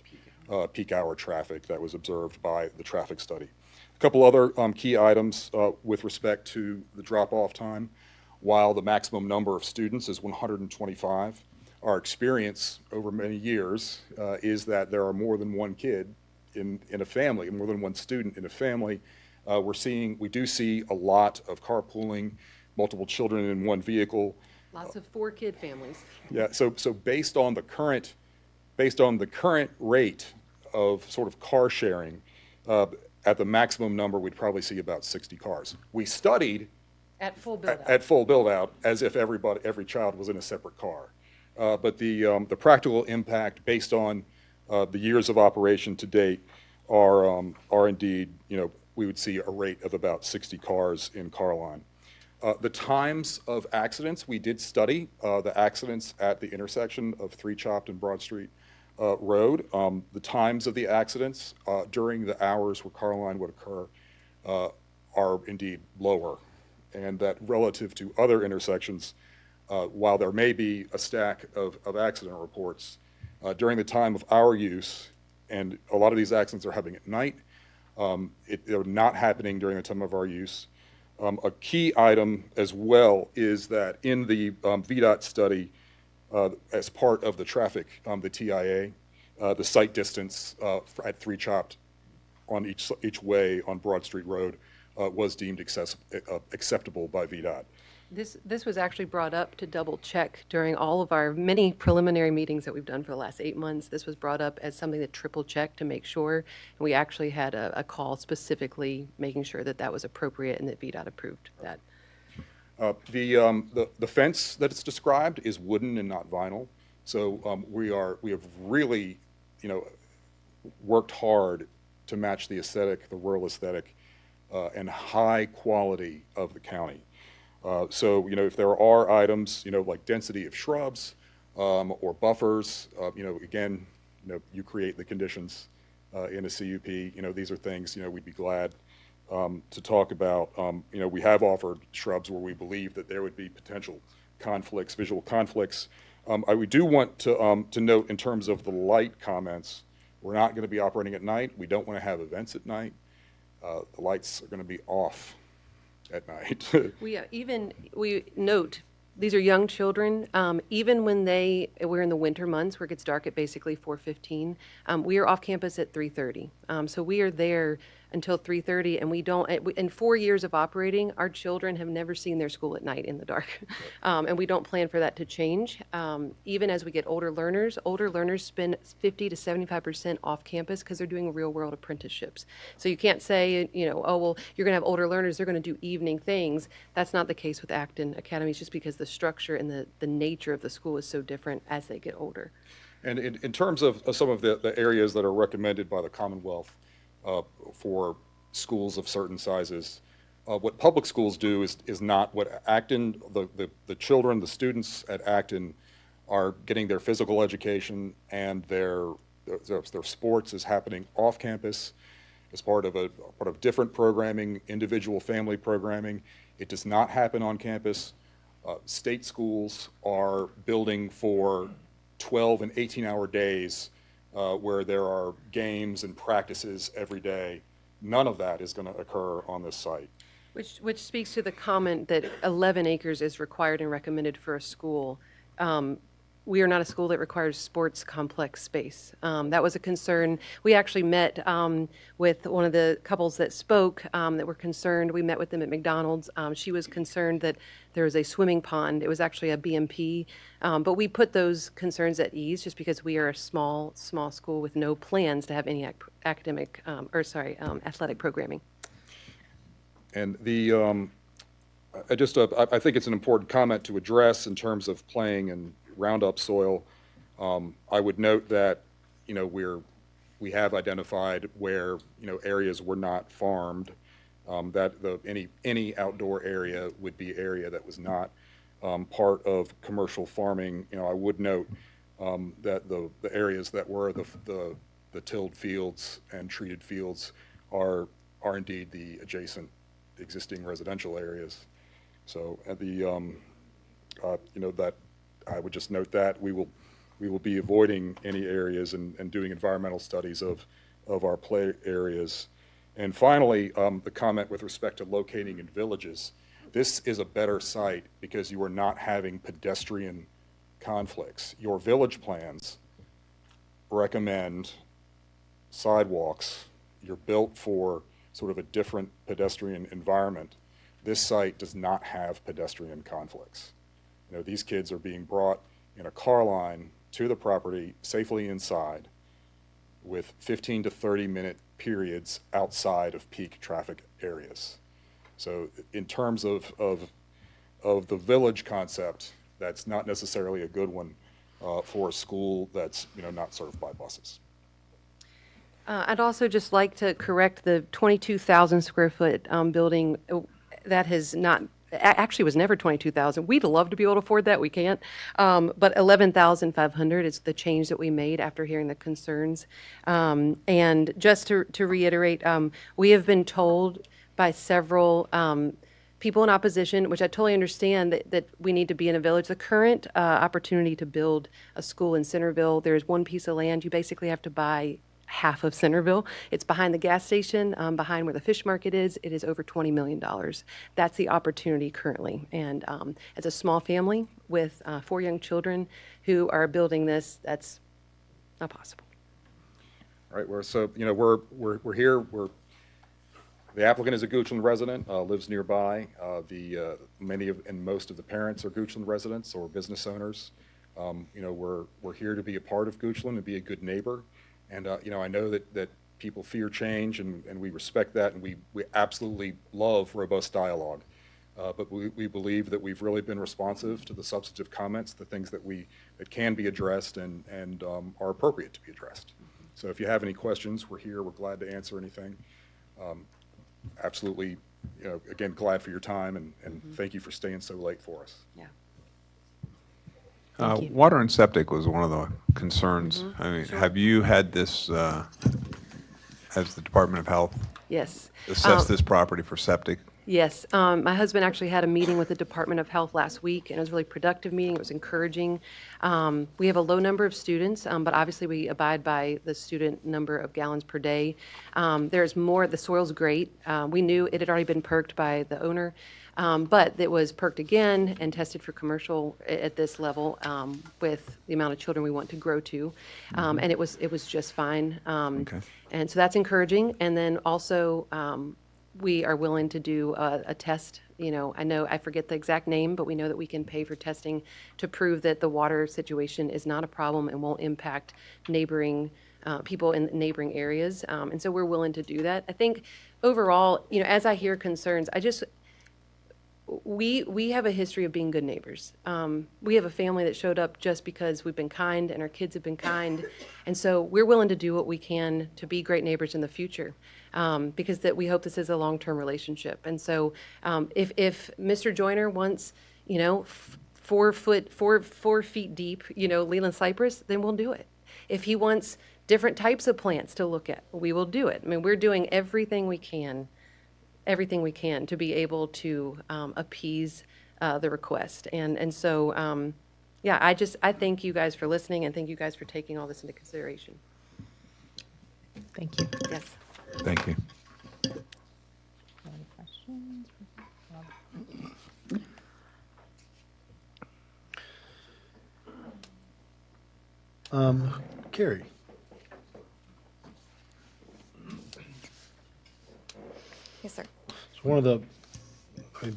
peak hour traffic that was observed by the traffic study. A couple other key items with respect to the drop-off time. While the maximum number of students is 125, our experience over many years is that there are more than one kid in a family, more than one student in a family. We do see a lot of carpooling, multiple children in one vehicle. Lots of 4-kid families. Yeah. So based on the current rate of sort of car sharing, at the maximum number, we'd probably see about 60 cars. We studied at full build out. At full build out, as if every child was in a separate car. But the practical impact based on the years of operation to date, are indeed, we would see a rate of about 60 cars in car line. The times of accidents, we did study the accidents at the intersection of 3 Chopped and Broad Street Road. The times of the accidents during the hours where car line would occur are indeed lower, and that relative to other intersections, while there may be a stack of accident reports, during the time of our use, and a lot of these accidents are happening at night, they're not happening during the time of our use. A key item as well is that in the VDOT study, as part of the traffic, the TIA, the sight distance at 3 Chopped on each way on Broad Street Road was deemed acceptable by VDOT. This was actually brought up to double check during all of our many preliminary meetings that we've done for the last 8 months. This was brought up as something that triple checked to make sure. And we actually had a call specifically making sure that that was appropriate and that VDOT approved that. The fence that it's described is wooden and not vinyl. So we have really, worked hard to match the aesthetic, the rural aesthetic, and high quality of the county. So, if there are items, like density of shrubs or buffers, again, you create the conditions in a CUP. These are things, we'd be glad to talk about. We have offered shrubs where we believe that there would be potential conflicts, visual conflicts. We do want to note in terms of the light comments, we're not going to be operating at night. We don't want to have events at night. The lights are going to be off at night. We note, these are young children. Even when we're in the winter months where it gets dark at basically 4:15, we are off campus at 3:30. So we are there until 3:30, and we don't, in 4 years of operating, our children have never seen their school at night in the dark. And we don't plan for that to change. Even as we get older learners spend 50 to 75% off campus because they're doing real world apprenticeships. So you can't say, oh, well, you're going to have older learners, they're going to do evening things. That's not the case with Acton Academies, just because the structure and the nature of the school is so different as they get older. And in terms of some of the areas that are recommended by the Commonwealth for schools of certain sizes, what public schools do is not what Acton, the children, the students at Acton are getting their physical education, and their sports is happening off campus as part of different programming, individual family programming. It does not happen on campus. State schools are building for 12 and 18-hour days where there are games and practices every day. None of that is going to occur on this site. Which speaks to the comment that 11 acres is required and recommended for a school. We are not a school that requires sports complex space. That was a concern. We actually met with one of the couples that spoke that were concerned. We met with them at McDonald's. She was concerned that there was a swimming pond. It was actually a BMP. But we put those concerns at ease just because we are a small school with no plans to have any athletic programming. And I think it's an important comment to address in terms of playing in Roundup soil. I would note that, we have identified where, areas were not farmed, that any outdoor area would be area that was not part of commercial farming. I would note that the areas that were the tilled fields and treated fields are indeed the adjacent existing residential areas. So at that I would just note that we will be avoiding any areas and doing environmental studies of our play areas. And finally, the comment with respect to locating in villages. This is a better site because you are not having pedestrian conflicts. Your village plans recommend sidewalks. You're built for sort of a different pedestrian environment. This site does not have pedestrian conflicts. These kids are being brought in a car line to the property safely inside with 15 to 30 minute periods outside of peak traffic areas. So in terms of the village concept, that's not necessarily a good one for a school that's not served by buses. I'd also just like to correct the 22,000 square foot building that has not, actually was never 22,000. We'd love to be able to afford that, we can't. But 11,500 is the change that we made after hearing the concerns. And just to reiterate, we have been told by several people in opposition, which I totally understand, that we need to be in a village. The current opportunity to build a school in Centerville, there's one piece of land, you basically have to buy half of Centerville. It's behind the gas station, behind where the fish market is. It is over $20 million. That's the opportunity currently. And as a small family with 4 young children who are building this, that's not possible. All right, we're here, the applicant is a Goochland resident, lives nearby. Many of, and most of the parents are Goochland residents or business owners. We're here to be a part of Goochland and be a good neighbor. And, I know that people fear change, and we respect that, and we absolutely love robust dialogue. But we believe that we've really been responsive to the substantive comments, the things that can be addressed and are appropriate to be addressed. So if you have any questions, we're here. We're glad to answer anything. Absolutely, again, glad for your time, and thank you for staying so late for us. Yeah. Water and septic was one of the concerns. I mean, have you had this, has the Department of Health Yes. assessed this property for septic? Yes. My husband actually had a meeting with the Department of Health last week, and it was a really productive meeting. It was encouraging. We have a low number of students, but obviously we abide by the student number of gallons per day. There's more. The soil's great. We knew it had already been perked by the owner, but it was perked again and tested for commercial at this level with the amount of children we want to grow to, and it was just fine. Okay. And so that's encouraging. And then also, we are willing to do a test. I know I forget the exact name, but we know that we can pay for testing to prove that the water situation is not a problem and won't impact neighboring people in neighboring areas. And so we're willing to do that. I think overall, as I hear concerns, we have a history of being good neighbors. We have a family that showed up just because we've been kind and our kids have been kind. And so we're willing to do what we can to be great neighbors in the future, because we hope this is a long-term relationship. And so if Mr. Joyner wants, 4 feet deep, Leland cypress, then we'll do it. If he wants different types of plants to look at, we will do it. I mean, we're doing everything we can to be able to appease the request. And so, I thank you guys for listening, and thank you guys for taking all this into consideration. Thank you. Yes. Thank you. Any questions? Carrie. Yes, sir. So one of the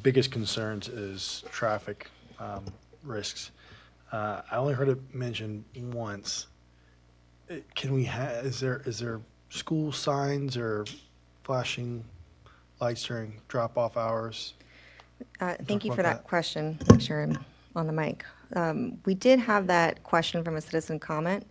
biggest concerns is traffic risks. I only heard it mentioned once. Is there school signs or flashing lights during drop-off hours? Thank you about for that that. question. Make sure I'm on the mic. We did have that question from a citizen comment,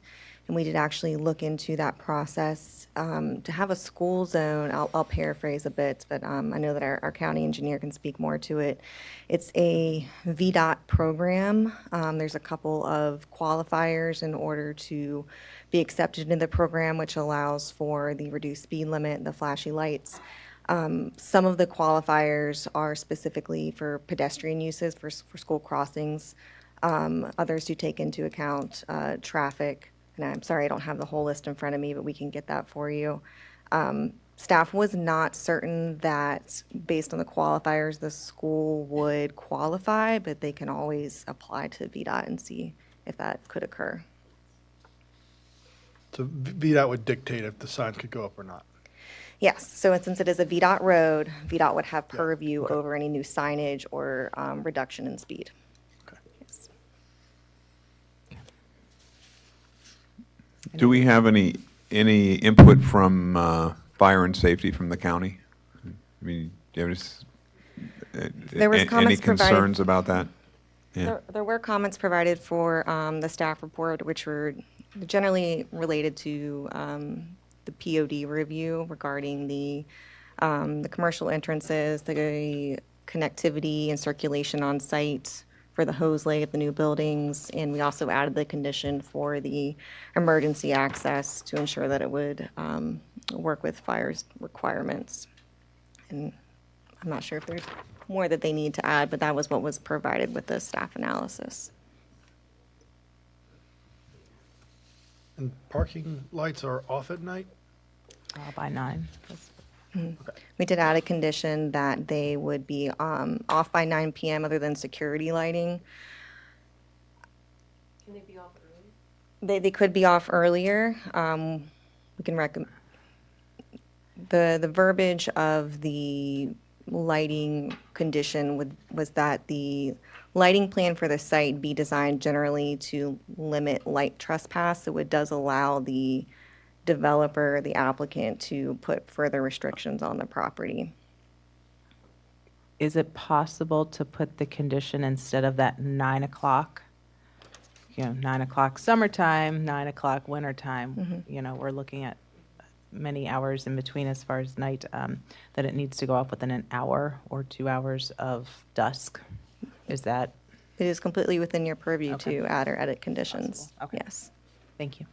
and we did actually look into that process. To have a school zone, I'll paraphrase a bit, but I know that our county engineer can speak more to it. It's a VDOT program. There's a couple of qualifiers in order to be accepted in the program, which allows for the reduced speed limit, the flashy lights. Some of the qualifiers are specifically for pedestrian uses, for school crossings. Others do take into account traffic. And I'm sorry, I don't have the whole list in front of me, but we can get that for you. Staff was not certain that, based on the qualifiers, the school would qualify, but they can always apply to VDOT and see if that could occur. So VDOT would dictate if the sign could go up or not. Yes, so since it is a VDOT road, VDOT would have purview over any new signage or reduction in speed. Yes. Do we have any input from fire and safety from the county? I mean, do you have There was any comments provided- concerns about that? Yeah. There were comments provided for the staff report, which were generally related to the POD review regarding the commercial entrances, the connectivity and circulation on site for the hose lay at the new buildings, and we also added the condition for the emergency access to ensure that it would work with fire's requirements. And I'm not sure if there's more that they need to add, but that was what was provided with the staff analysis. And parking lights are off at night? By 9. We did add a condition that they would be off by 9 PM other than security lighting. Can they be off early? They could be off earlier. We can recommend, the verbiage of the lighting condition was that the lighting plan for the site be designed generally to limit light trespass. So it does allow the developer, the applicant, to put further restrictions on the property. Is it possible to put the condition instead of that 9 o'clock? 9 o'clock summertime, 9 o'clock wintertime. We're looking at many hours in between as far as night, that it needs to go off within an hour or 2 hours of dusk. Is that? It is completely within your purview to add or edit conditions. Okay. Yes. Thank you.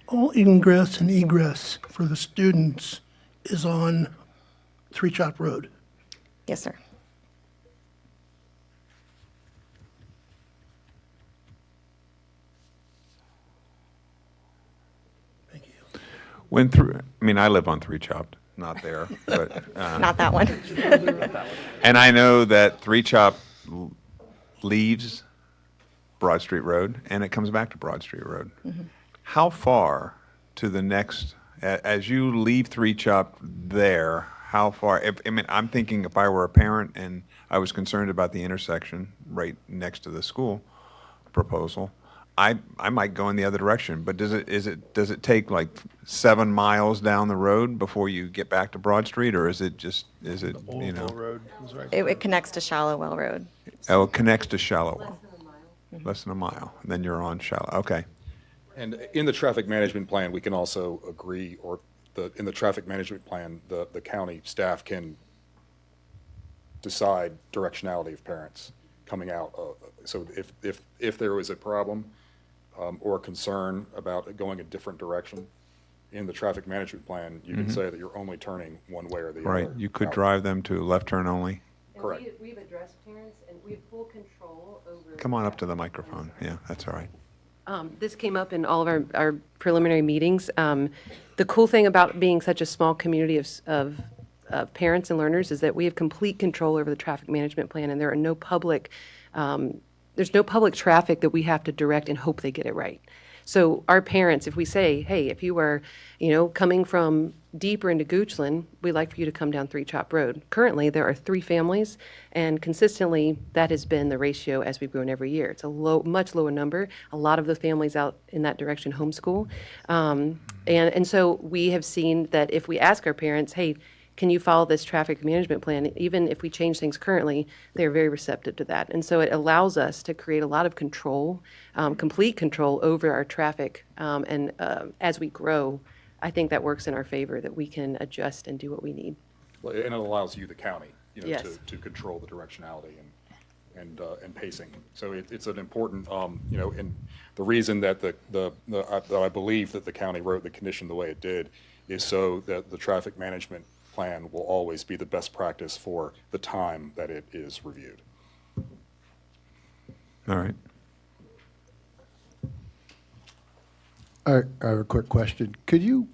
All ingress and egress for the students is on Three Chop Road. Yes, sir. Went through, I mean, I live on Three Chopped, not there, but. Not that one. And I know that Three Chop leaves Broad Street Road and it comes back to Broad Street Road. How far to the next, as you leave Three Chop there, how far, I'm thinking if I were a parent and I was concerned about the intersection right next to the school proposal, I might go in the other direction, but does it take like 7 miles down the road before you get back to Broad Street, or is it, you know? Road is right It connects to Shallow Well Road. Oh, it connects to Shallow Well. Less than a mile. Then you're on Shallow, okay. And in the traffic management plan, we can also agree, or in the traffic management plan, the county staff can decide directionality of parents coming out. So if there was a problem or a concern about going a different direction, in the traffic management plan, you can say that you're only turning one way or the other. Right, you could drive them to left turn only. And Correct. we've addressed parents, and we have full control over. Come on up to the microphone, yeah, that's all right. This came up in all of our preliminary meetings. The cool thing about being such a small community of parents and learners is that we have complete control over the traffic management plan, and there are no public, there's no public traffic that we have to direct and hope they get it right. So our parents, if we say, hey, if you are, coming from deeper into Goochland, we'd like for you to come down Three Chop Road. Currently, there are 3 families, and consistently, that has been the ratio as we've grown every year. It's a much lower number. A lot of the families out in that direction homeschool. And so we have seen that if we ask our parents, hey, can you follow this traffic management plan? Even if we change things currently, they're very receptive to that. And so it allows us to create a lot of control, complete control over our traffic. And as we grow, I think that works in our favor, that we can adjust and do what we need. Well, and it allows you, the county, Yes. to control the directionality and pacing. So it's an important, and the reason that that I believe that the county wrote the condition the way it did is so that the traffic management plan will always be the best practice for the time that it is reviewed. All right. I have a quick question. Could you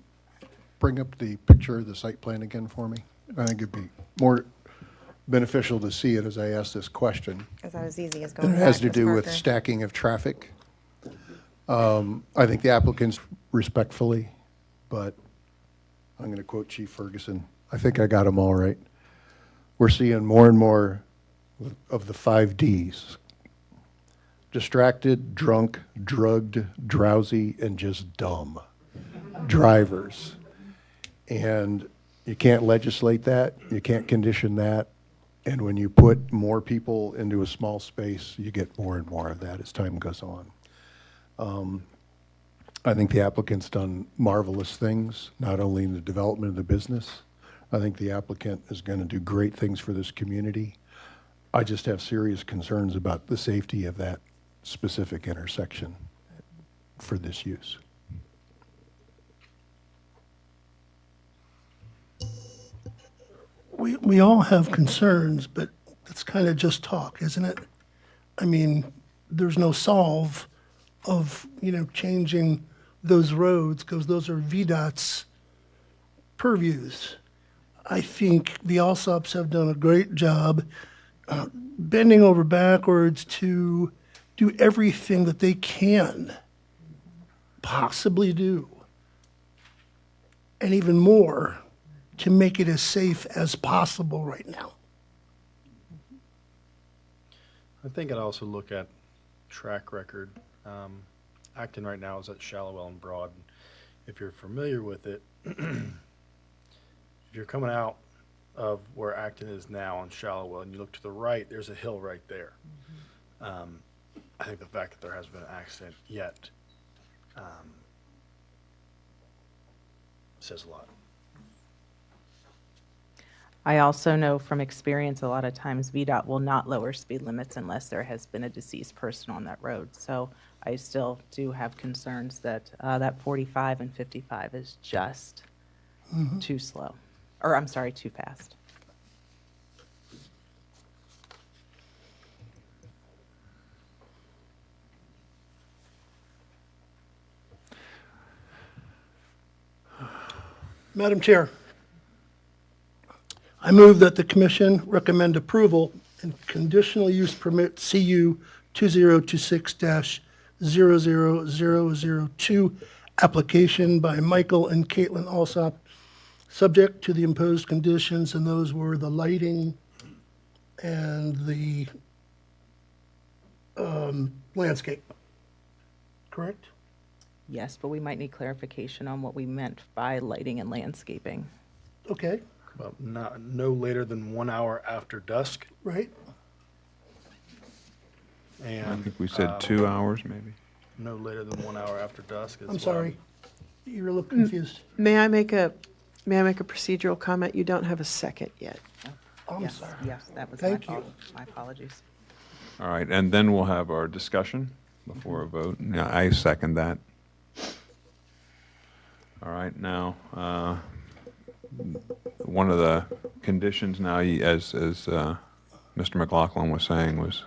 bring up the picture of the site plan again for me? I think it'd be more beneficial to see it as I ask this question. Is that as easy as going It back, has to Ms. do with Parker? stacking of traffic. I think the applicants respectfully, but I'm going to quote Chief Ferguson. I think I got them all right. We're seeing more and more of the 5 Ds. Distracted, drunk, drugged, drowsy, and just dumb drivers. And you can't legislate that, you can't condition that, and when you put more people into a small space, you get more and more of that as time goes on. I think the applicant's done marvelous things, not only in the development of the business. I think the applicant is going to do great things for this community. I just have serious concerns about the safety of that specific intersection for this use. We all have concerns, but it's kind of just talk, isn't it? I mean, there's no solve of, changing those roads because those are VDOT's purviews. I think the Alsops have done a great job bending over backwards to do everything that they can possibly do, and even more, to make it as safe as possible right now. I think I'd also look at track record. Acton right now is at Shallowell and Broad. If you're familiar with it, if you're coming out of where Acton is now on Shallowell and you look to the right, there's a hill right there. I think the fact that there hasn't been an accident yet says a lot. I also know from experience, a lot of times VDOT will not lower speed limits unless there has been a deceased person on that road. So I still do have concerns that that 45 and 55 is just too slow, or I'm sorry, too fast. Madam Chair, I move that the commission recommend approval and conditional use permit CU 2026-00002 application by Michael and Caitlin Alsop, subject to the imposed conditions, and those were the lighting and the landscape. Correct? Yes, but we might need clarification on what we meant by lighting and landscaping. Okay, Well, no later than 1 hour after dusk. right? And I think we said 2 hours, maybe. no later than 1 hour after dusk. is I'm what sorry. You're a little confused. May I make a procedural comment? You don't have a second yet. I'm Yes, sorry. yes, that was my Thank fault. you. My apologies. All right, and then we'll have our discussion before a vote. Yeah, I second that. All right, now, one of the conditions now, as Mr. McLaughlin was saying, was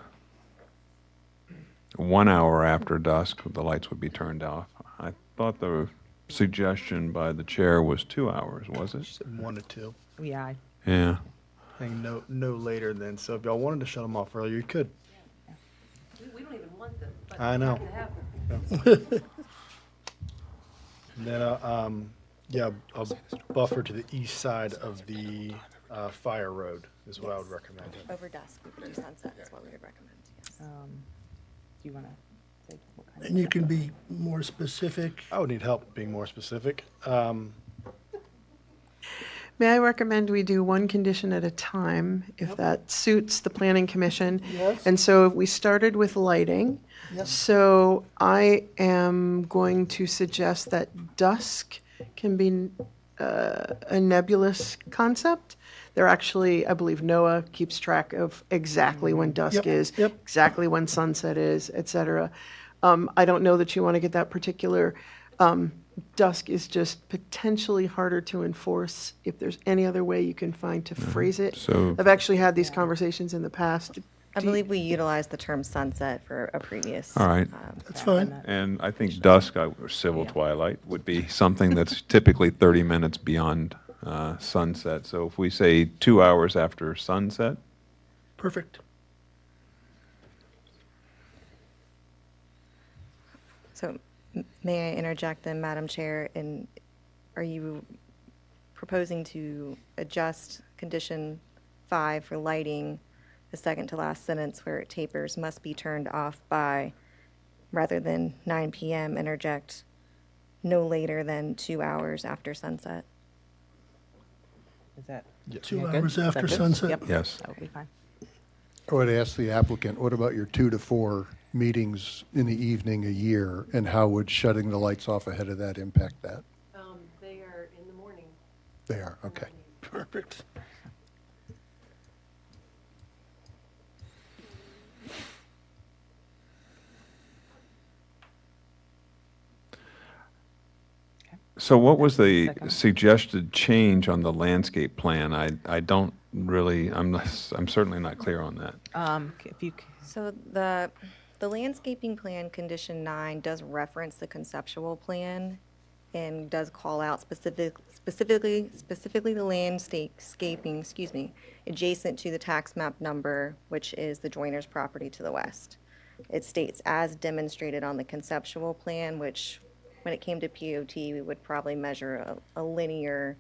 1 hour after dusk, the lights would be turned off. I thought the suggestion by the chair was 2 hours, was it? 1 to 2. Yeah, Yeah. I think no later than. So if y'all wanted to shut them off earlier, you could. We don't even want them, but I know. they have to have them. And then, a buffer to the east side of the Fire Road is what I would recommend. Over dusk, we could do sunset, is what we would recommend, yes. Do you want to say what kind of? And you can be more specific. I would need help being more specific. May I recommend we do one condition at a time, if that suits the planning commission? Yes. And so we started with lighting. Yes. So I am going to suggest that dusk can be a nebulous concept. They're actually, I believe NOAA keeps track of exactly when dusk Yep, is, yep. exactly when sunset is, et cetera. I don't know that you want to get that particular. Dusk is just potentially harder to enforce if there's any other way you can find to phrase it. So- I've actually had these conversations in the past. I believe we utilized the term sunset for a previous. All right. That's fine. And I think dusk, or civil twilight, would be something that's typically 30 minutes beyond sunset. So if we say 2 hours after sunset, Perfect. So may I interject then, Madam Chair, and are you proposing to adjust condition 5 for lighting, the second to last sentence where it tapers must be turned off by, rather than 9 PM, interject no later than 2 hours after sunset? Is that? 2 good? hours Is that after good? sunset. Yep. Yes. That would be fine. I would ask the applicant, what about your 2 to 4 meetings in the evening a year? And how would shutting the lights off ahead of that impact that? They are in the morning. They are, okay. Perfect. So what was the suggested change on the landscape plan? I don't really, I'm certainly not clear on that. If you, So the landscaping plan, condition 9, does reference the conceptual plan and does call out specifically the landscaping, adjacent to the tax map number, which is the Joiner's property to the west. It states as demonstrated on the conceptual plan, which when it came to POT, we would probably measure a linear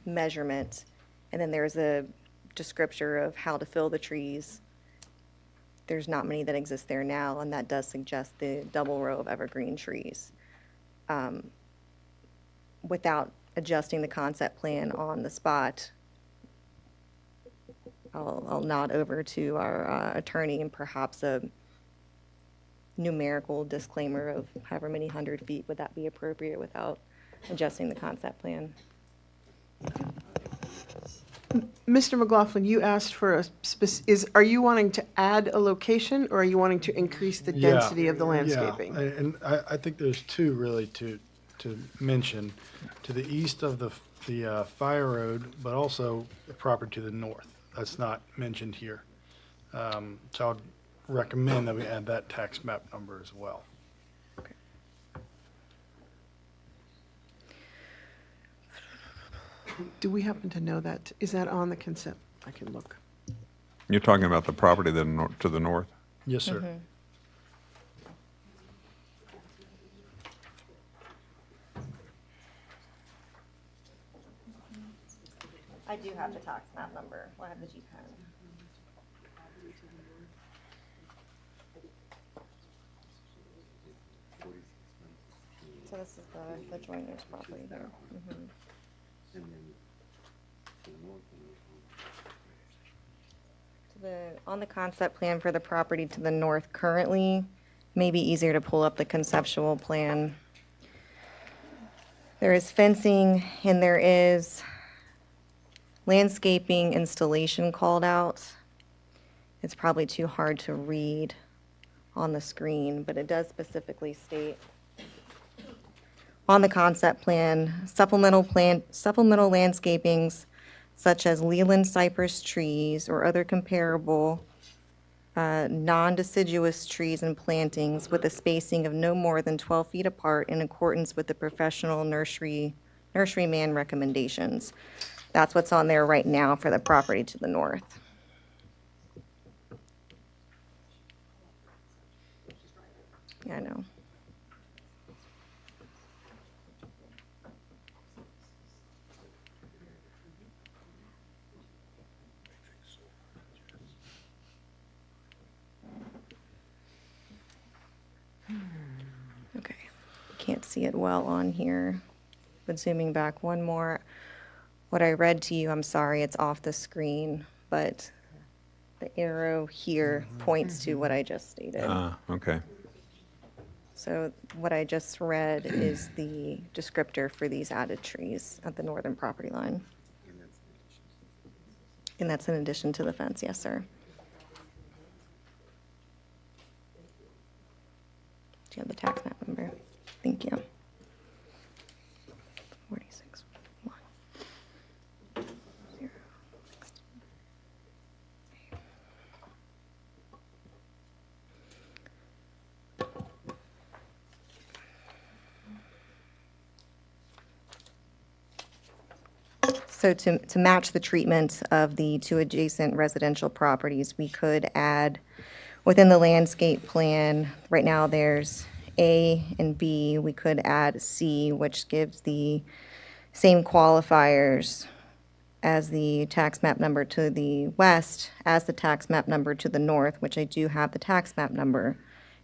measurement. And then there's a descriptor of how to fill the trees. There's not many that exist there now, and that does suggest the double row of evergreen trees. Without adjusting the concept plan on the spot, I'll nod over to our attorney and perhaps a numerical disclaimer of however many 100 feet, would that be appropriate without adjusting the concept plan? Mr. McLaughlin, you asked for are you wanting to add a location, or are you wanting to increase the density of the landscaping? Yeah, and I think there's two really to mention. To the east of the Fire Road, but also the property to the north. That's not mentioned here. So I would recommend that we add that tax map number as well. Do we happen to know that? Is that on the consent? I can look. You're talking about the property to the north? Yes, sir. Mm-hmm. I do have the tax map number. I have the G-pen. So this is the Joiner's property here. So on the concept plan for the property to the north currently, may be easier to pull up the conceptual plan. There is fencing and there is landscaping installation called out. It's probably too hard to read on the screen, but it does specifically state on the concept plan, supplemental landscapings such as Leland cypress trees or other comparable non-deciduous trees and plantings with a spacing of no more than 12 feet apart in accordance with the professional nurseryman recommendations. That's what's on there right now for the property to the north. Yeah, I know. Okay, can't see it well on here, but zooming back one more. What I read to you, I'm sorry, it's off the screen, but the arrow here points to what I just stated. Okay. So what I just read is the descriptor for these added trees at the northern property line. And that's in addition to the fence, yes, sir. Do you have the tax map number? Thank you. 46. So to match the treatment of the two adjacent residential properties, we could add within the landscape plan, right now there's A and B, we could add C, which gives the same qualifiers as the tax map number to the west as the tax map number to the north, which I do have the tax map number,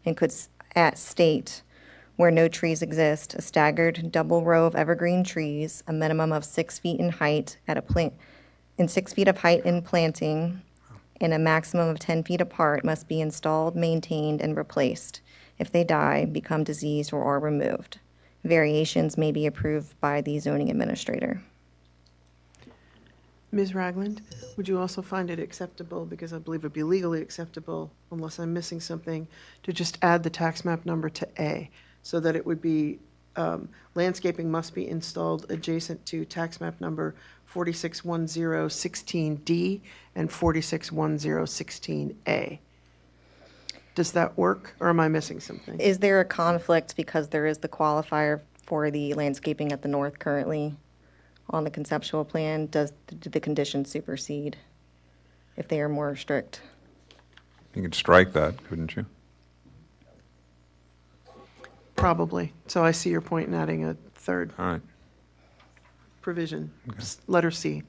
and could state where no trees exist, a staggered double row of evergreen trees, a minimum of 6 feet in height at a plant, in 6 feet of height in planting, and a maximum of 10 feet apart must be installed, maintained, and replaced. If they die, become diseased, or are removed. Variations may be approved by the zoning administrator. Ms. Ragland, would you also find it acceptable, because I believe it'd be legally acceptable, unless I'm missing something, to just add the tax map number to A, so that it would be, landscaping must be installed adjacent to tax map number 461016D and 461016A? Does that work, or am I missing something? Is there a conflict because there is the qualifier for the landscaping at the north currently on the conceptual plan? Do the conditions supersede if they are more strict? You could strike that, couldn't you? Probably. So I see your point in adding a third All right. provision, letter C.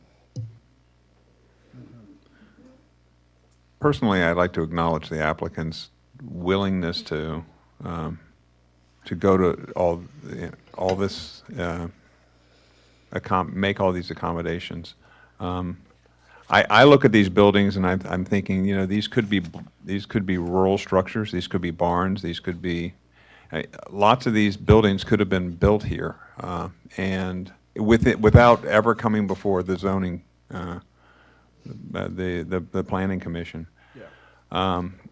Personally, I'd like to acknowledge the applicant's willingness to go to all this, make all these accommodations. I look at these buildings and I'm thinking, you know, these could be rural structures, these could be barns, these could be lots of these buildings could have been built here, and without ever coming before the zoning, the planning commission.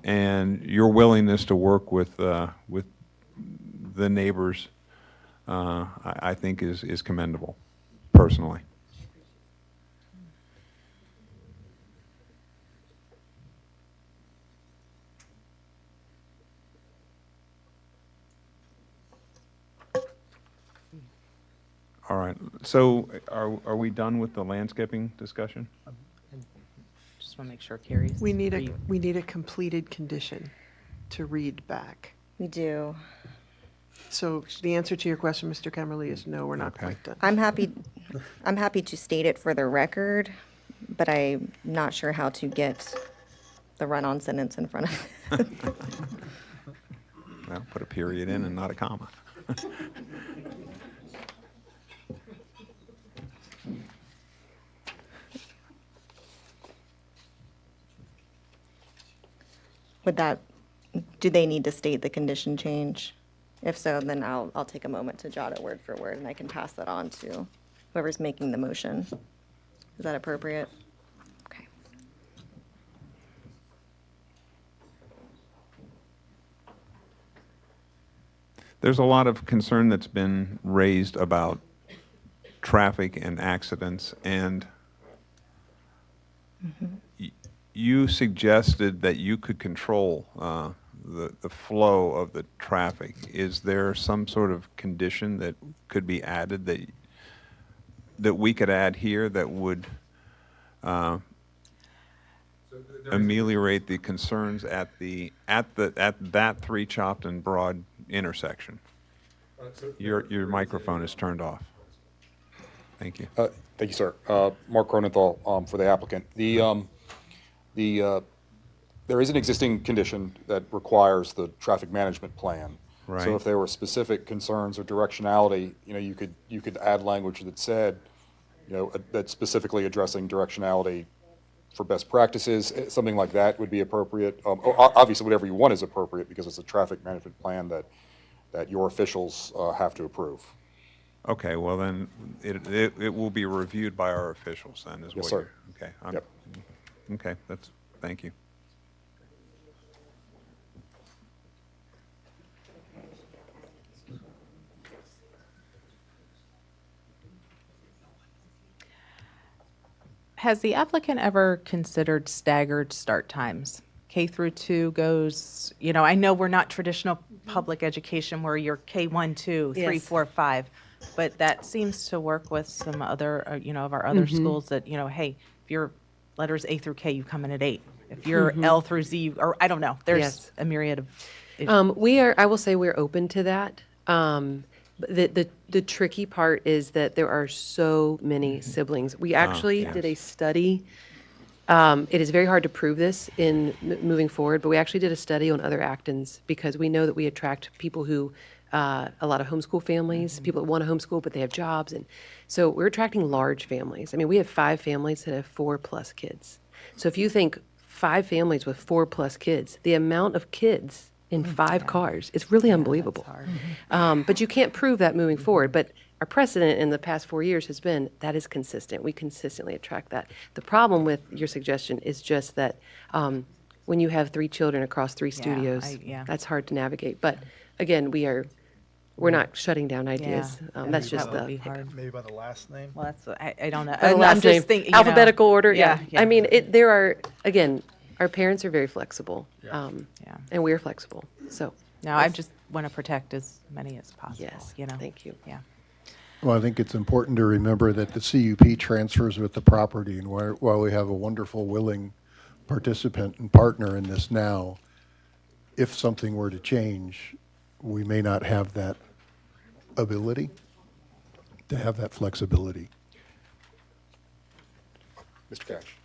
And your willingness to work with the neighbors, I think is commendable, personally. All right, so are we done with the landscaping discussion? Just want to make sure Carrie's. We need a completed condition to read back. We do. So the answer to your question, Mr. Kemmerly, is no, we're not quite done. I'm happy to state it for the record, but I'm not sure how to get the run-on sentence in front of it. Well, put a period in and not a comma. Do they need to state the condition change? If so, then I'll take a moment to jot it word for word, and I can pass that on to whoever's making the motion. Is that appropriate? Okay. There's a lot of concern that's been raised about traffic and accidents, and you suggested that you could control the flow of the traffic. Is there some sort of condition that could be added that we could add here that would ameliorate the concerns at that 3 Chopped and Broad intersection? Your microphone is turned off. Thank you. Thank you, sir. Mark Cronenthal for the applicant. There is an existing condition that requires the traffic management plan. Right. So if there were specific concerns or directionality, you know, you could add language that said, you know, that's specifically addressing directionality for best practices. Something like that would be appropriate. Obviously, whatever you want is appropriate because it's a traffic management plan that your officials have to approve. Okay, well then, it will be reviewed by our officials then, is Yes, what sir. you're, okay. Yep. Okay, thank you. Has the applicant ever considered staggered start times? K through 2 goes, you know, I know we're not traditional public education where you're K1, 2, 3, Yes. 4, 5, but that seems to work with some other, you know, of our other schools that, you know, hey, if your letters A through K, you come in at 8. If you're L through Z, or I don't know, there's Yes. a myriad of. I will say we're open to that. The tricky part is that there are so many siblings. We actually did a study. It is very hard to prove this in moving forward, but we actually did a study on other Actons because we know that we attract people who, a lot of homeschool families, people that want to homeschool, but they have jobs. And so we're attracting large families. I mean, we have 5 families that have 4+ kids. So if you think 5 families with 4+ kids. The amount of kids in 5 cars is really unbelievable. But you can't prove that moving forward. But our precedent in the past 4 years has been that is consistent. We consistently attract that. The problem with your suggestion is just that when you have 3 children across 3 studios, that's hard to navigate. But again, we're not shutting down ideas. That's just that would the be hard. Maybe by the last name? Well, that's, I don't know. By the I'm last just name, thinking, alphabetical order. Yeah. Yeah. I mean, there are, again, our parents are very flexible. And we're flexible. So. No, I just want to protect as many as possible. Yes, you know. thank you. Yeah. Well, I think it's important to remember that the CUP transfers with the property, and while we have a wonderful, willing participant and partner in this now, if something were to change, we may not have that ability to have that flexibility. Mr. Cash.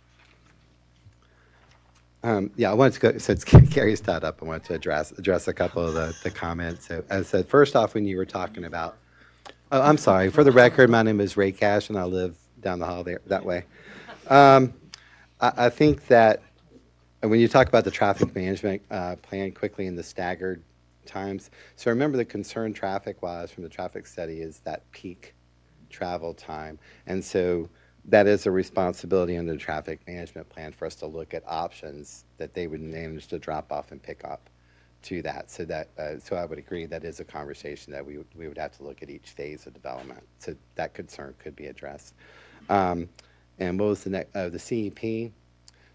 Yeah, I wanted to go, since Gary's tied up, I wanted to address a couple of the comments. So, as I said, first off, when you were talking about, oh, I'm sorry, for the record, my name is Ray Cash, and I live down the hall there, that way. I think that when you talk about the traffic management plan quickly in the staggered times, so remember the concern traffic-wise from the traffic study is that peak travel time. And so that is a responsibility under the traffic management plan for us to look at options that they would manage to drop off and pick up to that. So that, so I would agree that is a conversation that we would have to look at each phase of development. So that concern could be addressed. And what was the next, the CEP?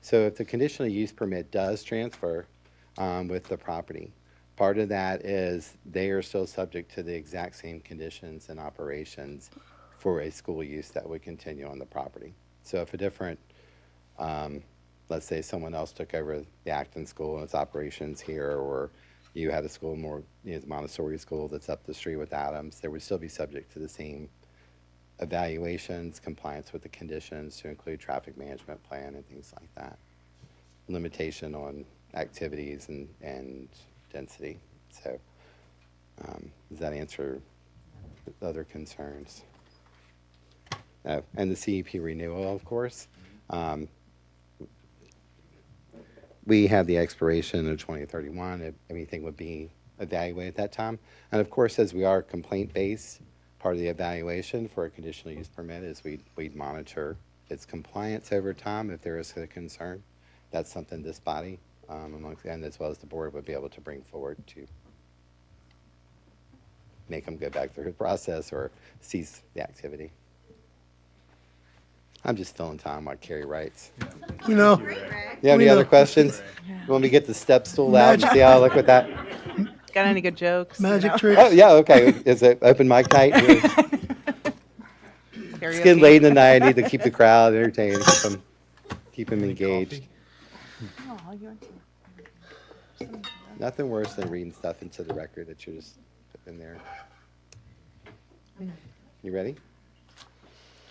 So if the conditional use permit does transfer with the property, part of that is they are still subject to the exact same conditions and operations for a school use that would continue on the property. So if a different, let's say someone else took over the Acton School and its operations here, or you had a school more, Montessori school that's up the street with Adams, they would still be subject to the same evaluations, compliance with the conditions to include traffic management plan and things like that. Limitation on activities and density. So does that answer the other concerns? And the CEP renewal, of course. We have the expiration of 2031. If anything would be evaluated at that time. And of course, as we are complaint-based, part of the evaluation for a conditional use permit is we'd monitor its compliance over time if there is a concern. That's something this body, and as well as the board, would be able to bring forward to make them go back through the process or cease the activity. I'm just filling time while Carrie writes. You know. You have any other questions? You want me to get the step stool out and see how I look with that? Got any good jokes? Magic tricks? Oh, yeah, okay. Is it open mic night? It's getting late in the night. I need to keep the crowd entertained, keep them engaged. Nothing worse than reading stuff into the record that you're just putting in there. You ready?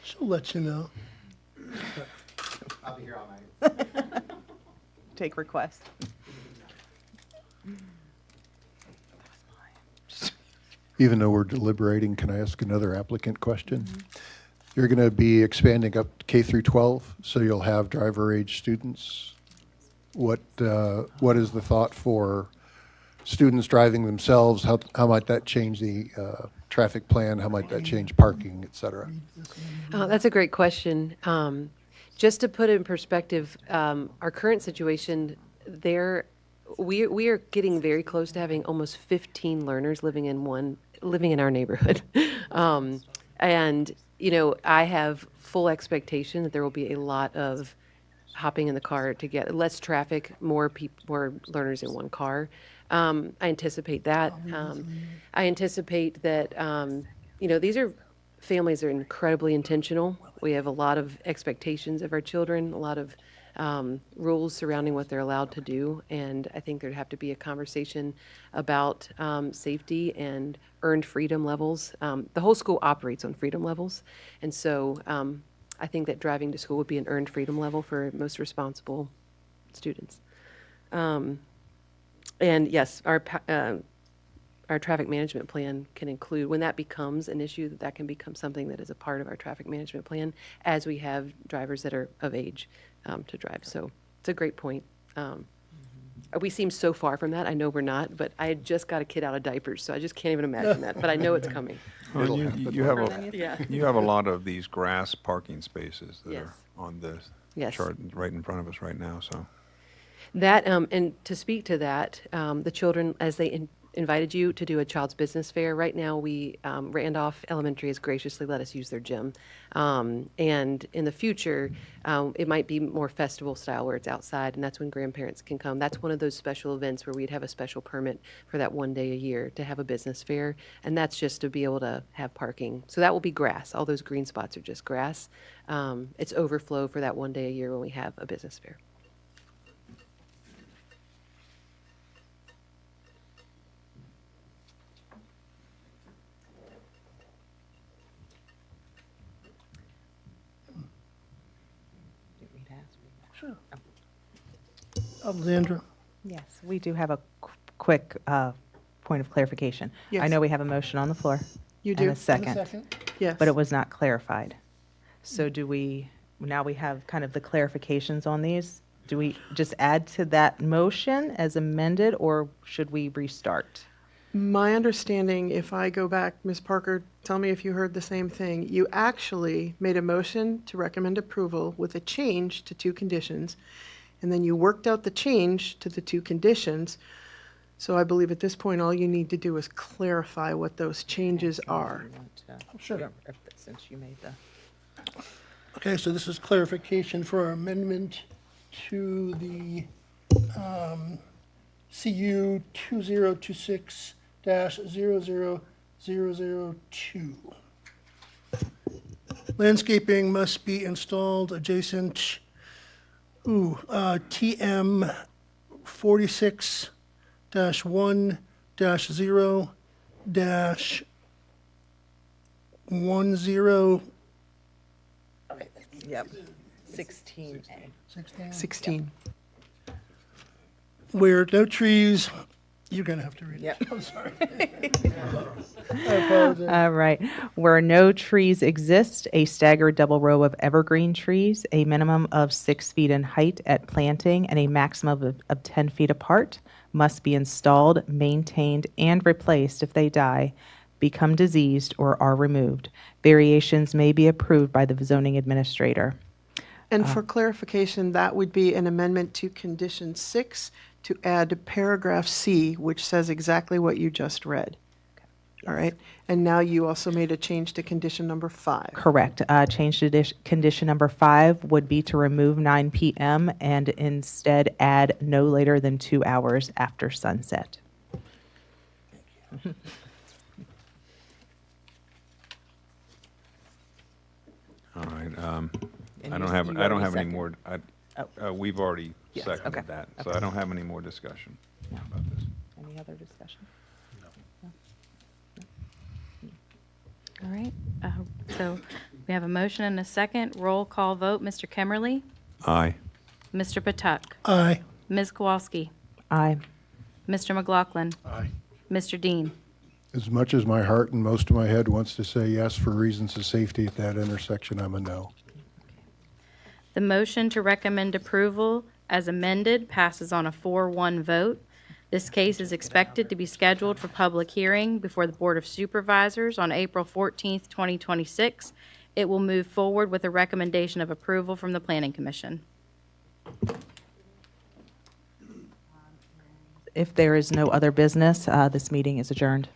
She'll let you know. I'll be here all night. Take requests. Even though we're deliberating, can I ask another applicant question? You're going to be expanding up K through 12, so you'll have driver age students. What is the thought for students driving themselves? How might that change the traffic plan? How might that change parking, et cetera? That's a great question. Just to put it in perspective, our current situation, we are getting very close to having almost 15 learners living in our neighborhood. And, I have full expectation that there will be a lot of hopping in the car to get less traffic, more learners in one car. I anticipate that. I anticipate that, these are families that are incredibly intentional. We have a lot of expectations of our children, a lot of rules surrounding what they're allowed to do. And I think there'd have to be a conversation about safety and earned freedom levels. The whole school operates on freedom levels. And so I think that driving to school would be an earned freedom level for most responsible students. And yes, our traffic management plan can include, when that becomes an issue, that can become something that is a part of our traffic management plan as we have drivers that are of age to drive. So it's a great point. We seem so far from that. I know we're not, but I had just got a kid out of diapers, so I just can't even imagine that. But I know it's coming. Well, you have a, Yeah. you have a lot of these grass parking spaces that Yes. are on the Yes. chart right in front of us right now, so. That, and to speak to that, the children, as they invited you to do a child's business fair, right now we, Randolph Elementary has graciously let us use their gym. And in the future, it might be more festival style where it's outside, and that's when grandparents can come. That's one of those special events where we'd have a special permit for that one day a year to have a business fair, and that's just to be able to have parking. So that will be grass. All those green spots are just grass. It's overflow for that one day a year when we have a business fair. Sure. Alexandra? Yes, we do have a quick point of clarification. I Yes. know we have a motion on the floor. You And do. a And a second. second. Yes. But it was not clarified. So do we, now we have kind of the clarifications on these. Do we just add to that motion as amended, or should we restart? My understanding, if I go back, Ms. Parker, tell me if you heard the same thing. You actually made a motion to recommend approval with a change to two conditions, and then you worked out the change to the two conditions. So I believe at this point, all you need to do is clarify what those changes are. Sure. Since you made the. Okay, so this is clarification for our amendment to the CU 2026-00002. Landscaping must be installed adjacent, TM 46-1-0-10. Yep. 16A. 16. Where no trees, you're going to have to read it. Yep. I'm sorry. I apologize. All right. Where no trees exist, a staggered double row of evergreen trees, a minimum of 6 feet in height at planting and a maximum of 10 feet apart, must be installed, maintained, and replaced if they die, become diseased, or are removed. Variations may be approved by the zoning administrator. And for clarification, that would be an amendment to condition 6 to add paragraph C, which says exactly what you just read. All right? And now you also made a change to condition number 5. Correct. Change to condition number 5 would be to remove 9 p.m. and instead add no later than 2 hours after sunset. All right, And I you- don't have, you I don't already have any second- more, Oh. we've already Yes, okay, seconded that, so okay. I don't have any more discussion about this. Any other discussion? All right, so we have a motion and a second. Roll call vote. Mr. Kimmerly? Aye. Mr. Patuk? Aye. Ms. Kowalski? Aye. Mr. McLaughlin? Aye. Mr. Dean? As much as my heart and most of my head wants to say yes for reasons of safety at that intersection, I'm a no. The motion to recommend approval as amended passes on a 4-1 vote. This case is expected to be scheduled for public hearing before the Board of Supervisors on April 14th, 2026. It will move forward with a recommendation of approval from the Planning Commission. If there is no other business, this meeting is adjourned.